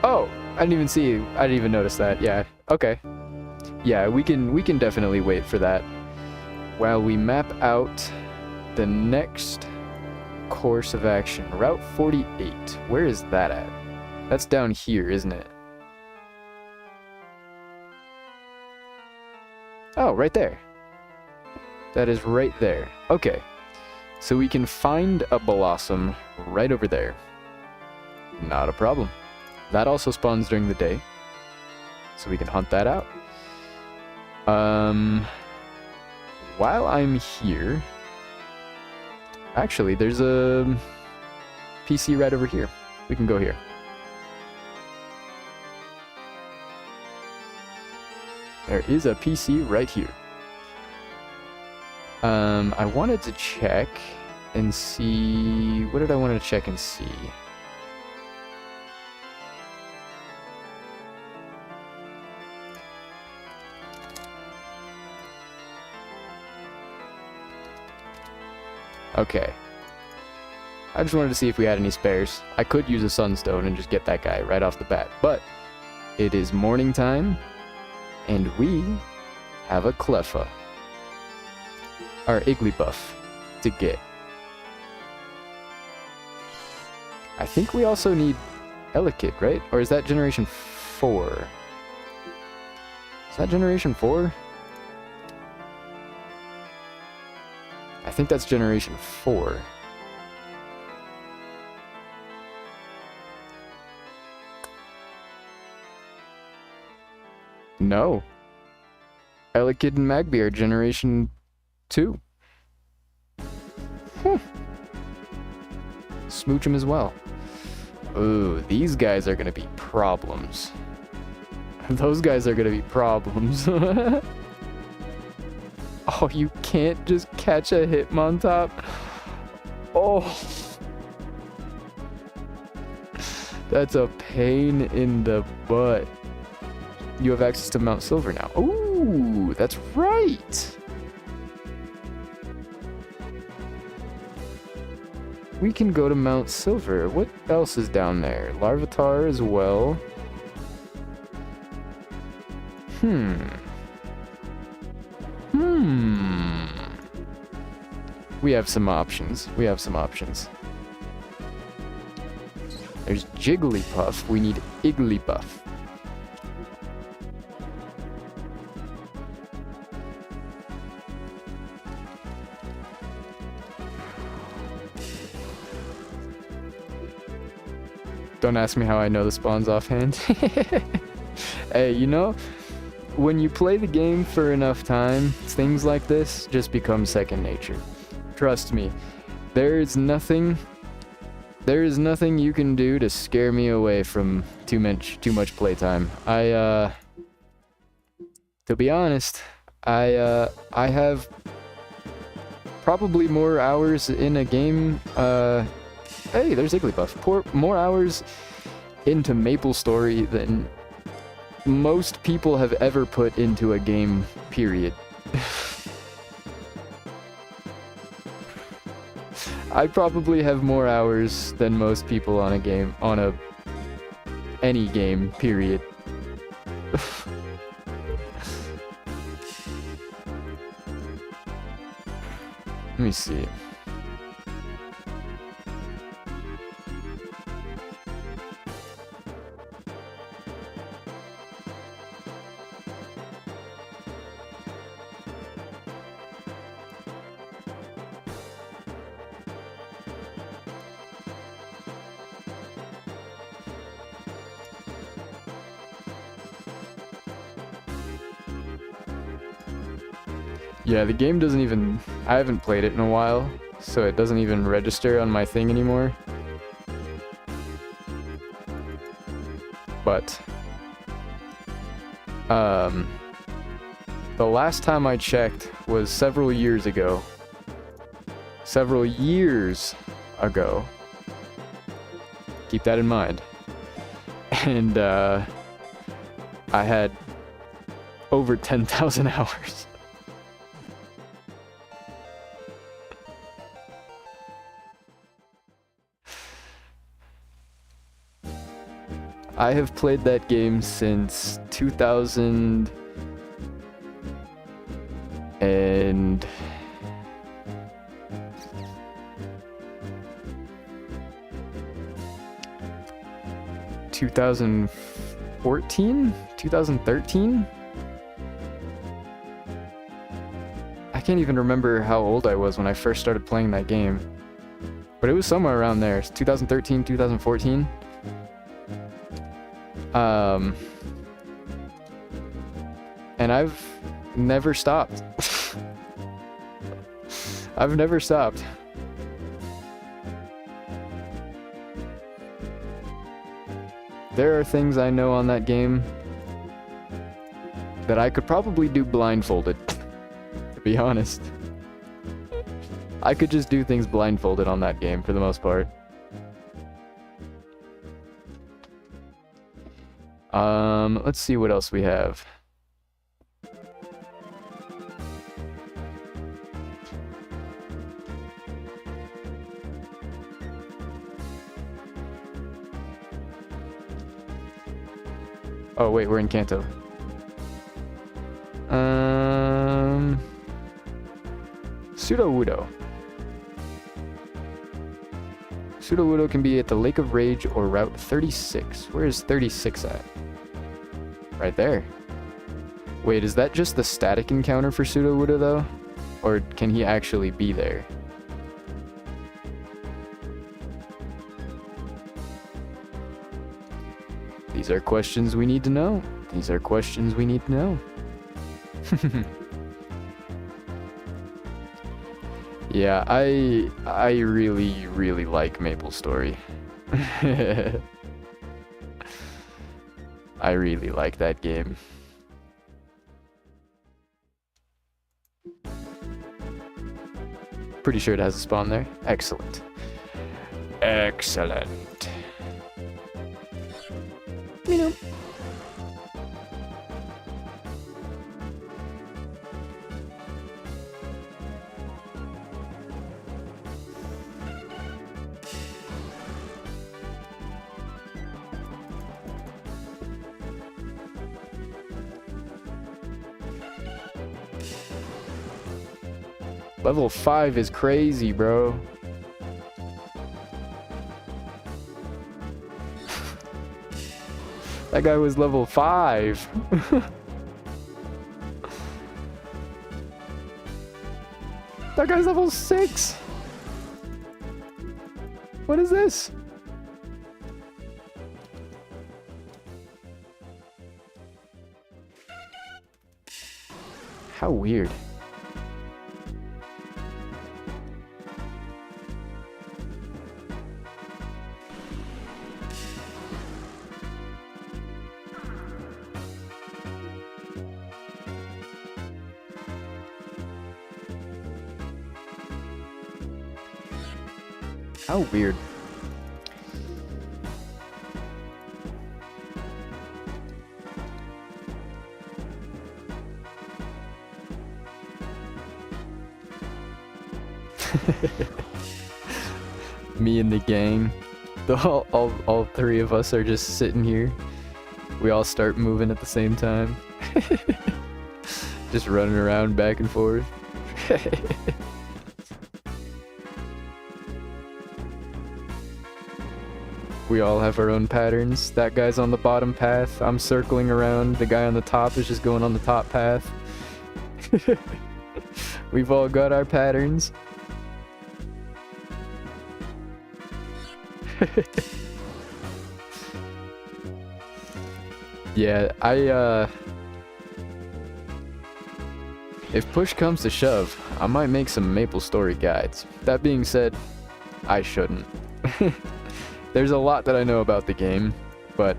Speaker 1: Oh, I didn't even see you. I didn't even notice that. Yeah, okay. Yeah, we can definitely wait for that. While we map out the next course of action. Route 48. Where is that at? That's down here, isn't it? Oh, right there. That is right there. Okay. So we can find a Blossom right over there. Not a problem. That also spawns during the day. So we can hunt that out. While I'm here... Actually, there's a PC right over here. We can go here. There is a PC right here. I wanted to check and see... What did I want to check and see? Okay. I just wanted to see if we had any spares. I could use a Sunstone and just get that guy right off the bat. But it is morning time, and we have a Cleffa. Our Igglybuff to get. I think we also need Elekid, right? Or is that Generation 4? Is that Generation 4? I think that's Generation 4. No. Elekid and Magby are Generation 2. Smooch him as well. Ooh, these guys are gonna be problems. Those guys are gonna be problems. Oh, you can't just catch a Hitmontop? Oh. That's a pain in the butt. You have access to Mount Silver now. Ooh, that's right. We can go to Mount Silver. What else is down there? Larvitar as well. We have some options. There's Jigglypuff. We need Igglybuff. Don't ask me how I know the spawns offhand. Hey, you know, when you play the game for enough time, things like this just become second nature. Trust me, there is nothing you can do to scare me away from too much playtime. To be honest, I have probably more hours in a game. Hey, there's Igglybuff. More hours into MapleStory than most people have ever put into a game, period. I probably have more hours than most people on any game, period. Let me see. Yeah, the game doesn't even... I haven't played it in a while, so it doesn't even register on my thing anymore. But... the last time I checked was several years ago. Several years ago. Keep that in mind. And, I had over 10,000 hours. I have played that game since 2000 and 2014, 2013. I can't even remember how old I was when I first started playing that game, but it was somewhere around there. It's 2013, 2014. And I've never stopped. I've never stopped. There are things I know on that game that I could probably do blindfolded, to be honest. I could just do things blindfolded on that game for the most part. Let's see what else we have. Oh wait, we're in Kanto. Sudowoodo. Sudowoodo can be at the Lake of Rage or Route 36. Where is 36 at? Right there. Wait, is that just the static encounter for Sudowoodo though? Or can he actually be there? These are questions we need to know. These are questions we need to know. Yeah, I really, really like MapleStory. I really like that game. Pretty sure it has a spawn there. Excellent. Excellent. You know. Level 5 is crazy, bro. That guy was level 5. That guy's level 6. What is this? How weird. How weird. Me and the gang. All three of us are just sitting here. We all start moving at the same time. Just running around back and forth. We all have our own patterns. That guy's on the bottom path. I'm circling around. The guy on the top is just going on the top path. We've all got our patterns. Yeah, if push comes to shove, I might make some MapleStory guides. That being said, I shouldn't. There's a lot that I know about the game, but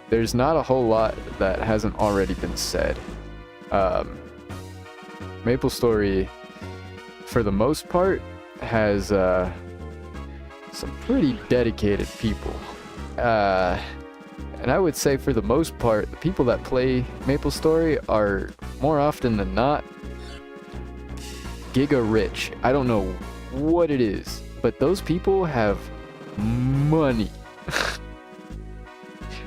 Speaker 1: there's not a whole lot that hasn't already been said. MapleStory, for the most part, has some pretty dedicated people. And I would say for the most part, the people that play MapleStory are more often than not giga rich. I don't know what it is, but those people have money.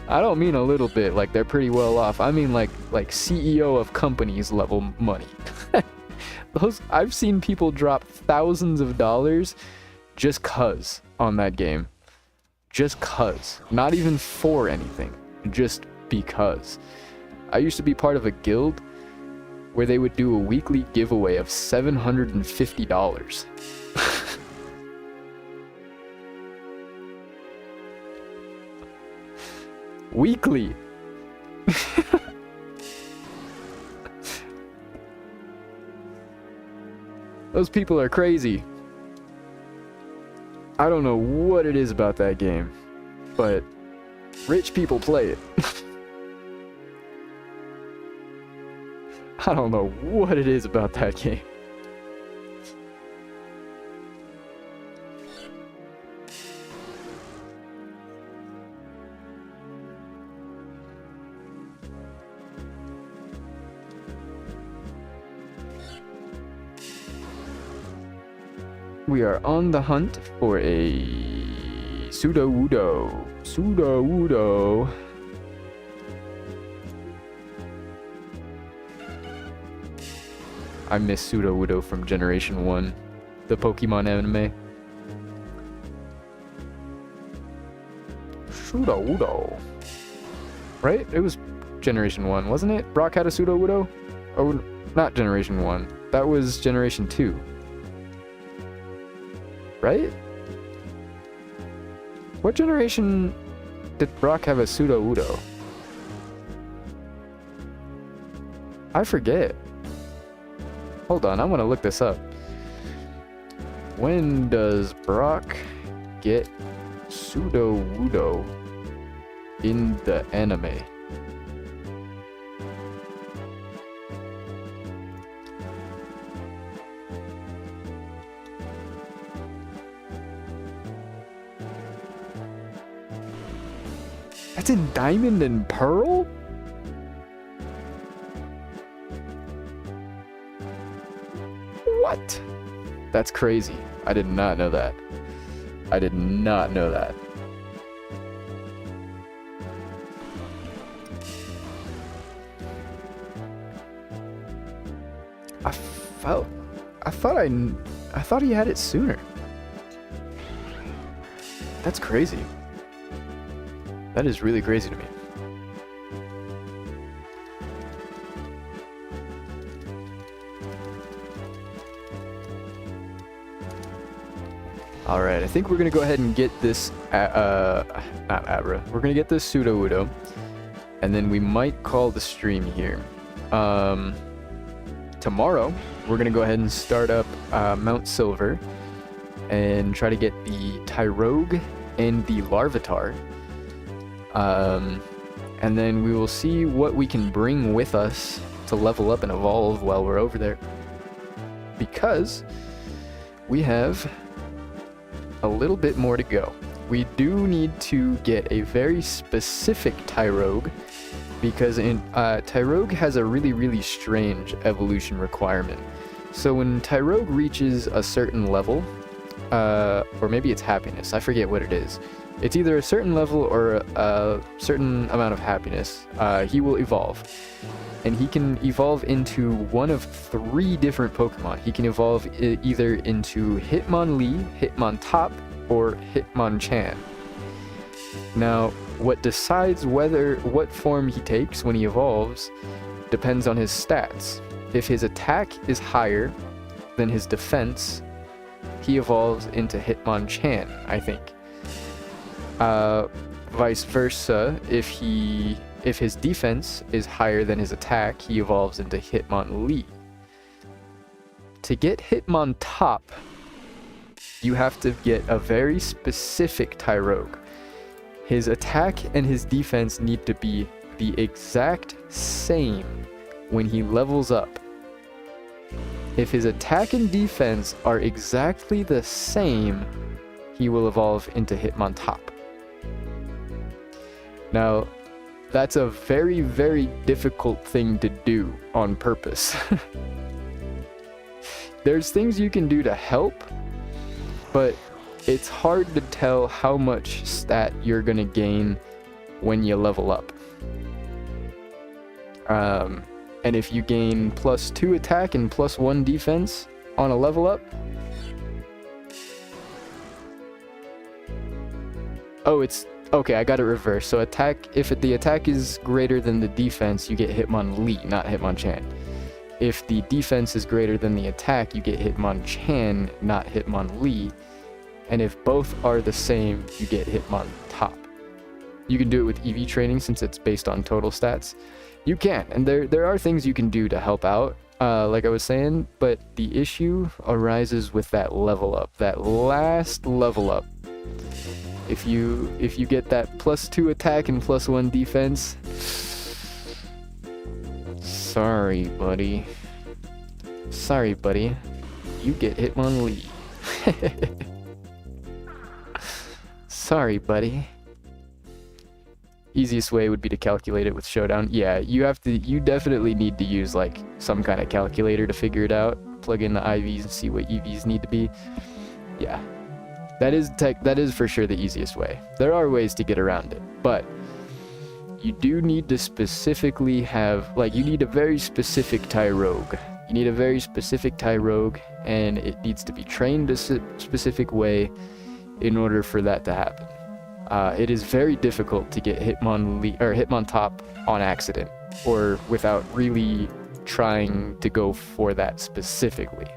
Speaker 1: I don't mean a little bit, like they're pretty well off. I mean like CEO of companies level money. I've seen people drop thousands of dollars just cuz on that game. Just cuz. Not even for anything. Just because. I used to be part of a guild where they would do a weekly giveaway of $750. Weekly. Those people are crazy. I don't know what it is about that game, but rich people play it. I don't know what it is about that game. We are on the hunt for a Sudowoodo. Sudowoodo. I miss Sudowoodo from Generation 1, the Pokemon anime. Sudowoodo. Right? It was Generation 1, wasn't it? Brock had a Sudowoodo? Or not Generation 1. That was Generation 2. Right? What generation did Brock have a Pseudo Udo? I forget. Hold on, I want to look this up. When does Brock get Pseudo Udo in the anime? That's in Diamond and Pearl? What? That's crazy. I did not know that. I did not know that. I thought he had it sooner. That's crazy. That is really crazy to me. Alright, I think we're gonna go ahead and get this, not Abra. We're gonna get this Pseudo Udo, and then we might call the stream here. Tomorrow, we're gonna go ahead and start up Mount Silver, and try to get the Tyrogue and the Larvitar. And then we will see what we can bring with us to level up and evolve while we're over there. Because we have a little bit more to go. We do need to get a very specific Tyrogue, because Tyrogue has a really strange evolution requirement. So when Tyrogue reaches a certain level, or maybe it's happiness, I forget what it is. It's either a certain level or a certain amount of happiness. He will evolve. And he can evolve into one of 3 different Pokemon. He can evolve either into Hitmonlee, Hitmontop, or Hitmonchan. Now, what decides what form he takes when he evolves depends on his stats. If his attack is higher than his defense, he evolves into Hitmonchan, I think. Vice versa, if his defense is higher than his attack, he evolves into Hitmonlee. To get Hitmontop, you have to get a very specific Tyrogue. His attack and his defense need to be the exact same when he levels up. If his attack and defense are exactly the same, he will evolve into Hitmontop. Now, that's a very difficult thing to do on purpose. There's things you can do to help, but it's hard to tell how much stat you're gonna gain when you level up. And if you gain +2 attack and +1 defense on a level up... Oh, it's... Okay, I got it reversed. So if the attack is greater than the defense, you get Hitmonlee, not Hitmonchan. If the defense is greater than the attack, you get Hitmonchan, not Hitmonlee. And if both are the same, you get Hitmontop. You can do it with EV training since it's based on total stats. You can, and there are things you can do to help out, like I was saying, but the issue arises with that level up, that last level up. If you get that +2 attack and +1 defense, sorry buddy, you get Hitmonlee. Sorry buddy. Easiest way would be to calculate it with Showdown. Yeah, you definitely need to use like some kind of calculator to figure it out. Plug in the IVs and see what EVs need to be. Yeah. That is for sure the easiest way. There are ways to get around it, but you do need to specifically have, like, you need a very specific Tyrogue. You need a very specific Tyrogue, and it needs to be trained a specific way in order for that to happen. It is very difficult to get Hitmontop on accident, or without really trying to go for that specifically.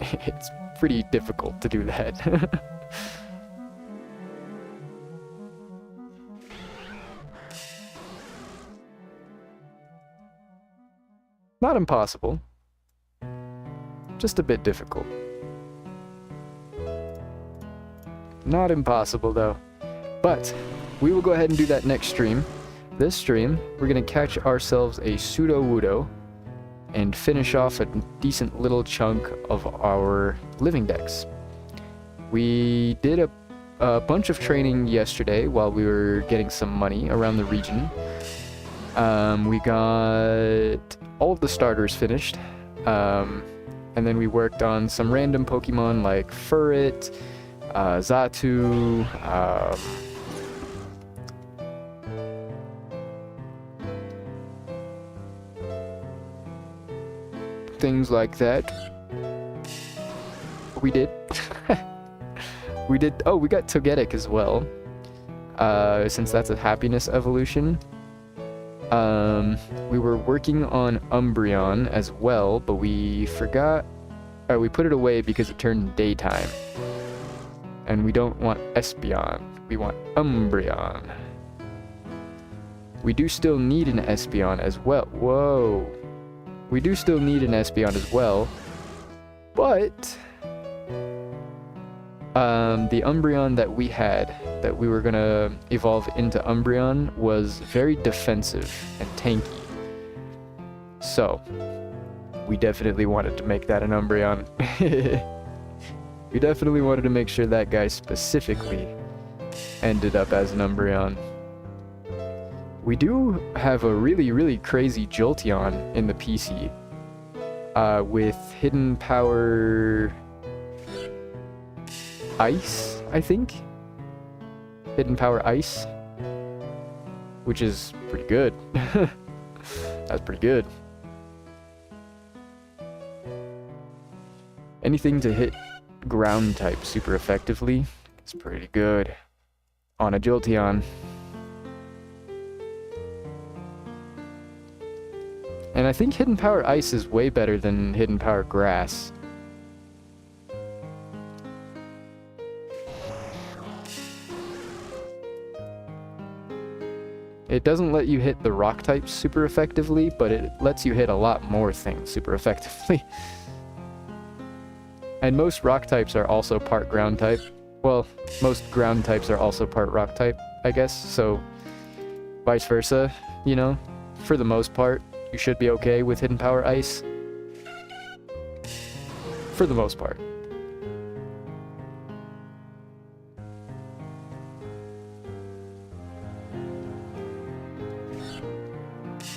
Speaker 1: It's pretty difficult to do that. Not impossible, just a bit difficult. Not impossible though. But we will go ahead and do that next stream. This stream, we're going to catch ourselves a pseudo-wudo and finish off a decent little chunk of our living decks. We did a bunch of training yesterday while we were getting some money around the region. We got all of the starters finished, and then we worked on some random Pokemon like Furret, Xatu, things like that. We did. We did. Oh, we got Togetic as well, since that's a happiness evolution. We were working on Umbreon as well, but we forgot. We put it away because it turned daytime. And we don't want Espeon. We want Umbreon. We do still need an Espeon as well. Whoa. We do still need an Espeon as well. But the Umbreon that we had, that we were gonna evolve into Umbreon, was very defensive and tanky. So, we definitely wanted to make that an Umbreon. We definitely wanted to make sure that guy specifically ended up as an Umbreon. We do have a really, really crazy Jolteon in the PC, with hidden power Ice, I think? Hidden power Ice, which is pretty good. That's pretty good. Anything to hit ground type super effectively is pretty good on a Jolteon. And I think hidden power Ice is way better than hidden power Grass. It doesn't let you hit the rock types super effectively, but it lets you hit a lot more things super effectively. And most rock types are also part ground type. Well, most ground types are also part rock type, I guess, so vice versa, you know? For the most part, you should be okay with hidden power Ice. For the most part.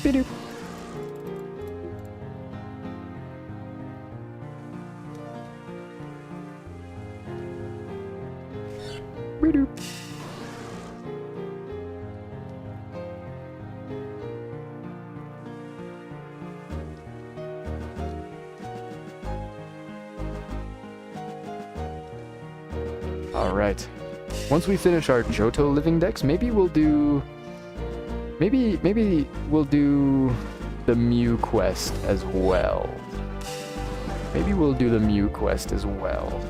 Speaker 1: Be-doop. Be-doop. Alright. Once we finish our Johto living decks, maybe we'll do... Maybe we'll do the Mew quest as well. Maybe we'll do the Mew quest as well.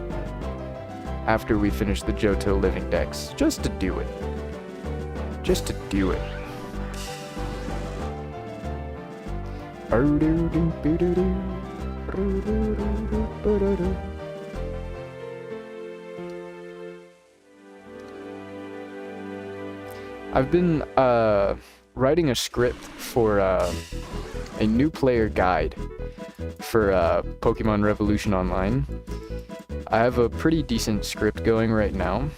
Speaker 1: After we finish the Johto living decks. Just to do it. Just to do it. I've been writing a script for a new player guide for Pokemon Revolution Online. I have a pretty decent script going right now.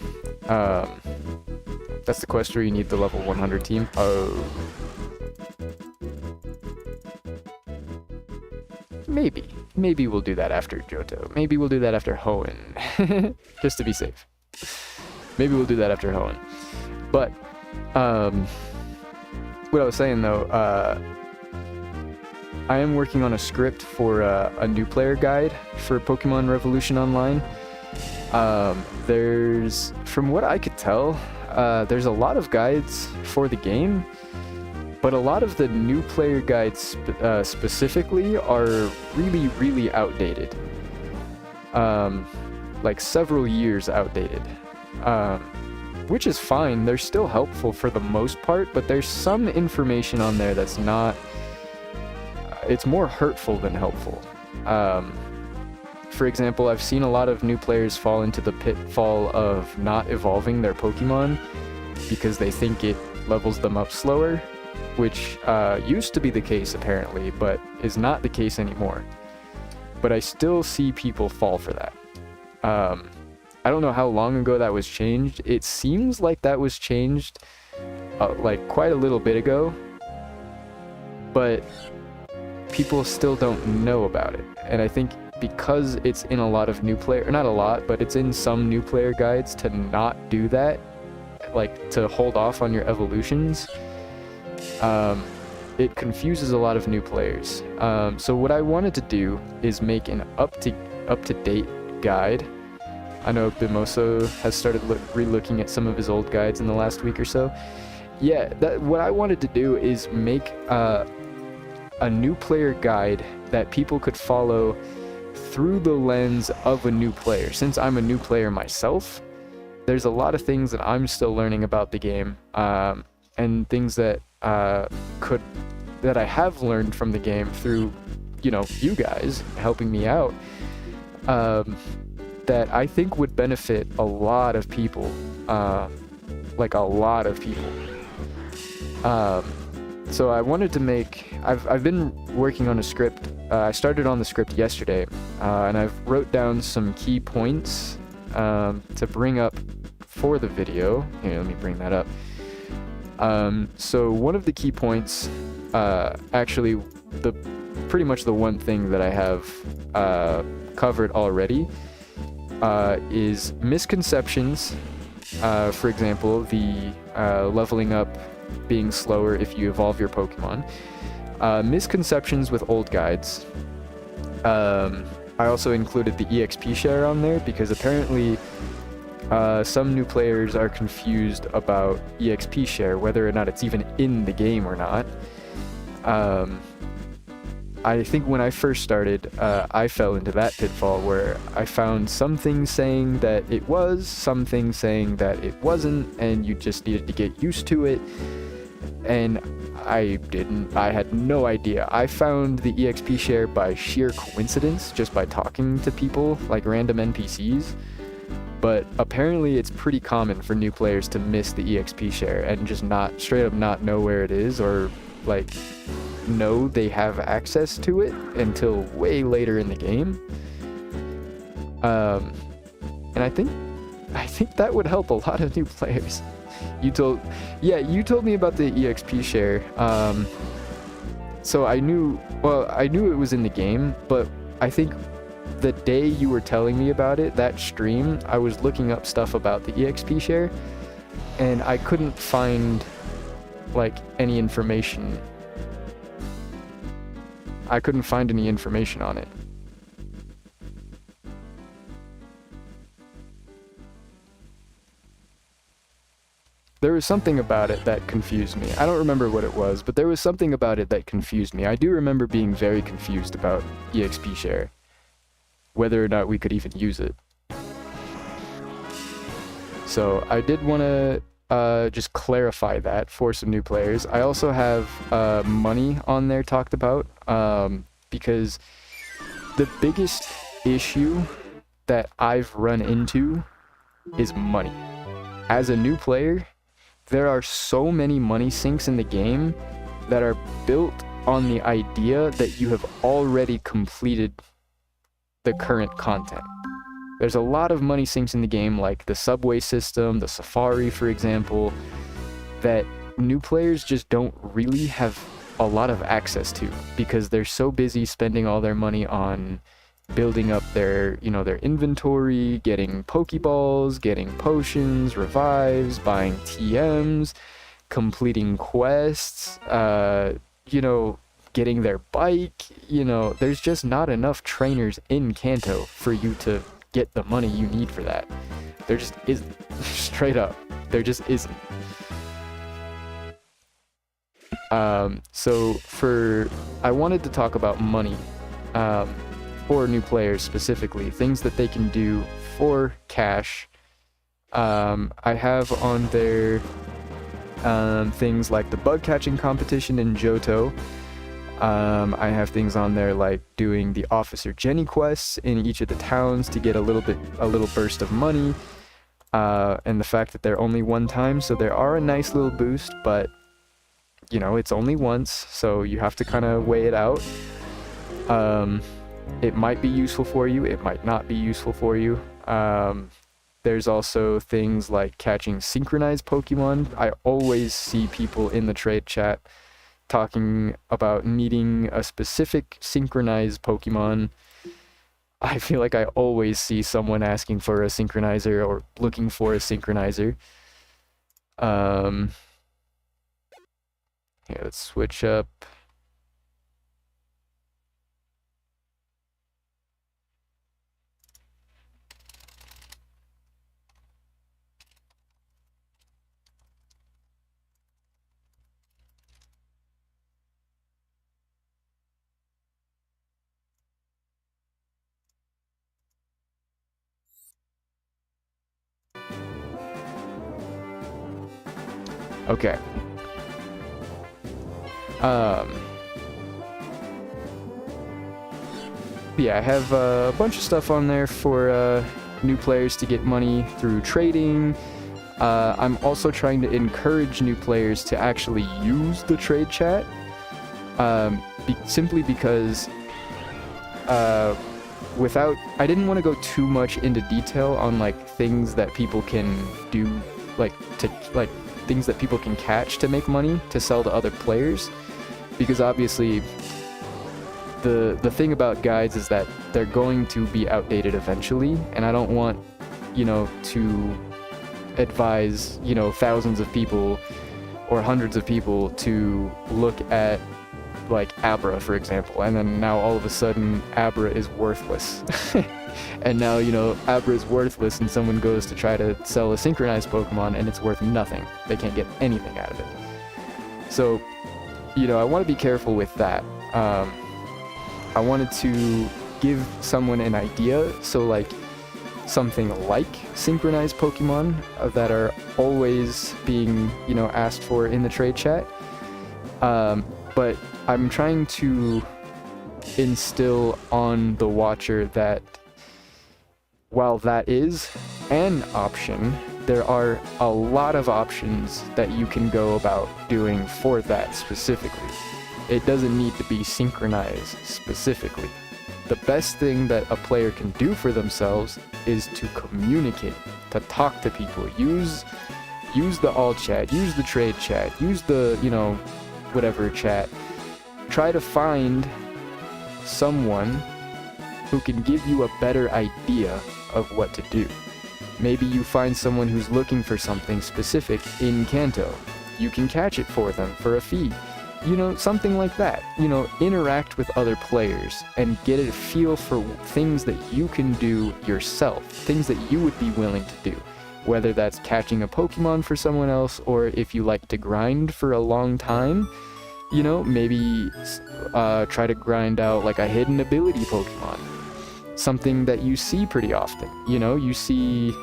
Speaker 1: That's the quest where you need the level 100 team. Oh. Maybe we'll do that after Johto. Maybe we'll do that after Hoenn. Just to be safe. Maybe we'll do that after Hoenn. But, what I was saying though, I am working on a script for a new player guide for Pokemon Revolution Online. From what I could tell, there's a lot of guides for the game, but a lot of the new player guides specifically are really, really outdated. Like several years outdated. Which is fine, they're still helpful for the most part, but there's some information on there that's not... it's more hurtful than helpful. For example, I've seen a lot of new players fall into the pitfall of not evolving their Pokemon because they think it levels them up slower, which used to be the case apparently, but is not the case anymore. But I still see people fall for that. I don't know how long ago that was changed. It seems like that was changed like quite a little bit ago, but people still don't know about it. And I think because it's in a lot of new player, not a lot, but it's in some new player guides to not do that, like to hold off on your evolutions, it confuses a lot of new players. So what I wanted to do is make an up-to-date guide. I know Bimoso has started re-looking at some of his old guides in the last week or so. Yeah, what I wanted to do is make a new player guide that people could follow through the lens of a new player. Since I'm a new player myself, there's a lot of things that I'm still learning about the game, and things that that I have learned from the game through, you know, you guys helping me out, that I think would benefit a lot of people, like a lot of people. So I wanted to make, I've been working on a script. I started on the script yesterday, and I've wrote down some key points to bring up for the video. Here, let me bring that up. So one of the key points, actually pretty much the one thing that I have covered already, is misconceptions. For example, the leveling up being slower if you evolve your Pokemon. Misconceptions with old guides. I also included the EXP share on there because apparently some new players are confused about EXP share, whether or not it's even in the game or not. I think when I first started, I fell into that pitfall where I found some things saying that it was, some things saying that it wasn't, and you just needed to get used to it. And I had no idea. I found the EXP share by sheer coincidence, just by talking to people, like random NPCs. But apparently it's pretty common for new players to miss the EXP share and just straight up not know where it is, or like know they have access to it until way later in the game. And I think that would help a lot of new players. You told me about the EXP share. So I knew it was in the game, but I think the day you were telling me about it, that stream, I was looking up stuff about the EXP share, and I couldn't find like any information. I couldn't find any information on it. There was something about it that confused me. I don't remember what it was, but there was something about it that confused me. I do remember being very confused about EXP share, whether or not we could even use it. So I did want to just clarify that for some new players. I also have money on there talked about, because the biggest issue that I've run into is money. As a new player, there are so many money sinks in the game that are built on the idea that you have already completed the current content. There's a lot of money sinks in the game, like the subway system, the safari, for example, that new players just don't really have a lot of access to because they're so busy spending all their money on building up their inventory, getting Pokeballs, getting potions, revives, buying TMs, completing quests, getting their bike. There's just not enough trainers in Kanto for you to get the money you need for that. There just isn't. Straight up. There just isn't. I wanted to talk about money for new players specifically, things that they can do for cash. I have on there things like the bug catching competition in Johto. I have things on there like doing the Officer Jenny quests in each of the towns to get a little burst of money. And the fact that they're only one time, so there are a nice little boost, but you know, it's only once, so you have to kind of weigh it out. It might be useful for you, it might not be useful for you. There's also things like catching synchronized Pokemon. I always see people in the trade chat talking about needing a specific synchronized Pokemon. I feel like I always see someone asking for a synchronizer or looking for a synchronizer. Yeah, let's switch up. Okay. Yeah, I have a bunch of stuff on there for new players to get money through trading. I'm also trying to encourage new players to actually use the trade chat, simply because I didn't want to go too much into detail on like things that people can do, things that people can catch to make money to sell to other players, because obviously the thing about guides is that they're going to be outdated eventually, and I don't want, to advise, thousands of people or hundreds of people to look at like Abra, for example, and then now all of a sudden Abra is worthless. And now, Abra is worthless and someone goes to try to sell a synchronized Pokemon and it's worth nothing. They can't get anything out of it. So, I want to be careful with that. I wanted to give someone an idea, so like something like synchronized Pokemon that are always being, asked for in the trade chat. But I'm trying to instill on the watcher that while that is an option, there are a lot of options that you can go about doing for that specifically. It doesn't need to be synchronized specifically. The best thing that a player can do for themselves is to communicate, to talk to people. Use the all chat, use the trade chat, use the, whatever chat. Try to find someone who can give you a better idea of what to do. Maybe you find someone who's looking for something specific in Kanto. You can catch it for them for a fee. Something like that. Interact with other players and get a feel for things that you can do yourself, things that you would be willing to do. Whether that's catching a Pokemon for someone else, or if you like to grind for a long time, maybe try to grind out like a hidden ability Pokemon. Something that you see pretty often. You see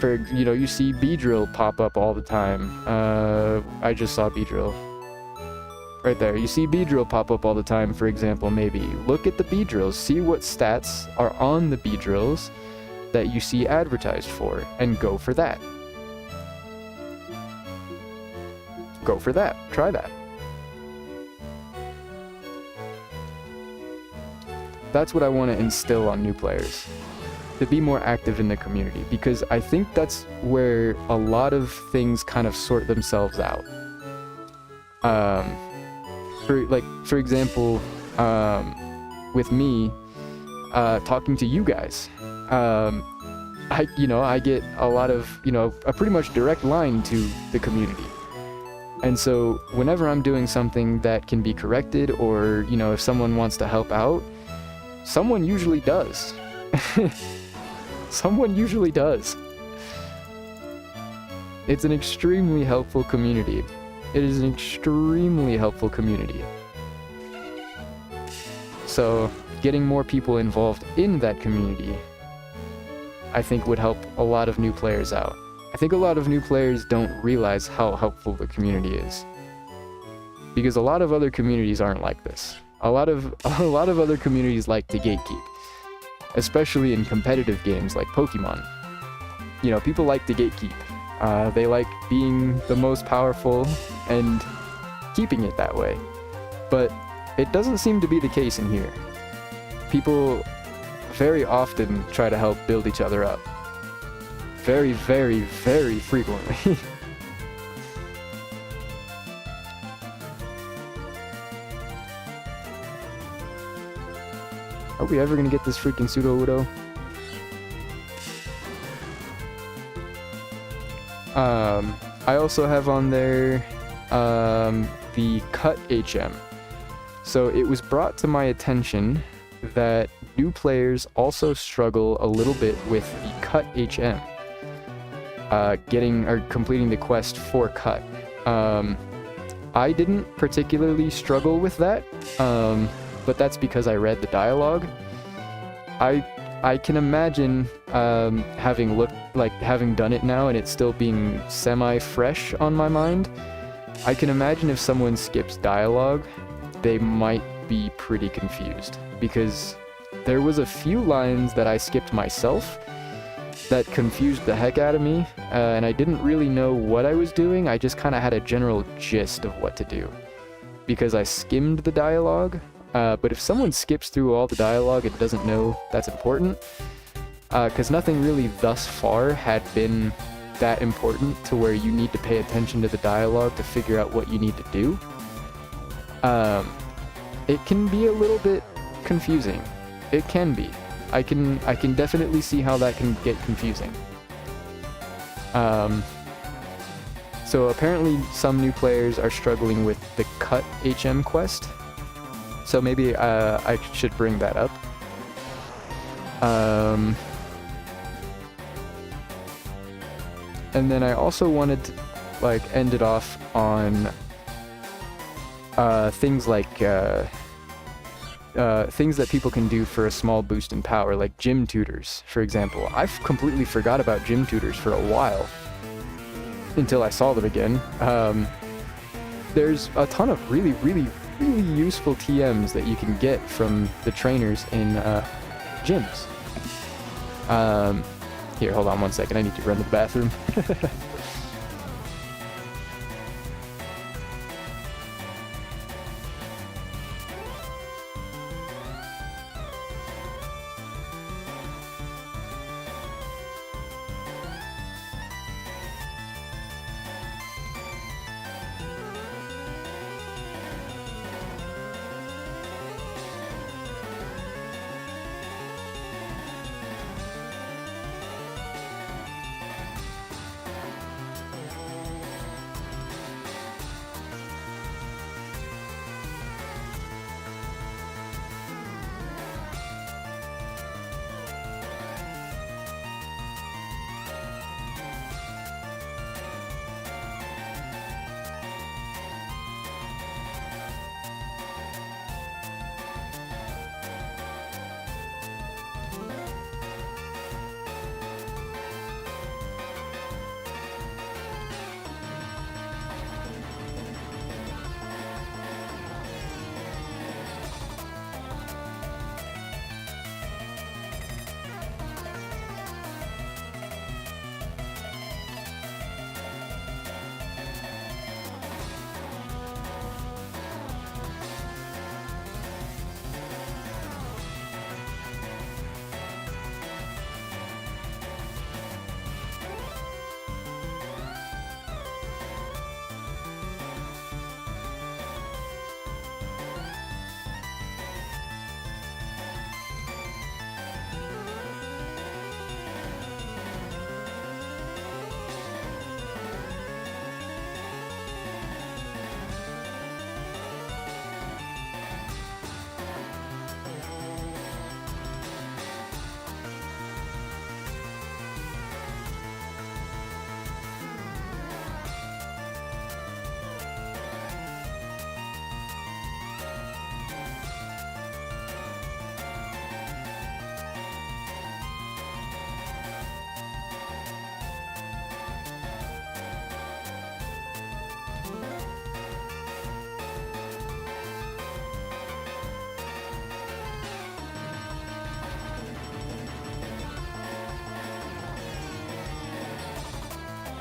Speaker 1: you see Beedrill pop up all the time. I just saw Beedrill. Right there. You see Beedrill pop up all the time, for example, maybe. Look at the Beedrills. See what stats are on the Beedrills that you see advertised for, and go for that. Go for that. Try that. That's what I want to instill on new players. To be more active in the community, because I think that's where a lot of things kind of sort themselves out. For example, with me talking to you guys, I get a lot of, a pretty much direct line to the community. And so whenever I'm doing something that can be corrected, or, if someone wants to help out, someone usually does. Someone usually does. It's an extremely helpful community. It is an extremely helpful community. So, getting more people involved in that community, I think would help a lot of new players out. I think a lot of new players don't realize how helpful the community is. Because a lot of other communities aren't like this. A lot of other communities like to gatekeep. Especially in competitive games like Pokemon. You know, people like to gatekeep. They like being the most powerful and keeping it that way. But it doesn't seem to be the case in here. People very often try to help build each other up. Very, very, very frequently. Are we ever gonna get this freaking Pseudo-Widow? I also have on there the Cut HM. So it was brought to my attention that new players also struggle a little bit with the Cut HM. Getting or completing the quest for Cut. I didn't particularly struggle with that, but that's because I read the dialogue. I can imagine having done it now and it still being semi-fresh on my mind. I can imagine if someone skips dialogue, they might be pretty confused, because there was a few lines that I skipped myself that confused the heck out of me, and I didn't really know what I was doing. I just kind of had a general gist of what to do because I skimmed the dialogue. But if someone skips through all the dialogue and doesn't know that's important, because nothing really thus far had been that important to where you need to pay attention to the dialogue to figure out what you need to do, it can be a little bit confusing. It can be. I can definitely see how that can get confusing. So apparently some new players are struggling with the Cut HM quest. So maybe I should bring that up. And then I also wanted to end it off on things like things that people can do for a small boost in power, like gym tutors, for example. I've completely forgot about gym tutors for a while until I saw them again. There's a ton of really useful TMs that you can get from the trainers in gyms. Here, hold on one second. I need to run to the bathroom.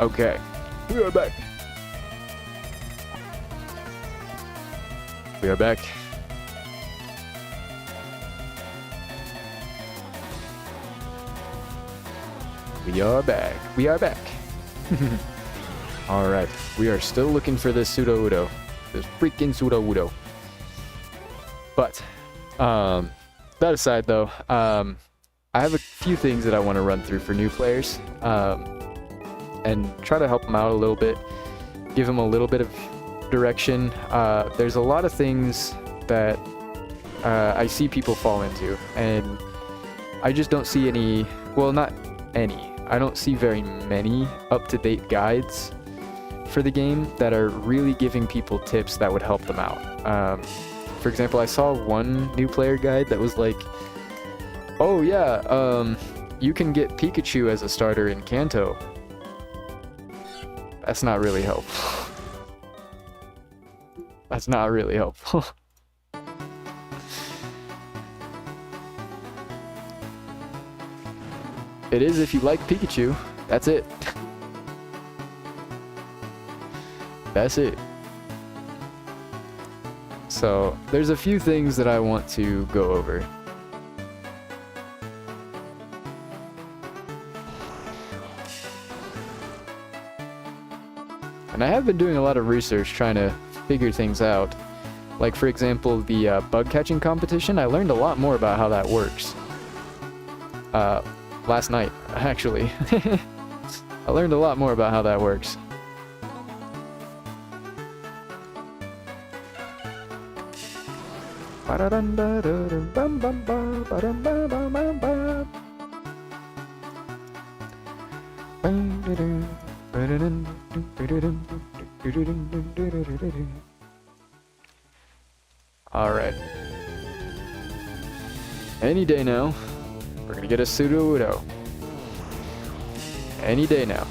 Speaker 1: Okay, we are back. We are back. We are back. We are back. Alright, we are still looking for this Pseudo-Udo. This freaking Pseudo-Udo. But, that aside though, I have a few things that I want to run through for new players. And try to help them out a little bit. Give them a little bit of direction. There's a lot of things that I see people fall into. And I just don't see any, well, not any. I don't see very many up-to-date guides for the game that are really giving people tips that would help them out. For example, I saw one new player guide that was like, oh yeah, you can get Pikachu as a starter in Kanto. That's not really helpful. That's not really helpful. It is if you like Pikachu. That's it. That's it. So, there's a few things that I want to go over. And I have been doing a lot of research trying to figure things out. Like, for example, the bug catching competition. I learned a lot more about how that works. Last night, actually. I learned a lot more about how that works. Alright. Any day now, we're gonna get a Pseudo-Udo. Any day now.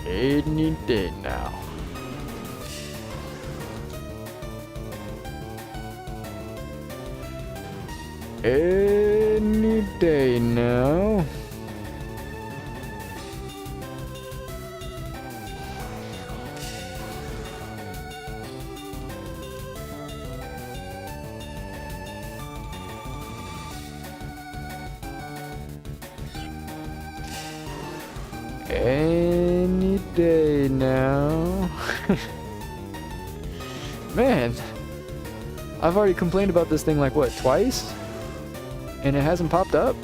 Speaker 1: Any day now. Any day now. Any day now. Man, I've already complained about this thing like, what, twice? And it hasn't popped up?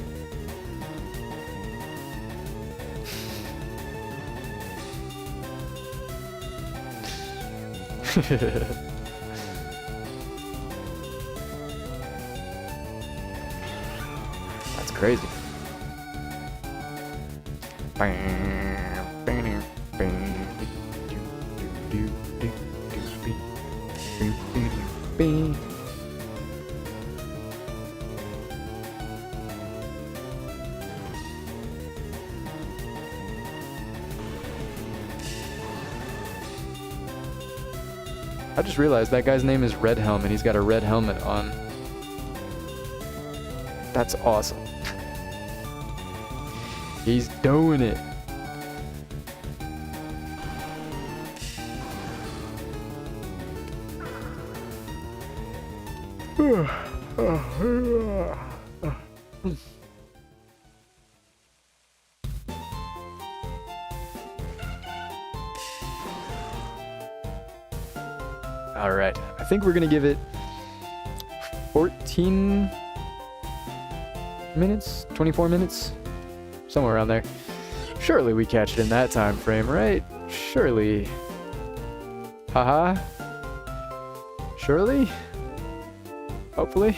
Speaker 1: That's crazy. I just realized that guy's name is Red Helm and he's got a red helmet on. That's awesome. He's doing it. All right, I think we're gonna give it 14 minutes, 24 minutes, somewhere around there. Surely we catch it in that time frame, right? Surely. Haha. Surely? Hopefully.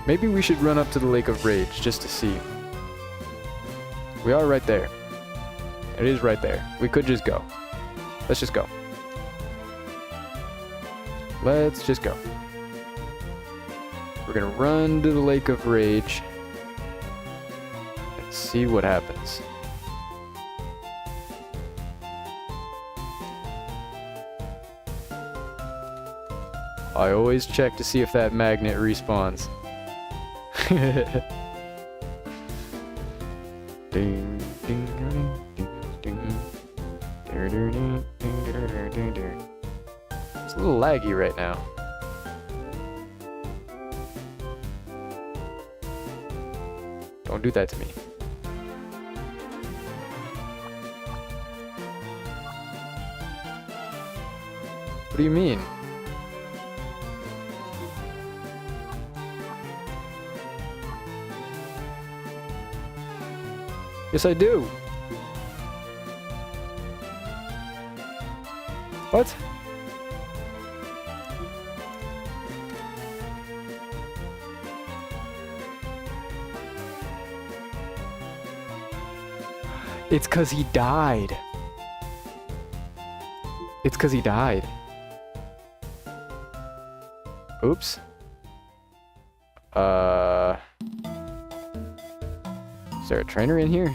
Speaker 1: Maybe we should run up to the Lake of Rage just to see. We are right there. It is right there. We could just go. Let's just go. Let's just go. We're gonna run to the Lake of Rage and see what happens. I always check to see if that magnet respawns. Ding, ding, ding, ding, ding. It's a little laggy right now. Don't do that to me. What do you mean? Yes, I do. What? It's 'cause he died. It's 'cause he died. Oops. Is there a trainer in here?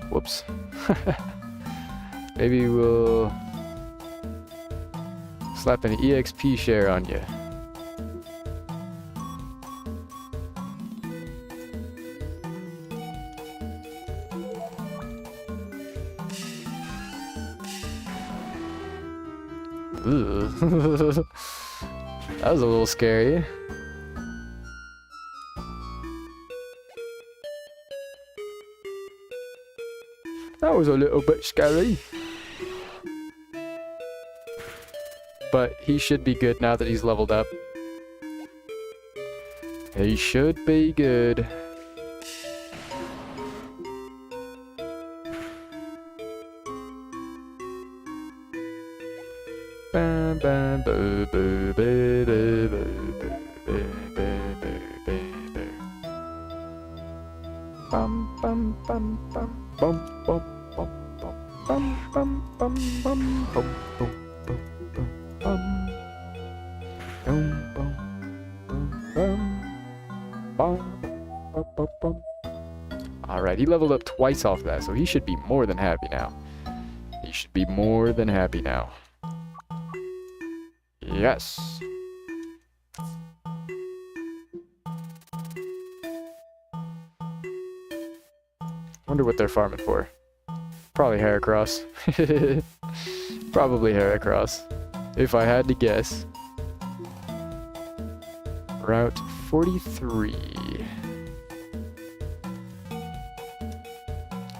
Speaker 1: Whoops. Maybe we'll slap an EXP share on you. That was a little scary. That was a little bit scary. But he should be good now that he's leveled up. He should be good. Bam, bam, boo, boo, boo, boo, boo, boo, boo, boo, boo. Bum, bum, bum, bum, bum, bum, bum, bum, bum, bum, bum, bum, bum, bum, bum, bum, bum, bum. Alright, he leveled up twice off that, so he should be more than happy now. He should be more than happy now. Yes. Wonder what they're farming for. Probably Heracross. Probably Heracross. If I had to guess. Route 43. I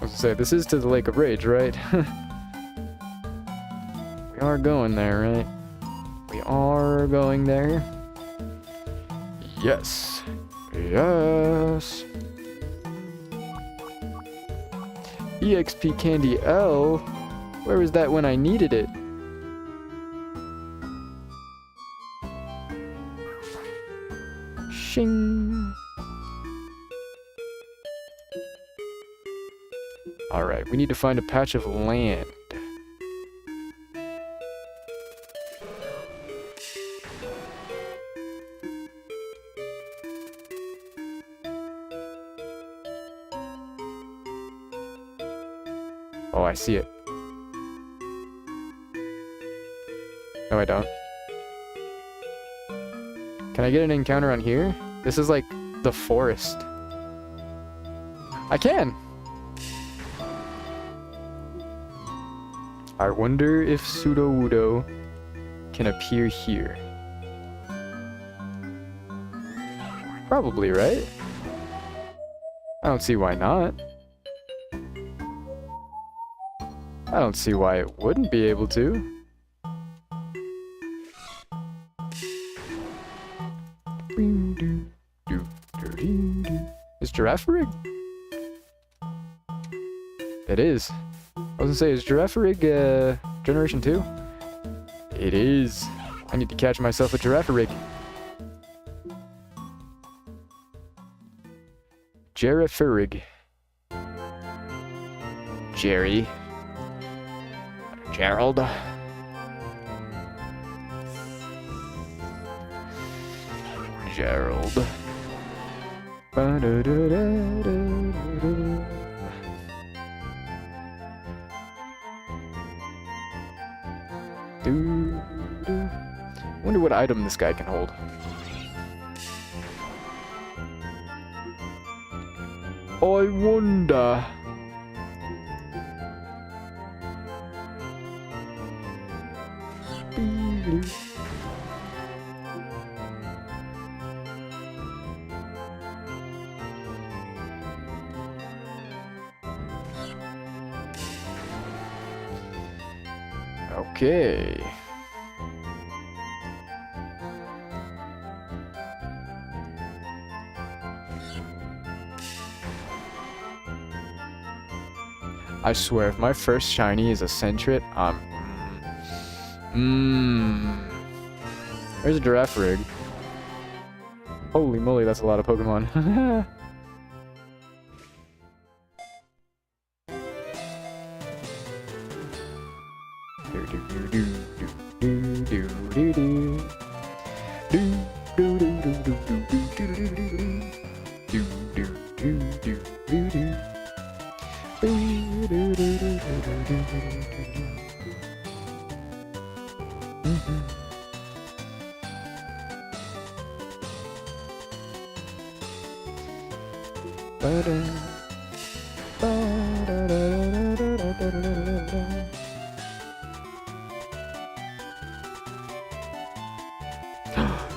Speaker 1: was gonna say, this is to the Lake of Rage, right? We are going there, right? We are going there. Yes. Yes. EXP Candy L? Where was that when I needed it? Shing. Alright, we need to find a patch of land. Oh, I see it. No, I don't. Can I get an encounter on here? This is like the forest. I can! I wonder if Sudowoodo can appear here. Probably, right? I don't see why not. I don't see why it wouldn't be able to. Is Girafarig? It is. I was gonna say, is Girafarig Generation 2? It is. I need to catch myself a Girafarig. Girafarig. Jerry. Gerald. Gerald. Wonder what item this guy can hold. I wonder. Okay. I swear, if my first shiny is a Sentret, There's a Giraffe Rig. Holy moly, that's a lot of Pokemon.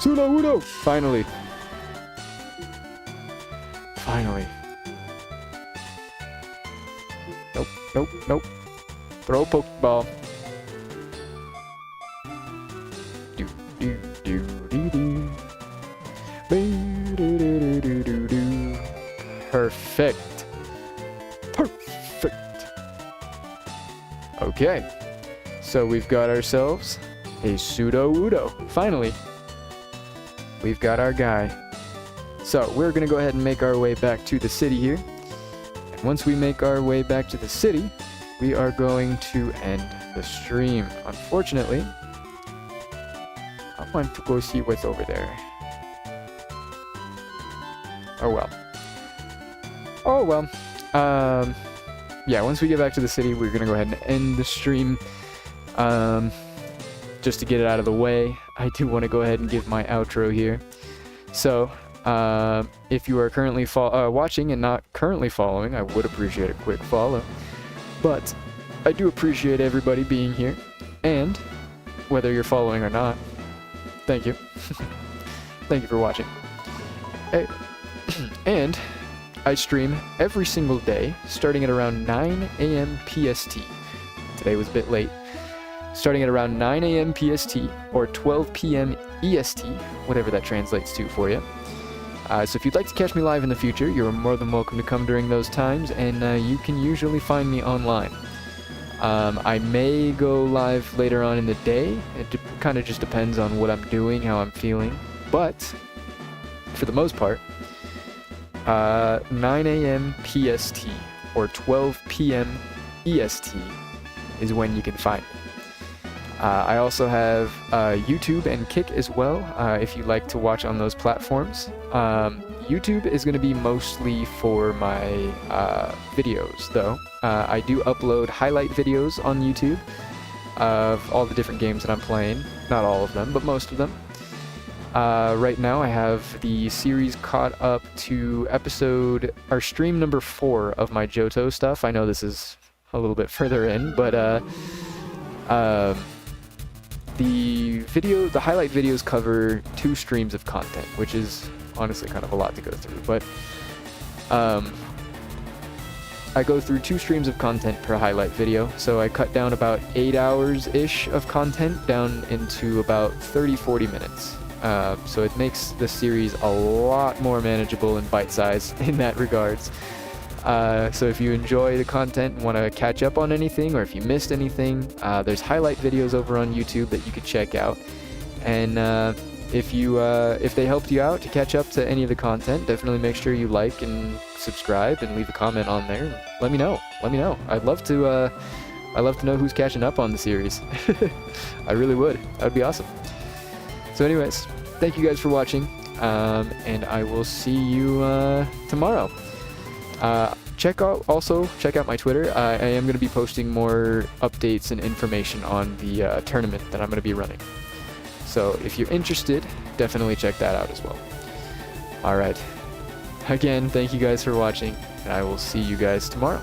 Speaker 1: Uno! Finally. Finally. Nope. Throw a Pokeball. Perfect. Okay. So we've got ourselves a Pseudo-Udo. Finally. We've got our guy. So we're going to go ahead and make our way back to the city here. And once we make our way back to the city, we are going to end the stream. Unfortunately, I want to go see what's over there. Oh well. Yeah, once we get back to the city, we're going to go ahead and end the stream. Just to get it out of the way, I do want to go ahead and give my outro here. So, if you are currently watching and not currently following, I would appreciate a quick follow. But I do appreciate everybody being here, and whether you're following or not, thank you. Thank you for watching. Hey. And I stream every single day, starting at around 9 a.m. PST. Today was a bit late. Starting at around 9 a.m. PST or 12 p.m. EST, whatever that translates to for you. So if you'd like to catch me live in the future, you're more than welcome to come during those times, and you can usually find me online. I may go live later on in the day. It kind of just depends on what I'm doing, how I'm feeling. But for the most part, 9 a.m. PST or 12 p.m. EST is when you can find me. I also have YouTube and Kick as well, if you like to watch on those platforms. YouTube is going to be mostly for my videos, though. I do upload highlight videos on YouTube of all the different games that I'm playing. Not all of them, but most of them. Right now I have the series caught up to stream number 4 of my Johto stuff. I know this is a little bit further in, but the highlight videos cover 2 streams of content, which is honestly kind of a lot to go through, but I go through 2 streams of content per highlight video, so I cut down about 8 hours-ish of content down into about 30-40 minutes. So it makes the series a lot more manageable and bite-sized in that regards. So if you enjoy the content and want to catch up on anything, or if you missed anything, there's highlight videos over on YouTube that you could check out. And if they helped you out to catch up to any of the content, definitely make sure you like and subscribe and leave a comment on there. Let me know. I'd love to I'd love to know who's catching up on the series. I really would. That would be awesome. So anyways, thank you guys for watching, and I will see you tomorrow. Check out my Twitter. I am going to be posting more updates and information on the tournament that I'm going to be running. So if you're interested, definitely check that out as well. All right. Again, thank you guys for watching, and I will see you guys tomorrow.